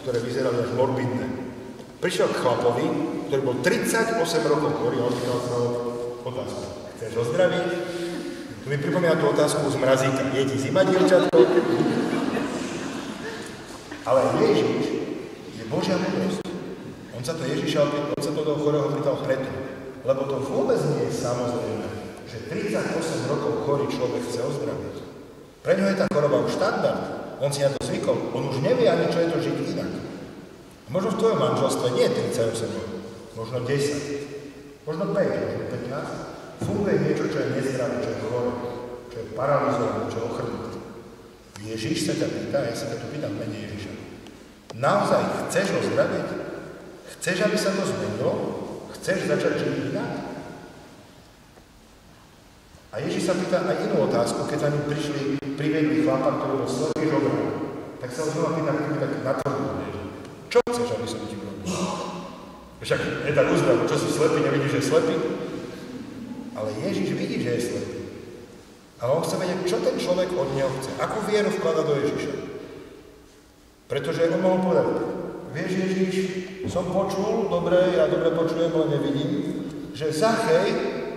S2: ktoré vyzerali až morbidné. Prišiel k chlapovi, ktorý bol 38 rokov chorý a opýtal sa otázku. Chceš ozdraviť? Tu mi pripomína tú otázku z mrazíka. Je ti zima, dievčatko? Ale Ježiš je Božia múdrosť. On sa to toho chorého pýtal preto. Lebo to vôbec nie je samozrejme, že 38 rokov chorý človek chce ozdraviť. Pre ňo je tá choroba už štandard. On si na to zvykol. On už nevie ani, čo je to žiť inak. Možno v tvojom manželstve nie je 38 rokov, možno 10, možno 5, možno 15. Funguje niečo, čo je nezdravé, čo je choré, čo je paralizované, čo je ochrnuté. Ježiš sa ťa pýta, ja sa ťa tu pýtam v mene Ježiša. Naozaj chceš ozdraviť? Chceš, aby sa to zmenilo? Chceš začať žiť inak? A Ježiš sa pýta aj inú otázku, keď za ním priviedli chlapa, ktorý bol slepý žobran. Tak sa ho znova pýta, tak natvrdo. Čo chceš, aby som ti urobil? Však je tak uzdrav, čo si slepý, nevidíš, že je slepý? Ale Ježiš vidí, že je slepý. Ale on chce vedieť, čo ten človek od neho chce. Akú vieru vklada do Ježiša. Pretože on mohol povedať, vieš Ježiš, som počul, dobre, ja dobre počujem, ale nevidím, že Zachej,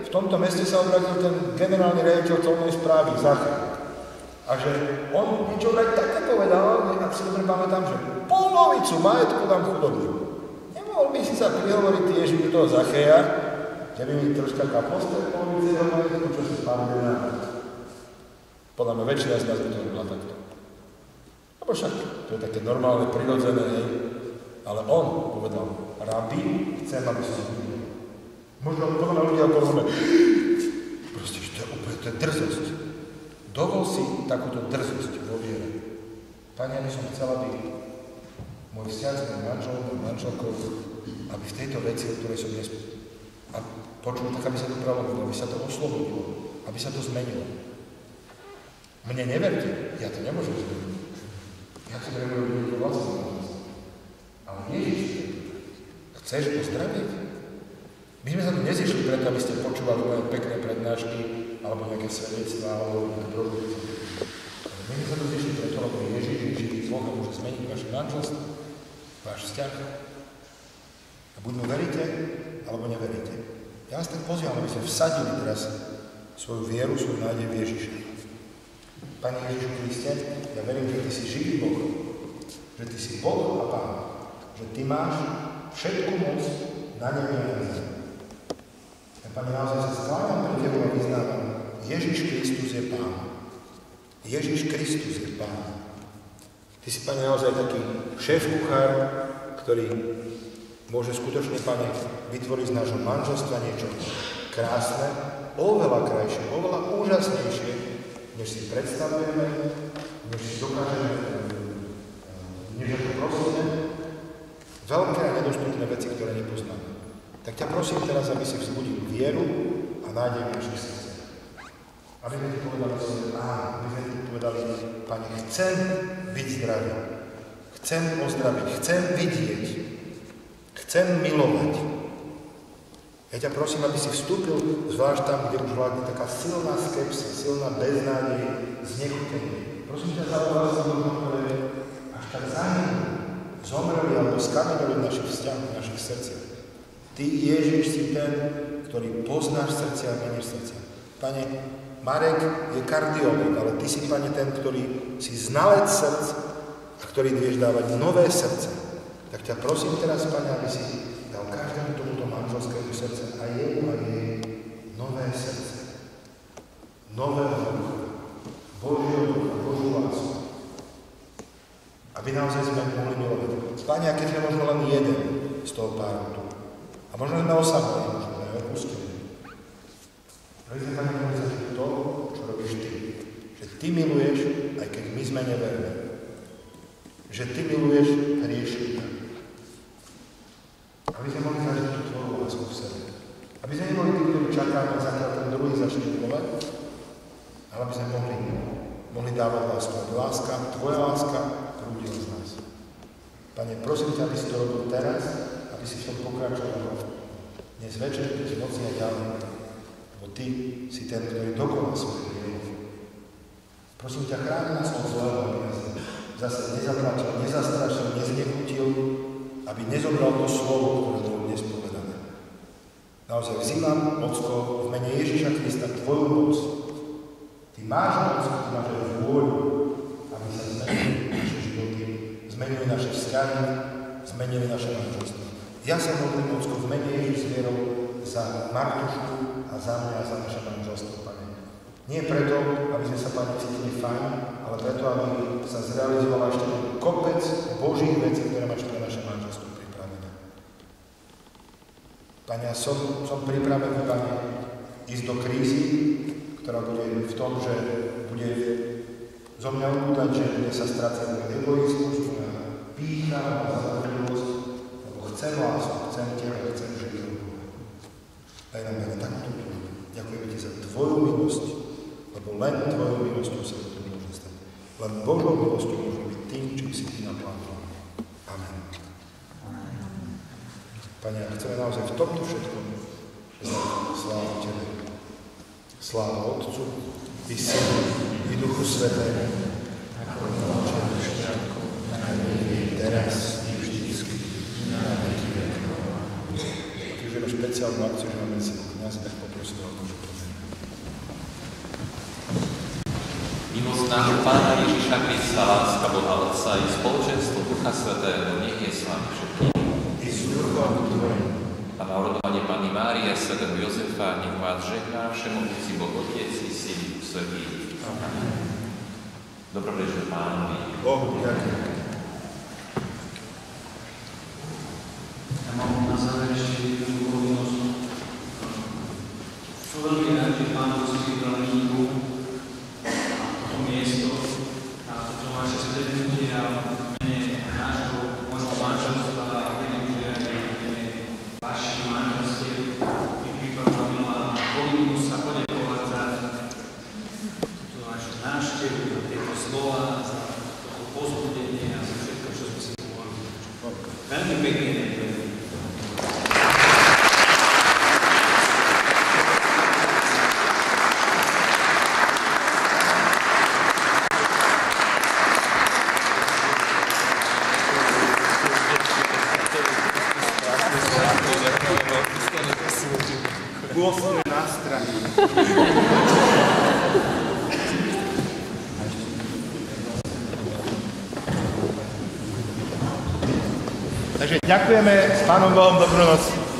S2: v tomto meste sa obrátil ten generálny riaditeľ colnej správy, Zachej. A že on niečo vraj také povedal, ak si dobre pamätám, že polovicu majetku dám chudobným. Nemohol by si sa prihovoriť ty Ježiš toho Zacheja, že by mi troška kaposte polovice do majetku, čo si spadne na... Podľa mňa väčšina z nás by to robila takto. Lebo však to je také normálne, prirodzené, hej. Ale on povedal, rabi, chcem, aby som zbudil. Možno podľa mňa ľudia okolo mňa, proste, že to je úplne, to je drzosť. Dovol si takúto drzosť vo viere. Pane, ja by som chcela, aby môj vzťah s mojím manželom, mojou manželkou, aby v tejto veci, o ktorej som dnes počul, tak aby sa to prelomilo, aby sa to oslobodilo, aby sa to zmenilo. Mne neverte, ja to nemôžem zmeniť. Ja si neviem robiť to vlastne. Ale Ježiš, chceš pozdraviť? My sme sa tu nezišli preto, aby ste počúvali moje pekné prednášky, alebo nejaké svedectvá, alebo nejaké prožitky. Ale my sme sa tu zišli preto, lebo Ježiš je živý Boh a môže zmeniť vaše manželstvo, váš vzťah. A buď mu veríte, alebo neveríte. Ja vás tak pozývam, aby ste vsadili teraz svoju vieru, svoju nádej v Ježiša. Pane Ježišu Kriste, ja verím, že Ty si živý Boh, že Ty si Boh a Pán, že Ty máš všetku moc na nebi a na zemi. Ja, Pane, naozaj sa skláňam pre Tebou a vyznávam, Ježiš Kristus je Pán. Ježiš Kristus je Pán. Ty si, Pane, naozaj taký šéf-kuchár, ktorý môže skutočne, Pane, vytvoriť z nášho manželstva niečo krásne, oveľa krajšie, oveľa úžasnejšie, než si predstavujeme, než si dokážeme, než to prosíme. veľké a nedostupné veci, ktoré nepoznáme. Tak ťa prosím teraz, aby si vzbudil vieru a nádej v našich srdciach. Aby sme ti povedali svoje áno, aby sme ti povedali, Pane, chcem byť zdravý, chcem ozdraviť, chcem vidieť, chcem milovať. Ja ťa prosím, aby si vstúpil zvlášť tam, kde už vládne taká silná skepsa, silná beznádej, znechutenie. Prosím ťa, zavolal sa do ktoré až tak zomreli alebo skameneli v našich vzťahoch, v našich srdciach. Ty, Ježiš, si ten, ktorý poznáš srdcia a menieš srdcia. Pane, Marek je kardiológ, ale ty si, Pane, ten, ktorý si znalec srdc a ktorý vieš dávať nové srdce. Tak ťa prosím teraz, Pane, aby si dal každému tomuto manželskému srdce a jej nové srdce. Nového ducha. Božieho ducha, Božiu lásku. Aby naozaj sme mohli milovať. Pane, a keď sme možno len jeden z toho páru tu. A možno sme osamotení, možno sme opustení. Aby sme, Pane, mohli zažiť to, čo robíš Ty. Že Ty miluješ, aj keď my sme neverní. Že Ty miluješ hriešníka. Aby sme mohli zažiť tú Tvoju lásku v sebe. Aby sme neboli tí, ktorí čakáme, zakiaľ ten druhý začne milovať, ale aby sme mohli dávať lásku. Aby láska, Tvoja láska, prúdila z nás. Pane, prosím ťa, aby si to robil teraz, aby si v tom pokračoval dnes večer, keď noci a ďalej. Lebo Ty si ten, ktorý dokonal svoje dielo. Prosím ťa, chráň nás od zlého, aby nás zase nezatlačil, nezastrašil, neznechutil, aby nezobral to slovo, ktoré bolo dnes povedané. Naozaj vzývam, Ocko, v mene Ježiša Krista, Tvoju moc. Ty máš moc, Ty máš aj vôľu, aby sa zmenili naše životy, zmenili naše vzťahy, zmenili naše manželstvo. Ja sa modlím, Ocko, v mene Ježiš s vierou za Martušku a za mňa a za naše manželstvo, Pane. Nie preto, aby sme sa, Pane, cítili fajn, ale preto, aby sa zrealizovala ešte kopec Božích vecí, ktoré máš pre naše manželstvo pripravené. Pane, ja som pripravený, Pane, ísť do krízy, ktorá bude v tom, že bude zo mňa ubúdať, že bude sa strácať na egoizmus, na pýcha, na závodlivosť, lebo chcem lásku, chcem Teba, chcem žiť do Boha. Daj nám, Pane, takúto túžbu. Ďakujeme Ti za Tvoju milosť, lebo len Tvojou milosťou sa to môže stať. Len Božou milosťou môže byť tým, čím si Ty naplánoval. Amen. Pane, ja chceme naozaj v tomto všetkom slávu Tebe. Sláva Otcu, i Synu, i Duchu Svätému, ako na začiatku, teraz i vždycky, na veky vekov. Keď už je špeciálnu akciu, že máme si kňaz, tak poprosím o Božú pomenu.
S7: Milosť nášho Pána Ježiša Krista, láska Boha Otca i spoločenstvo Ducha Svätého, nech je s vami všetkým.
S2: I s duchom Tvojim.
S7: A na orodovanie Panny Márie a svätého Jozefa, nech vás žehná Všemohúci Boh Otec i Syn i Duch Svätý. Dobrý večer Pánovi.
S2: Bohu ďakujem.
S3: Ja mám na záver ešte jednu povinnosť. Som veľmi rád, že Pán poskytol knihu a toto miesto a toto naše stretnutie a v mene nášho možno manželstva a vašich manželstiev mi pripravila povinnosť sa poďakovať za túto našu návštevu, za tieto slova, za toto povzbudenie a za všetko, čo sme si mohli. Veľmi pekne ďakujem.
S2: Głosny na strach. Takže ďakujeme s Pánom Bohom, dobrú noc.